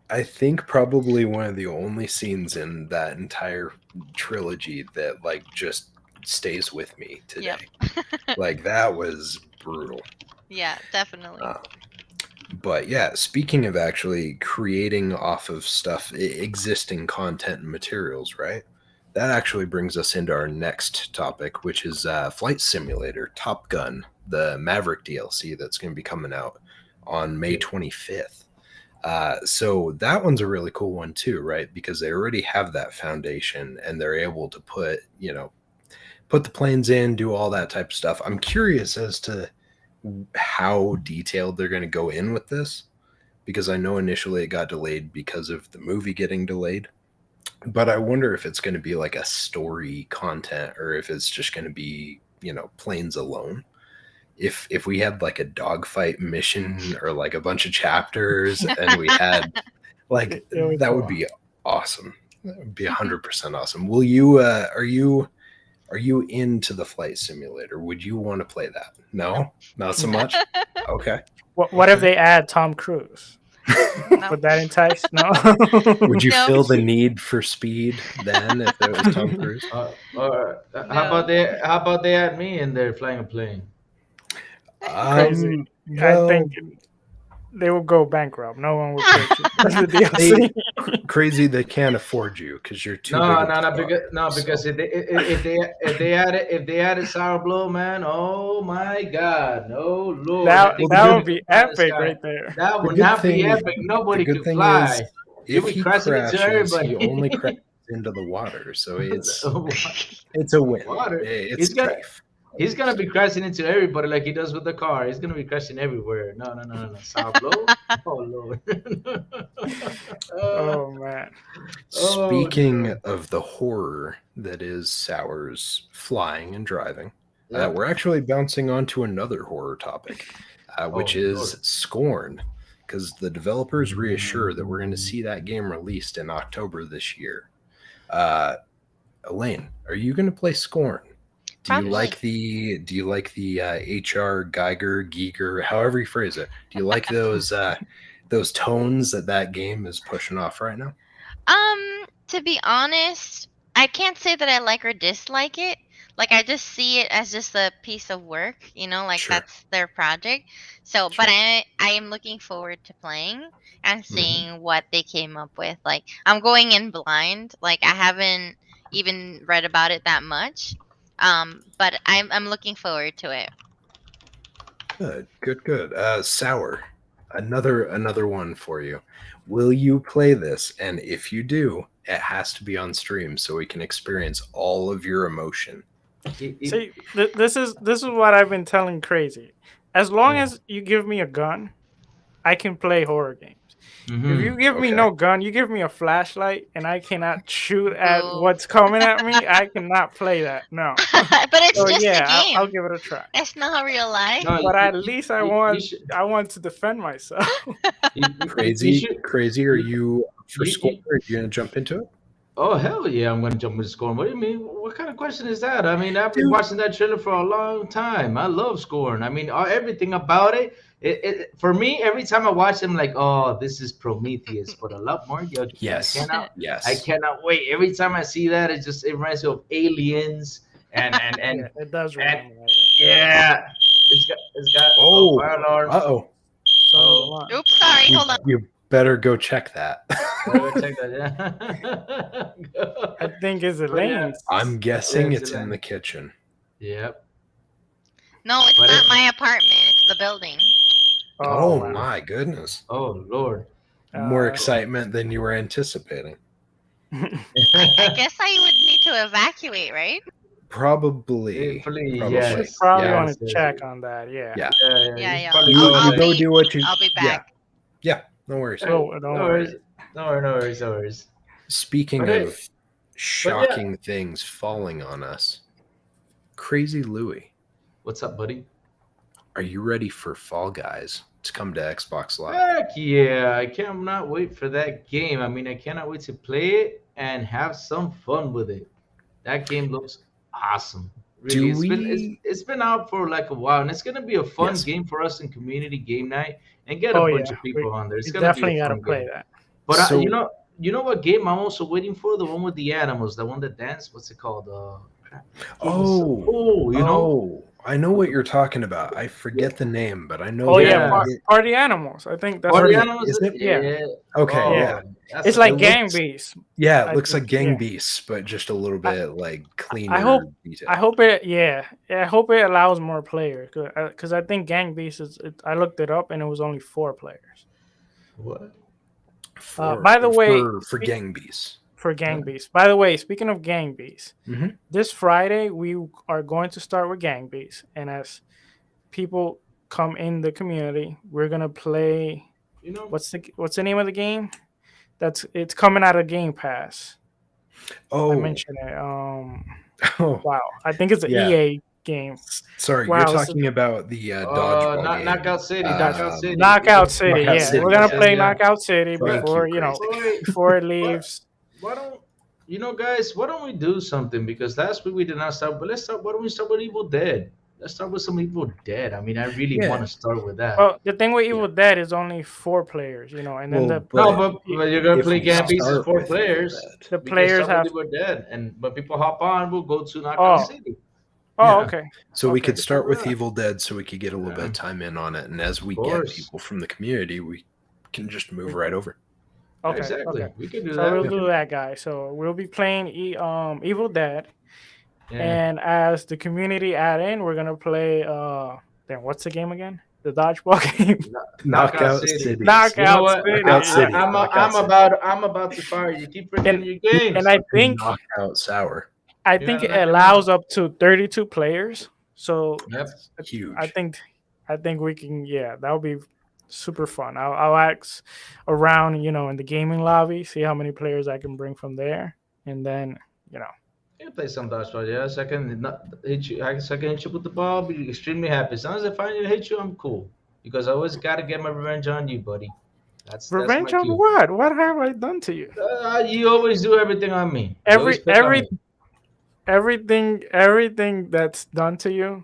I think probably one of the only scenes in that entire trilogy that like just stays with me today. Like that was brutal. Yeah, definitely. But yeah, speaking of actually creating off of stuff, existing content and materials, right? That actually brings us into our next topic, which is Flight Simulator Top Gun, the Maverick DLC that's going to be coming out on May 25th. So that one's a really cool one too, right? Because they already have that foundation and they're able to put the planes in, do all that type of stuff. I'm curious as to how detailed they're going to go in with this, because I know initially it got delayed because of the movie getting delayed, but I wonder if it's going to be like a story content or if it's just going to be planes alone. If we had like a dogfight mission or like a bunch of chapters and we had like that would be awesome. That would be 100% awesome. Will you are you into the flight simulator? Would you want to play that? No, not so much. Okay. What if they add Tom Cruise? No. Would that entice? No. Would you No. feel the need for speed then if it was Tom Cruise? How about they add me in there flying a plane? Crazy. Well, I think they will go bankrupt. No one will purchase the DLC. Crazy they can't afford you because you're too No, big of a star. because if they added Sour Blow, man, oh my God, no Lord, That think would be fly in the epic sky. right there. That The would good not be thing- epic. Nobody the good could thing fly. is, You'll if be he crashing into crashes, everybody. he only crashes into the water, so it's Water. a win. Water. It's He's gonna- safe. He's gonna be crashing into everybody like he does with the car. He's gonna be crashing everywhere. No. Sour Blow. Oh Lord. Oh man. Oh, Speaking no. of the horror that is Sour's flying and driving, Yeah. we're actually bouncing onto another horror topic, which Oh, is Lord. Scorn, because the developers reassure that we're going to see that game released in October this year. Elaine, are you going to play Scorn? Do you like the H.R. Giger, however you phrase it? Do you like those tones that game is pushing off right now? To be honest, I can't say that I like or dislike it. Like I just see it as just a piece of work, Sure. that's their project. So, Sure. but I am looking forward to playing and seeing what they came up with. Like I'm going in blind. Like I haven't even read about it that much. But I'm looking forward to it. Good. Sour, another one for you. Will you play this? And if you do, it has to be on stream so we can experience all of your emotion. See, this is what I've been telling Crazy. As long as you give me a gun, I can play horror games. If you give me Okay. no gun, you give me a flashlight, and I cannot shoot at Oh. what's coming at me, I cannot play that. No. But it's So just a yeah, game. I'll give it a try. It's not real life. No, But at least I you want to defend myself. Crazy. Are you for you- Scorn? Are you gonna jump into it? Oh hell yeah! I'm gonna jump into Scorn. What do you mean? What kind of question is that? I mean, I've been Dude. watching that trailer for a long time. I love Scorn. I mean, everything about it. It for me, every time I watch it, I'm like, oh, this is Prometheus, but a lot more yucky. Yes. Yes. I cannot wait. Every time I see that, it reminds me of Aliens and Yeah, it does remind me like that. yeah. It's got Oh. fire alarm. Uh-oh. So Oh. Oops, sorry. Hold on. You better go check that. Better go check that. Yeah. I think it's But yeah, Elaine's. I'm guessing it's it's in Elaine. the kitchen. Yep. No, it's But not it- my apartment. It's the building. Oh, wow. my goodness. Oh Lord. More Uh, excitement than you were anticipating. I guess I would need to evacuate, right? Probably. Hopefully, Probably. yes. Probably Yeah. want to check on that. Yeah. Yeah. Yeah, Yeah, he's yeah. probably You, going I'll you there. go be- do what you. I'll be Yeah. back. Yeah. No worries. Oh, don't No worry. worries. No worries. No worries. Speaking But hey, of shocking things falling on us, Crazy Louie, What's up, buddy? are you ready for Fall Guys to come to Xbox Live? Heck yeah! I cannot wait for that game. I mean, I cannot wait to play it and have some fun with it. That game looks awesome. Really, it's been out for like a while, and it's gonna be a fun Yes. game for us in community game night and get Oh, a bunch yeah. of people on there. It's You gonna definitely be a got to fun play game. that. But So- you know what game I'm also waiting for? The one with the animals, the one that dance. What's it called? You know. I know what you're talking about. I forget the name, but I know. Oh, that yeah. it- Party Animals. I think that's Party what Animals, is it? Yeah. Okay, Oh, yeah. that's it's a- like it Gang looks- Beasts. Yeah, I it looks like think- Gang yeah. Beasts, but just a little bit like cleaner. hope- detail. I hope it. Yeah, I hope it allows more players because I think Gang Beasts is. I looked it up and it was only 4 players What? by the way, for Gang Beasts. for Gang Beasts. By the way, speaking of Gang Beasts, Mhm. this Friday we are going to start with Gang Beasts, and as people come in the community, we're gonna play. You know. What's the name of the game? It's coming out of Game Pass. I Oh, mentioned it. oh, Wow, I think it's an Yeah. EA game. sorry, Wow, you're so- talking about the dodgeball game. Knockout City. Knockout City. Knockout City. Knockout Yeah, City, we're gonna yeah. play Yeah. Knockout City Thank before you, you know Wait, before it leaves. why don't you know, guys? Why don't we do something? Because last week we did not start, but let's start. Why don't we start with Evil Dead? Let's start with some Evil Dead. I mean, I really Yeah. want to start with that. Well, the thing with Evil Dead is only 4 players, you know, and then Well, No, but you're gonna if play we Gang Beasts start as 4 with Evil players. Dead- the We can players start have. with Evil Dead, and when people hop on, we'll go to Knockout Oh. City. Oh, Yeah. okay. So we Okay. could start with Yeah. Evil Dead so we could get a little bit Yeah. of time in on it. And as we get course. people from the community, we can just move right over. Okay. Exactly. Okay. We can do So that. we'll do that, guys. So we'll be playing Evil Dead, Yeah. and as the community add in, we're gonna play. Then what's the game again? The dodgeball game. Knockout City. City. Knockout You know what? City. Knockout City. I'm about to fire you. Keep forgetting your games. And I think Knockout Sour. I You think gotta it knock 'em allows up to 32 players. So Yep. Huge. I think we can. Yeah, that would be super fun. I'll ask around, you know, in the gaming lobby, see how many players I can bring from there, and then you know. You can play some dodgeball, yes. I can not hit you. I can hit you with the ball. Be extremely happy. As long as I find you to hit you, I'm cool. Because I always got to get my revenge on you, buddy. That's Revenge my on cue. what? What have I done to you? You always do everything on me. You always pick on me. Everything that's done to you,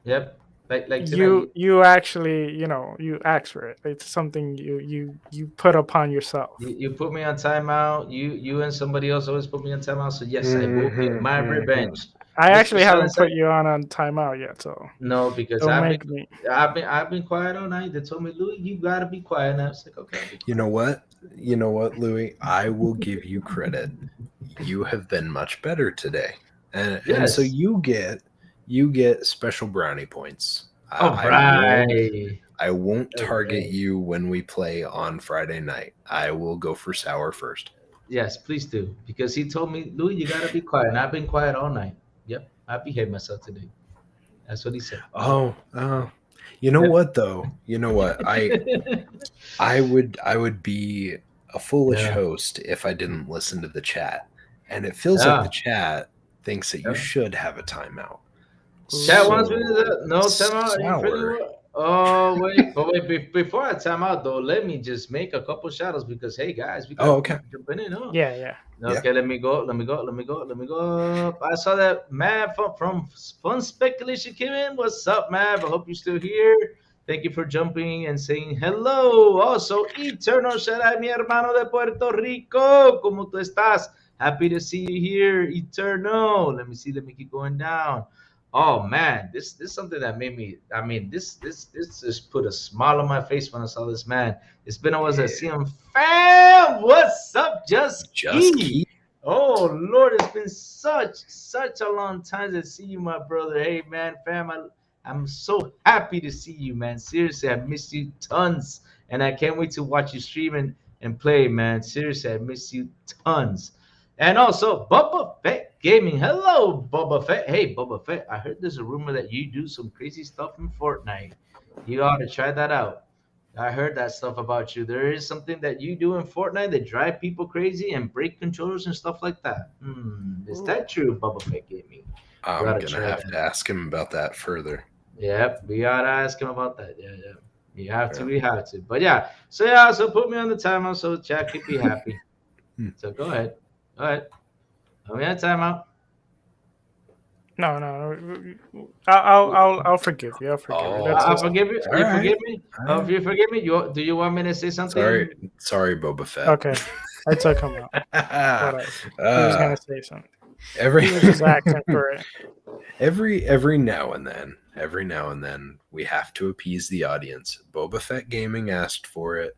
Yep. Like tonight, you actually, you know, you ask for it. It's something you put upon yourself. you put me on timeout. You and somebody else always put me on timeout. So yes, I will get my Mhm. revenge. I Mr. actually haven't Sunset- put you on timeout yet, so No, because don't I've make been, me. I've been quiet all night. They told me, Louis, you gotta be quiet. And I was like, okay. I'll be You know what? You know what, Louis? I will give you credit. You have been much better today. And so Yes. you get special brownie points. All I right. won't target Alright. you when we play on Friday night. I will go for sour first. Yes, please do. Because he told me, Louis, you gotta be quiet. And I've been quiet all night. Yep. I behaved myself today. That's what he said. Oh, you know Yeah. what though? You know what? I would be a foolish Yeah. host if I didn't listen to the chat. And it feels Yeah. like the chat thinks that you Yeah. should have a timeout. Chat So- wants me to no timeout. You pretty Sour. well- Oh wait, but wait. Before I time out though, let me just make a couple shout outs because hey guys, we got okay. jumping in. Huh? Yeah. Okay, let me go. I saw that Mav from Fun Speculation came in. What's up, Mav? I hope you're still here. Thank you for jumping and saying hello. Also, Eternal shout out, mi hermano de Puerto Rico. ¿Cómo tú estás? Happy to see you here, Eternal. Let me see. Let me keep going down. Oh man, this is something that made me. I mean, this just put a smile on my face when I saw this man. It's been a while I see him. Fam, what's up, Just Just Key? keep. Oh Lord, it's been such a long time to see you, my brother. Hey man, fam, I'm so happy to see you, man. Seriously, I missed you tons, and I can't wait to watch you stream and play, man. Seriously, I miss you tons. And also, Bubba Fett Gaming. Hello, Bubba Fett. Hey, Bubba Fett. I heard there's a rumor that you do some crazy stuff in Fortnite. You ought to try that out. I heard that stuff about you. There is something that you do in Fortnite that drive people crazy and break controllers and stuff like that. Is that true, Bubba Fett Gaming? I'm Gotta gonna try have that. to ask him about that further. Yep, we gotta ask him about that. Yeah, yeah. You have to, Yeah. we have to. But so put me on the timer so chat can be happy. So go ahead. Go ahead. Put me on timeout. No. I'll forgive you. I'll forgive you. That's I just forgive you. All You right. forgive me? All Oh, right. you forgive me? Do you want me to say something? Sorry, Boba Fett. okay. I took him out. Whatever. He was gonna say something. every He was just acting for it. every now and then, we have to appease the audience. Boba Fett Gaming asked for it.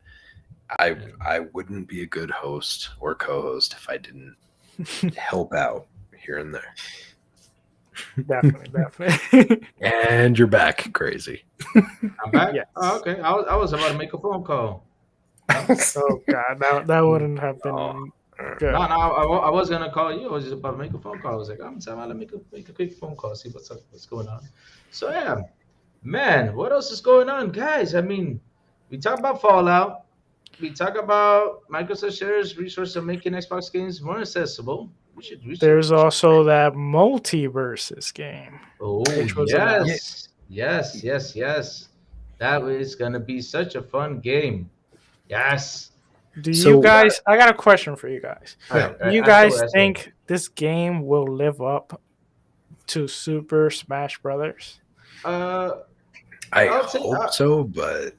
I wouldn't be a good host or co-host if I didn't help out here and there. Definitely. And you're back, crazy. I'm back. Yes. Oh, okay. I was about to make a phone call. Oh God, that wouldn't have been Oh. good. No, I was gonna call you. I was just about to make a phone call. I was like, I'm sorry, let me make a quick phone call, see what's up, what's going on. So yeah, man, what else is going on, guys? I mean, we talk about Fallout. We talk about Microsoft shares resources of making Xbox games more accessible. There's also that multiverses game. Oh which was yes. That is gonna be such a fun game. Yes. Do So- you guys? I got a question for you guys. All right, Do you ask guys away, ask think this game will live up to Super Smash Brothers? away. I I'll say- hope so, but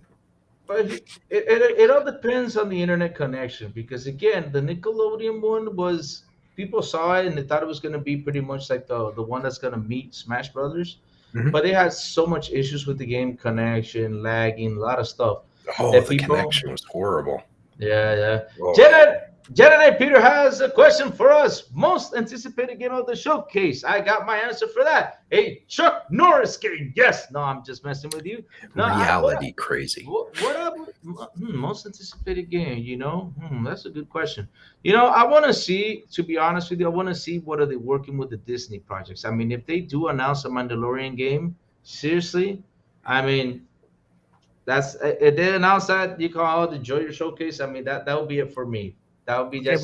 But it all depends on the internet connection because again, the Nickelodeon one was people saw it and they thought it was going to be pretty much like the one that's going to meet Smash Brothers, Mhm. but they had so much issues with the game connection, lagging, a lot of stuff. the connection was horrible. Yeah. Oh. Janet Peter has a question for us. Most anticipated game of the showcase. I got my answer for that. A Chuck Norris game. Yes. No, I'm just messing with you. No, Reality crazy. most anticipated game? That's a good question. I want to see. To be honest with you, I want to see what are they working with the Disney projects. I mean, if they do announce a Mandalorian game, seriously, I mean. That's if they announce that you call it the Joyer Showcase. I mean that would be it for me. That would be Okay, just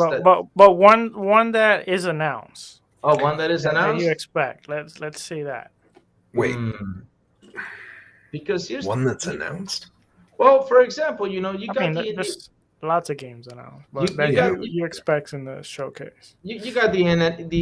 but one that is announced. one that is That announced. you expect. Let's see that. Wait, Because here's one that's announced? well, for example, you I got mean, there's lots of games announced, but You that got- you expect in the showcase. you got the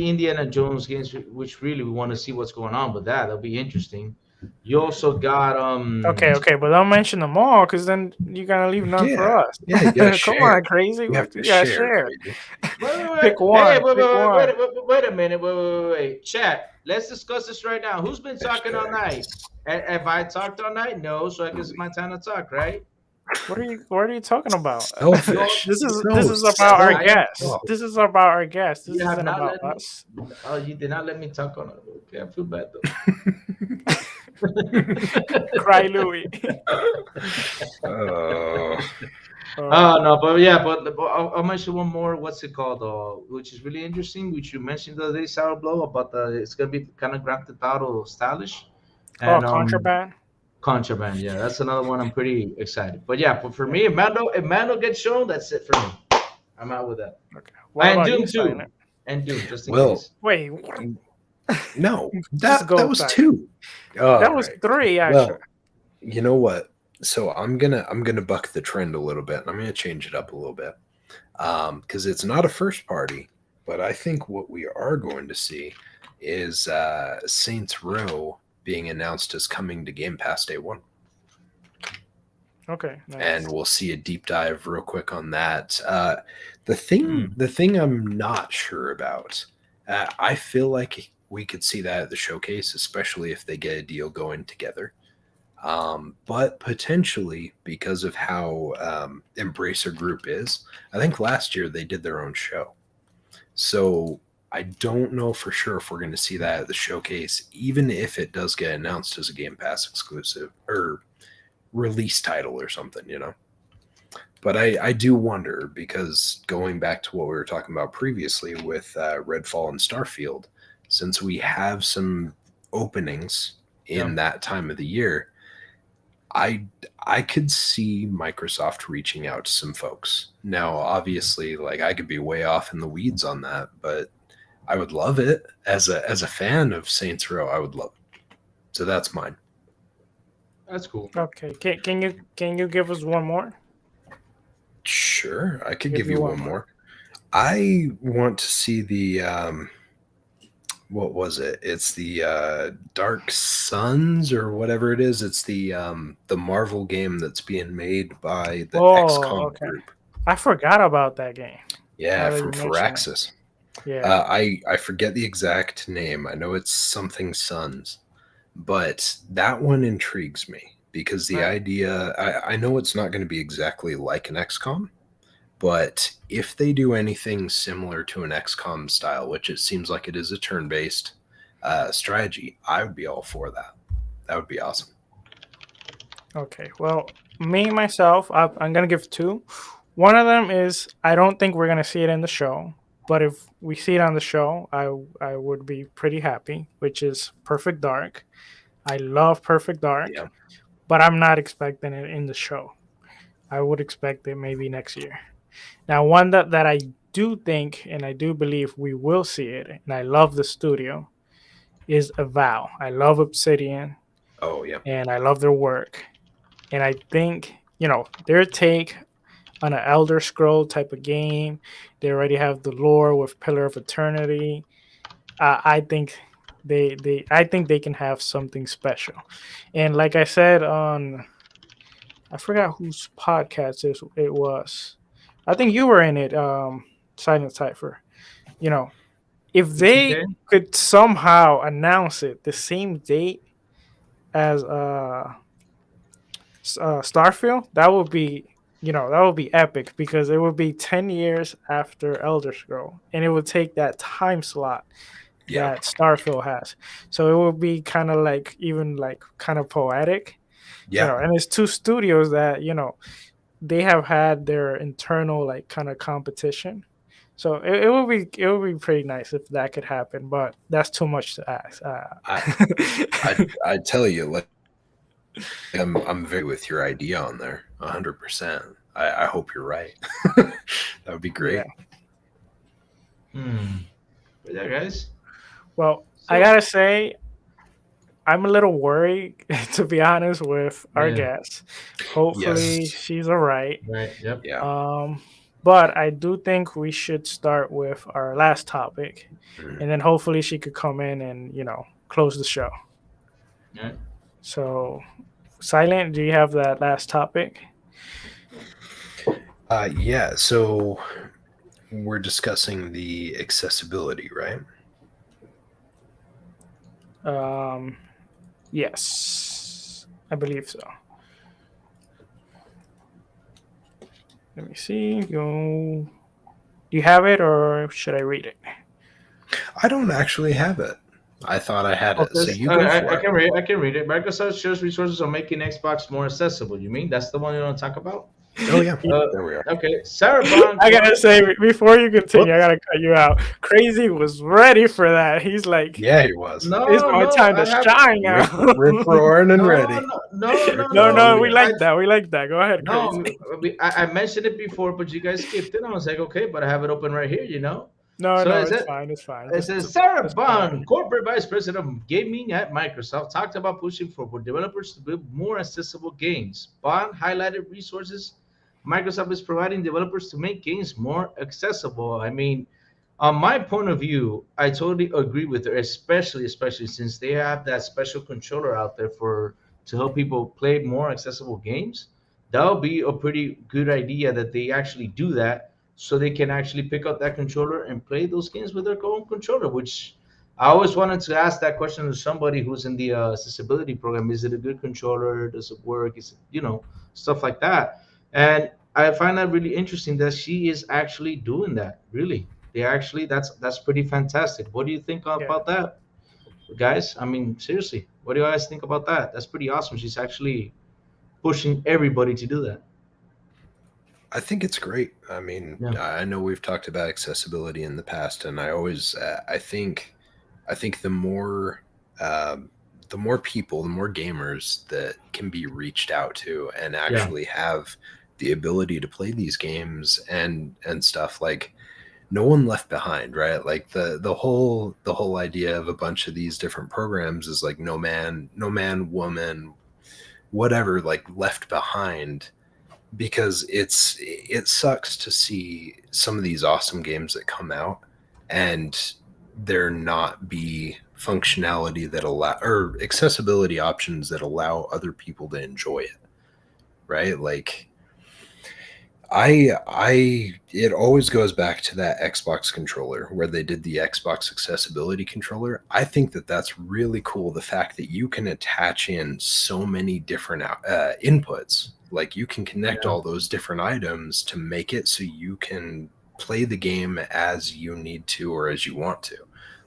Indiana Jones games, which really we want to see what's going on with that. That'll be interesting. You also got Okay, but don't mention them all because then you're gonna leave none for us. Yeah, you gotta Come share. on, crazy. You have to You gotta share. share. Wait. Pick one, Hey, pick one. wait a minute. Wait. Chat. Let's discuss this right now. Who's been talking all night? Have I talked all night? No. So I guess it's my time to talk, right? What are you talking about? Selfish. This is No, about our I- guests. oh. This is about our guests. This You have isn't not about let me- us. Oh, you did not let me talk on it. Okay, I feel bad though. Cry Louie. Oh. Oh no, but I'll mention one more. What's it called? Which is really interesting. Which you mentioned the other day, Sour Blow, about it's gonna be kind of Grand Theft Auto stylish. And, Contraband. Contraband, yeah, that's another one I'm pretty excited. But yeah, but for me, if Mando gets shown, that's it for me. I'm out with that. Okay. What And about Doom you, too. Steiner? And Doom, just in Well, case. Wait, No, Just go that was back. 2. that was 3 actually. Well, you know what? So I'm gonna buck the trend a little bit, and I'm gonna change it up a little bit, because it's not a first party, but I think what we are going to see is Saints Row being announced as coming to Game Pass Day 1, Okay. Nice. and we'll see a deep dive real quick on that. The thing I'm not sure about, I feel like we could see that at the showcase, especially if they get a deal going together. But potentially because of how Embracer Group is, I think last year they did their own show. So I don't know for sure if we're going to see that at the showcase, even if it does get announced as a Game Pass exclusive or release title or something, you know. But I do wonder, because going back to what we were talking about previously with Redfall and Starfield, since we have some openings in that time of the year, I could see Microsoft reaching out to some folks. Now, obviously, like, I could be way off in the weeds on that, but I would love it as a fan of Saints Row. I would love it. So that's mine. That's cool. Okay. Can you give us one more? Sure, I could give you one more. I want to see the what was it? It's the Dark Suns or whatever it is. It's the Marvel game that's being made by the XCOM group. I forgot about that game. Yeah, from Firaxis. Yeah. I forget the exact name. I know it's something Suns, but that one intrigues me because the idea, I know it's not going to be exactly like an XCOM, but if they do anything similar to an XCOM style, which it seems like it is a turn-based strategy, I would be all for that. That would be awesome. Okay, well, myself, I'm going to give two. One of them is I don't think we're going to see it in the show, but if we see it on the show, I would be pretty happy, which is Perfect Dark. I love Perfect Dark, but I'm not expecting it in the show. I would expect it maybe next year. Now, one that I do think and I do believe we will see it, and I love the studio, is Avowed. I love Obsidian. Oh, yeah. And I love their work. And I think, their take on an Elder Scroll type of game, they already have the lore with Pillar of Eternity. I think they can have something special. And like I said on, I forgot whose podcast it was. I think you were in it, Silent Cypher. If they could somehow announce it the same date as Starfield, that would be epic, because it would be 10 years after Elder Scroll, and it would take that time slot that Starfield has. So it would be kind of like, even like kind of poetic. Yeah. And it's two studios that, they have had their internal like kind of competition. So it would be pretty nice if that could happen, but that's too much to ask. I tell you, like, I'm very with your idea on there, 100%. I hope you're right. That would be great. Yeah, guys. Well, I gotta say, I'm a little worried, to be honest, with our guest. Hopefully, she's all right. Right. Yep. Yeah. But I do think we should start with our last topic, and then hopefully she could come in and close the show. Yeah. So, Silent, do you have that last topic? Yeah. So we're discussing the accessibility, right? Yes, I believe so. Let me see. Do you have it, or should I read it? I don't actually have it. I thought I had it. So you go for it. I can read it. Microsoft shares resources on making Xbox more accessible. You mean that's the one you want to talk about? Oh, yeah. There we are. Okay. Sarah Bond. I gotta say, before you continue, I gotta cut you out. Crazy was ready for that. He's like, yeah, he was. It's my time to shine now. Rip roaring and ready. No, we like that. We like that. Go ahead, Crazy. No, I mentioned it before, but you guys skipped it. I was like, okay, but I have it open right here, No, it's fine. It says Sarah Bond, corporate vice president of gaming at Microsoft, talked about pushing for developers to build more accessible games. Bond highlighted resources Microsoft is providing developers to make games more accessible. I mean, on my point of view, I totally agree with her, especially since they have that special controller out there to help people play more accessible games. That would be a pretty good idea that they actually do that, so they can actually pick up that controller and play those games with their own controller, which I always wanted to ask that question to somebody who's in the accessibility program. Is it a good controller? Does it work? Is it, stuff like that? And I find that really interesting that she is actually doing that. Really, that's pretty fantastic. What do you think Yeah. about that, guys? I mean, seriously, what do you guys think about that? That's pretty awesome. She's actually pushing everybody to do that. I think it's great. I mean, Yeah. I know we've talked about accessibility in the past, and I always, I think the more people, the more gamers that can be reached out to and Yeah. actually have the ability to play these games and stuff, like no one left behind, right? Like the whole idea of a bunch of these different programs is like no man, woman, whatever, like left behind, because it sucks to see some of these awesome games that come out and there not be functionality that allow or accessibility options that allow other people to enjoy it, right? Like I it always goes back to that Xbox controller where they did the Xbox accessibility controller. I think that that's really cool, the fact that you can attach in so many different inputs. Like you can connect Yeah. all those different items to make it so you can play the game as you need to or as you want to.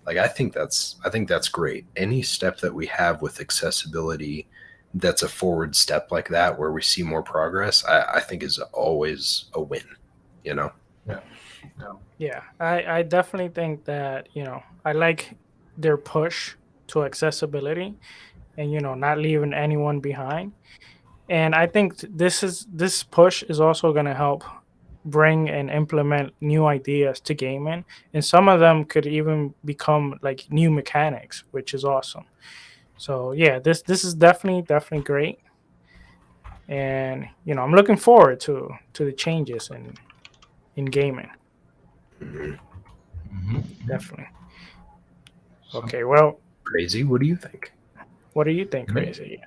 Like I think that's great. Any step that we have with accessibility that's a forward step like that where we see more progress, I think is always a win, you know? Yeah. Yeah. Yeah, I definitely think that, I like their push to accessibility and, not leaving anyone behind. And I think this push is also going to help bring and implement new ideas to gaming. And some of them could even become like new mechanics, which is awesome. So yeah, this is definitely great. And, I'm looking forward to the changes in gaming. Mhm. Definitely. Okay, well, Crazy. What do you think? what do you think, Mhm. Crazy?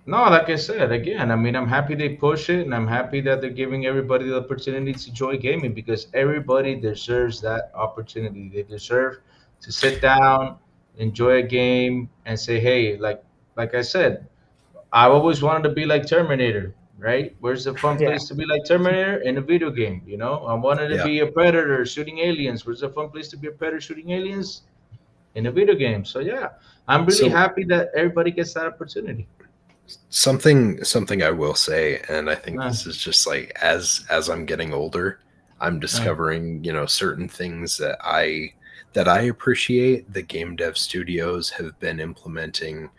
No, like I said, again, I mean, I'm happy they push it, and I'm happy that they're giving everybody the opportunity to enjoy gaming because everybody deserves that opportunity. They deserve to sit down, enjoy a game, and say, "Hey, like I said, I always wanted to be like Terminator, right? Where's the fun Yeah, place to be like Terminator in a video game? I wanted to Yeah. be a predator shooting aliens. Where's the fun place to be a predator shooting aliens in a video game? So yeah, I'm really So happy that everybody gets that opportunity. something I will say, and I think Uh, this is just like as I'm getting older, I'm uh, discovering, certain things that I appreciate the game dev studios have been implementing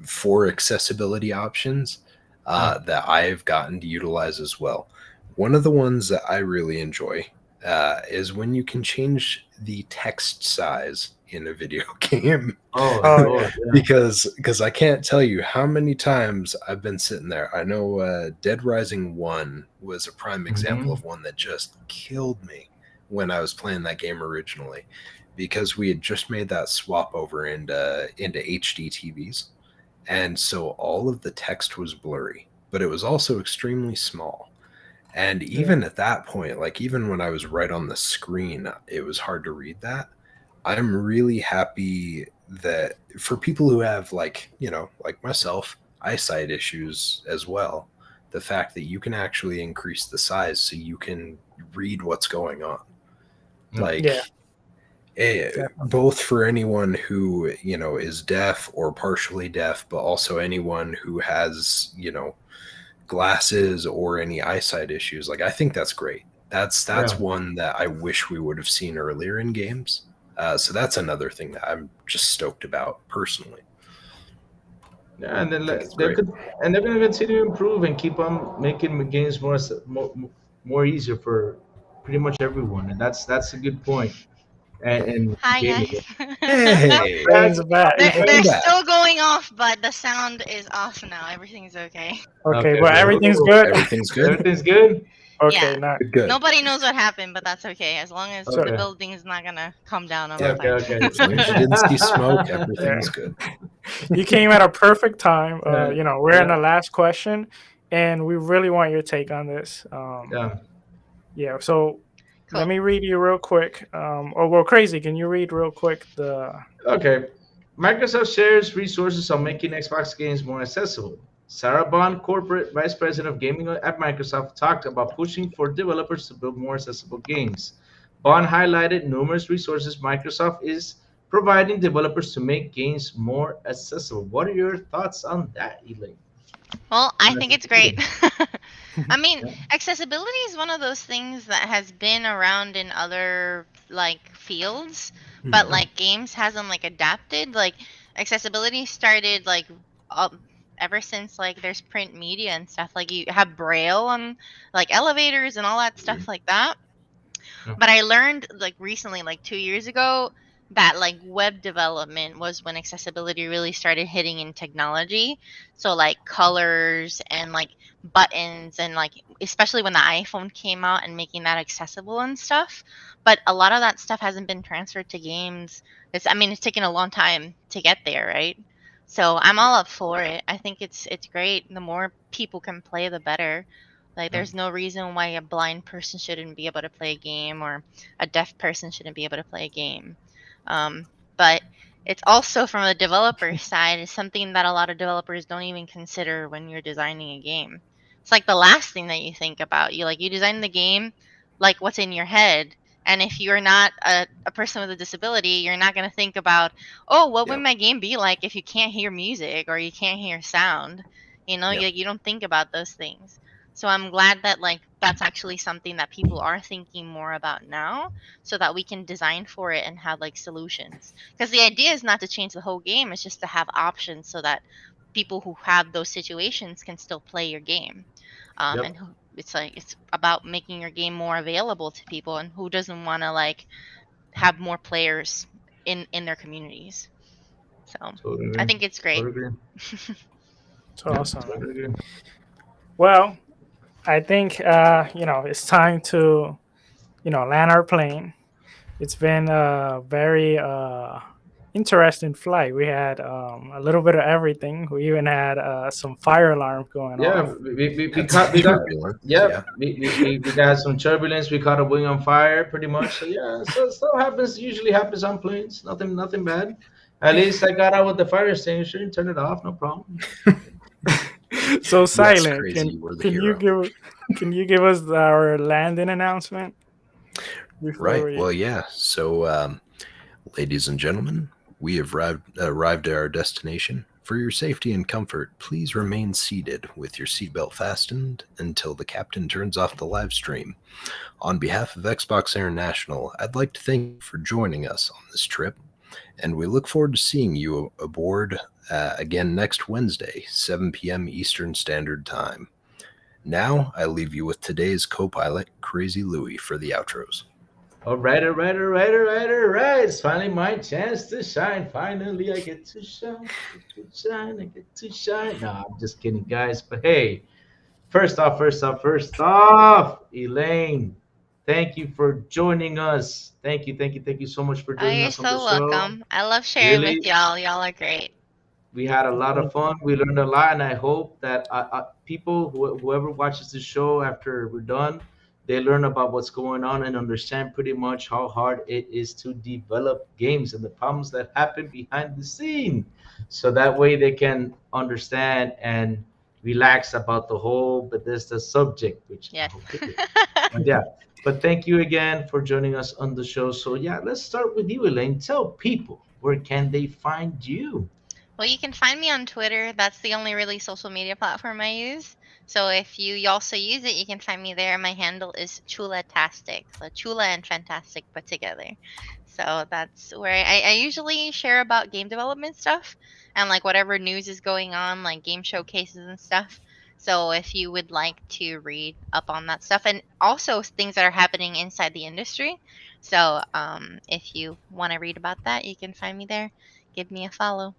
for accessibility options uh, that I've gotten to utilize as well. One of the ones that I really enjoy is when you can change the text size in a video game. oh oh yeah, Lord, yeah. Because I can't tell you how many times I've been sitting there. I know Dead Rising 1 was a prime example Hmm. of one that just killed me when I was playing that game originally, because we had just made that swap over into HD TVs, and so all of the text was blurry, but it was also extremely small. And yeah, even at that point, like even when I was right on the screen, it was hard to read that. I'm really happy that for people who have, like, like myself, eyesight issues as well, the fact that you can actually increase the size so you can read what's going on. Yeah. yeah, Like, definitely. both for anyone who, is deaf or partially deaf, but also anyone who has, glasses or any eyesight issues. Like, I think that's great. That's Yeah. one that I wish we would have seen earlier in games. So that's another thing that I'm just stoked about personally. Yeah, and then I think it's they great. could, and they're gonna continue to improve and keep on making the games more easier for pretty much everyone, and that's a good point. And Hi gaming. guys. Hey, Lane's back. welcome They're back. still going off, but the sound is off now. Everything's okay. Okay, Okay, but okay. everything's Oh, good. Everything's good. everything's good. Okay, Yeah. not Good. Good. Nobody knows what happened, but that's okay. As long as so. the Okay, building is not gonna come down, I'm Yep. okay, fine. okay. As long as you didn't see smoke, Yeah, everything's good. you came at a perfect time. Yeah, We're in yeah, the last question, and we really want your take on this. yeah. Yeah. So let Cool. me read you real quick. Oh well, crazy. Can you read real quick the? Okay. Microsoft shares resources on making Xbox games more accessible. Sarah Bond, corporate vice president of gaming at Microsoft, talked about pushing for developers to build more accessible games. Bond highlighted numerous resources Microsoft is providing developers to make games more accessible. What are your thoughts on that, Elaine? Well, I On think it's great. accessibility? I mean, Yeah. accessibility is one of those things that has been around in other like fields, but Mhm. like games hasn't like adapted. Like accessibility started like um, ever since like there's print media and stuff. Like you have braille on like elevators and all that stuff like that. Yeah. But I learned like recently, like 2 years ago, that like web development was when accessibility really started hitting in technology. So like colors and like buttons and like especially when the iPhone came out and making that accessible and stuff. But a lot of that stuff hasn't been transferred to games. It's taken a long time to get there, right? So I'm all up for it. I think it's great. The more people can play, the better. Like, Yeah. there's no reason why a blind person shouldn't be able to play a game or a deaf person shouldn't be able to play a game. But it's also from the developer side, is something that a lot of developers don't even consider when you're designing a game. It's like the last thing that you think about. You design the game like what's in your head. And if you're not a person with a disability, you're not going to think about, oh, what would Yep. my game be like if you can't hear music or you can't hear sound? Yep. You don't think about those things. So I'm glad that like that's actually something that people are thinking more about now so that we can design for it and have like solutions. Because the idea is not to change the whole game, it's just to have options so that people who have those situations can still play your game. Yep. And it's about making your game more available to people, and who doesn't want to like have more players in their communities. So Totally I agree. think it's great. Totally agree. It's Yeah. awesome. Totally agree. Well, I think it's time to land our plane. It's been a very interesting flight. We had a little bit of everything. We even had some fire alarms going Yeah, off. we Had some caught we got turbulence. yeah Yeah. we got some turbulence. We caught a wing on fire, pretty much. So yeah, so stuff happens. Usually happens on planes. Nothing bad. At least I got out with the fire extinguisher and turned it off. No problem. So Yes, silent. crazy. You were the Can you hero. give us our landing announcement before Right. we? Well, yeah. So, ladies and gentlemen, we have arrived at our destination. For your safety and comfort, please remain seated with your seatbelt fastened until the captain turns off the live stream. On behalf of Xbox International, I'd like to thank you for joining us on this trip, and we look forward to seeing you aboard again next Wednesday, 7 p.m. Eastern Standard Time. Now, I leave you with today's co-pilot, Crazy Louie, for the outros. All right, all right, all right, all right, all right. It's finally my chance to shine. Finally, I get to shine. I get to shine. I get to shine. No, I'm just kidding, guys. But hey, first off, Elaine, thank you for joining us. Thank you so much for Oh, joining you're us on the so show. welcome. I love sharing with Really, y'all. Y'all are great. we had a lot of Thank you. fun. We learned a lot, and I hope that people, whoever watches the show after we're done, they learn about what's going on and understand pretty much how hard it is to develop games and the problems that happen behind the scene. So that way they can understand and relax about the whole Bethesda subject, which I Yes. hope they do. But yeah, but thank you again for joining us on the show. So yeah, let's start with you, Elaine. Tell people, where can they find you? Well, you can find me on Twitter. That's the only really social media platform I use. So if you also use it, you can find me there. My handle is Chuslatastic. So Chula and Fantastic put together. So that's where I usually share about game development stuff and like whatever news is going on, like game showcases and stuff. So if you would like to read up on that stuff and also things that are happening inside the industry. So if you want to read about that, you can find me there. Give me a follow.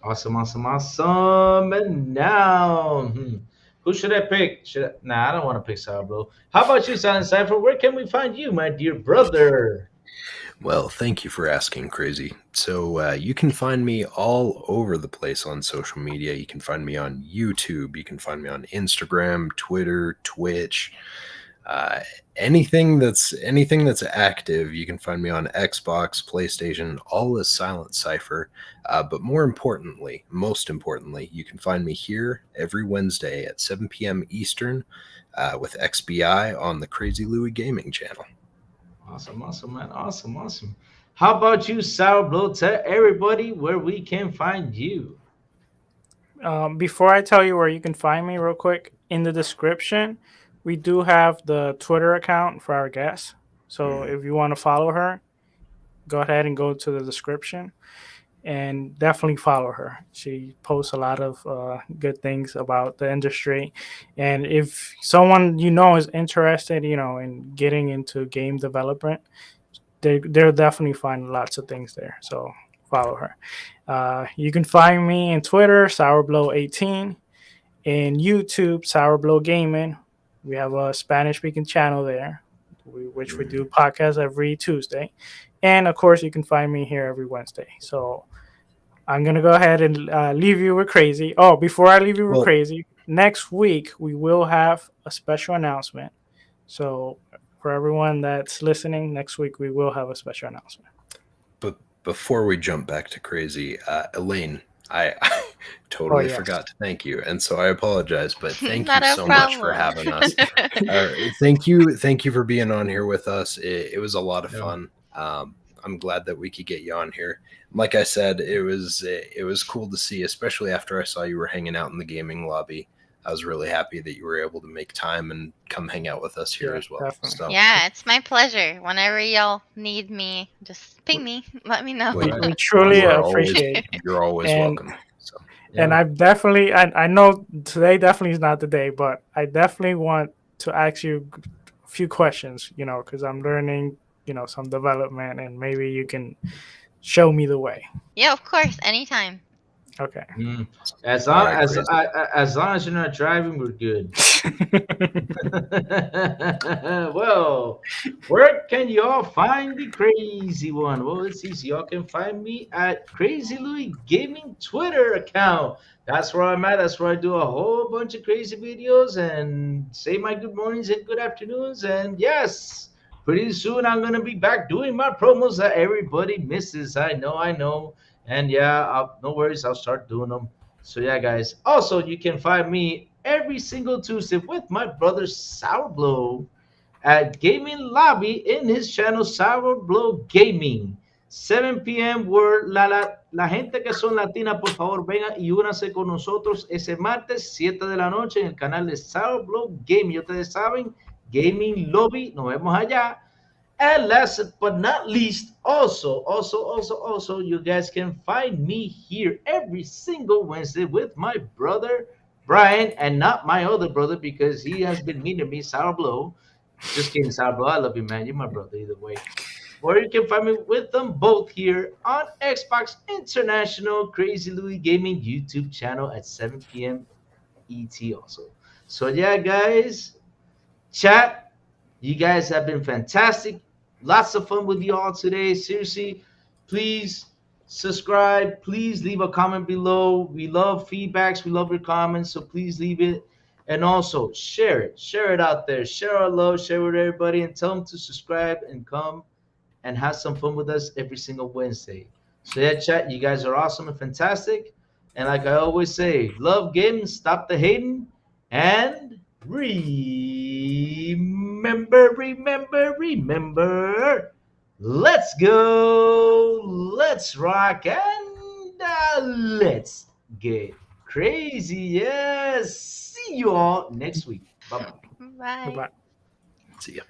Awesome, awesome, awesome. And now, who should I pick? Nah, I don't want to pick Sablo. How about you, Silent Cypher? Where can we find you, my dear brother? Well, thank you for asking, Crazy. So, you can find me all over the place on social media. You can find me on YouTube. You can find me on Instagram, Twitter, Twitch. Anything that's active, you can find me on Xbox, PlayStation, all as Silent Cypher. But most importantly, you can find me here every Wednesday at 7 p.m. Eastern with XBI on the Crazy Louie Gaming channel. Awesome, man. Awesome. How about you, Sour Blow? Tell everybody where we can find you. Before I tell you where you can find me, real quick, in the description, we do have the Twitter account for our guest. So if you want to follow her, go ahead and go to the description and definitely follow her. She posts a lot of good things about the industry. And if someone is interested, in getting into game development, they'll definitely find lots of things there. So follow her. You can find me on Twitter, SourBlow18, and YouTube, SourBlow Gaming. We have a Spanish-speaking channel there, which we do podcasts every Tuesday. And, of course, you can find me here every Wednesday. So I'm going to go ahead and leave you with Crazy. Oh, before I leave you with Crazy, next week we will have a special announcement. So for everyone that's listening, next week we will have a special announcement. But before we jump back to Crazy, Elaine, I totally forgot to thank you, and so I apologize. But thank you so much for having us. Thank you for being on here with us. It was a lot of fun. I'm glad that we could get you on here. Like I said, it was cool to see, especially after I saw you were hanging out in the gaming lobby. I was really happy that you were able to make time and come hang out with us here as well. So. Yeah, it's my pleasure. Whenever y'all need me, just ping me. Let me know. We truly appreciate it. You're always welcome. So. Yeah. And I know today definitely is not the day, but I definitely want to ask you a few questions, because I'm learning, some development, and maybe you can show me the way. Yeah, of course. Anytime. Okay. As long as you're not driving, we're good. Well, where can y'all find the Crazy One? Well, it's easy. Y'all can find me at Crazy Louie Gaming Twitter account. That's where I'm at. That's where I do a whole bunch of crazy videos and say my good mornings and good afternoons. And yes, pretty soon I'm gonna be back doing my promos that everybody misses. I know. And yeah, no worries, I'll start doing them. So yeah, guys. Also, you can find me every single Tuesday with my brother Sour Blow at Gaming Lobby in his channel Sour Blow Gaming. 7 p.m. where la gente que son latina, por favor, vengan y únanse con nosotros ese martes, 7 de la noche, en el canal de Sour Blow Gaming. Ustedes saben, Gaming Lobby. Nos vemos allá. And last but not least, also, you guys can find me here every single Wednesday with my brother Brian, and not my other brother because he has been mean to me, Sour Blow. Just kidding, Sour Blow. I love you, man. You're my brother either way. Or you can find me with them both here on Xbox International Crazy Louie Gaming YouTube channel at 7 p.m. ET also. So yeah, guys, chat. You guys have been fantastic. Lots of fun with you all today. Seriously, please subscribe. Please leave a comment below. We love feedbacks. We love your comments. So please leave it. And also share it. Share it out there. Share our love. Share it with everybody. And tell them to subscribe and come and have some fun with us every single Wednesday. So yeah, chat. You guys are awesome and fantastic. And like I always say, love gaming, stop the hating, and remember, let's go, let's rock, and let's get crazy. Yes, see you all next week. Bye-bye. Bye. See ya.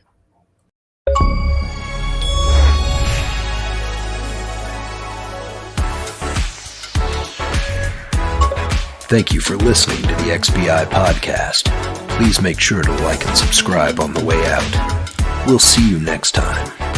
Thank you for listening to the XBI Podcast. Please make sure to like and subscribe on the way out. We'll see you next time.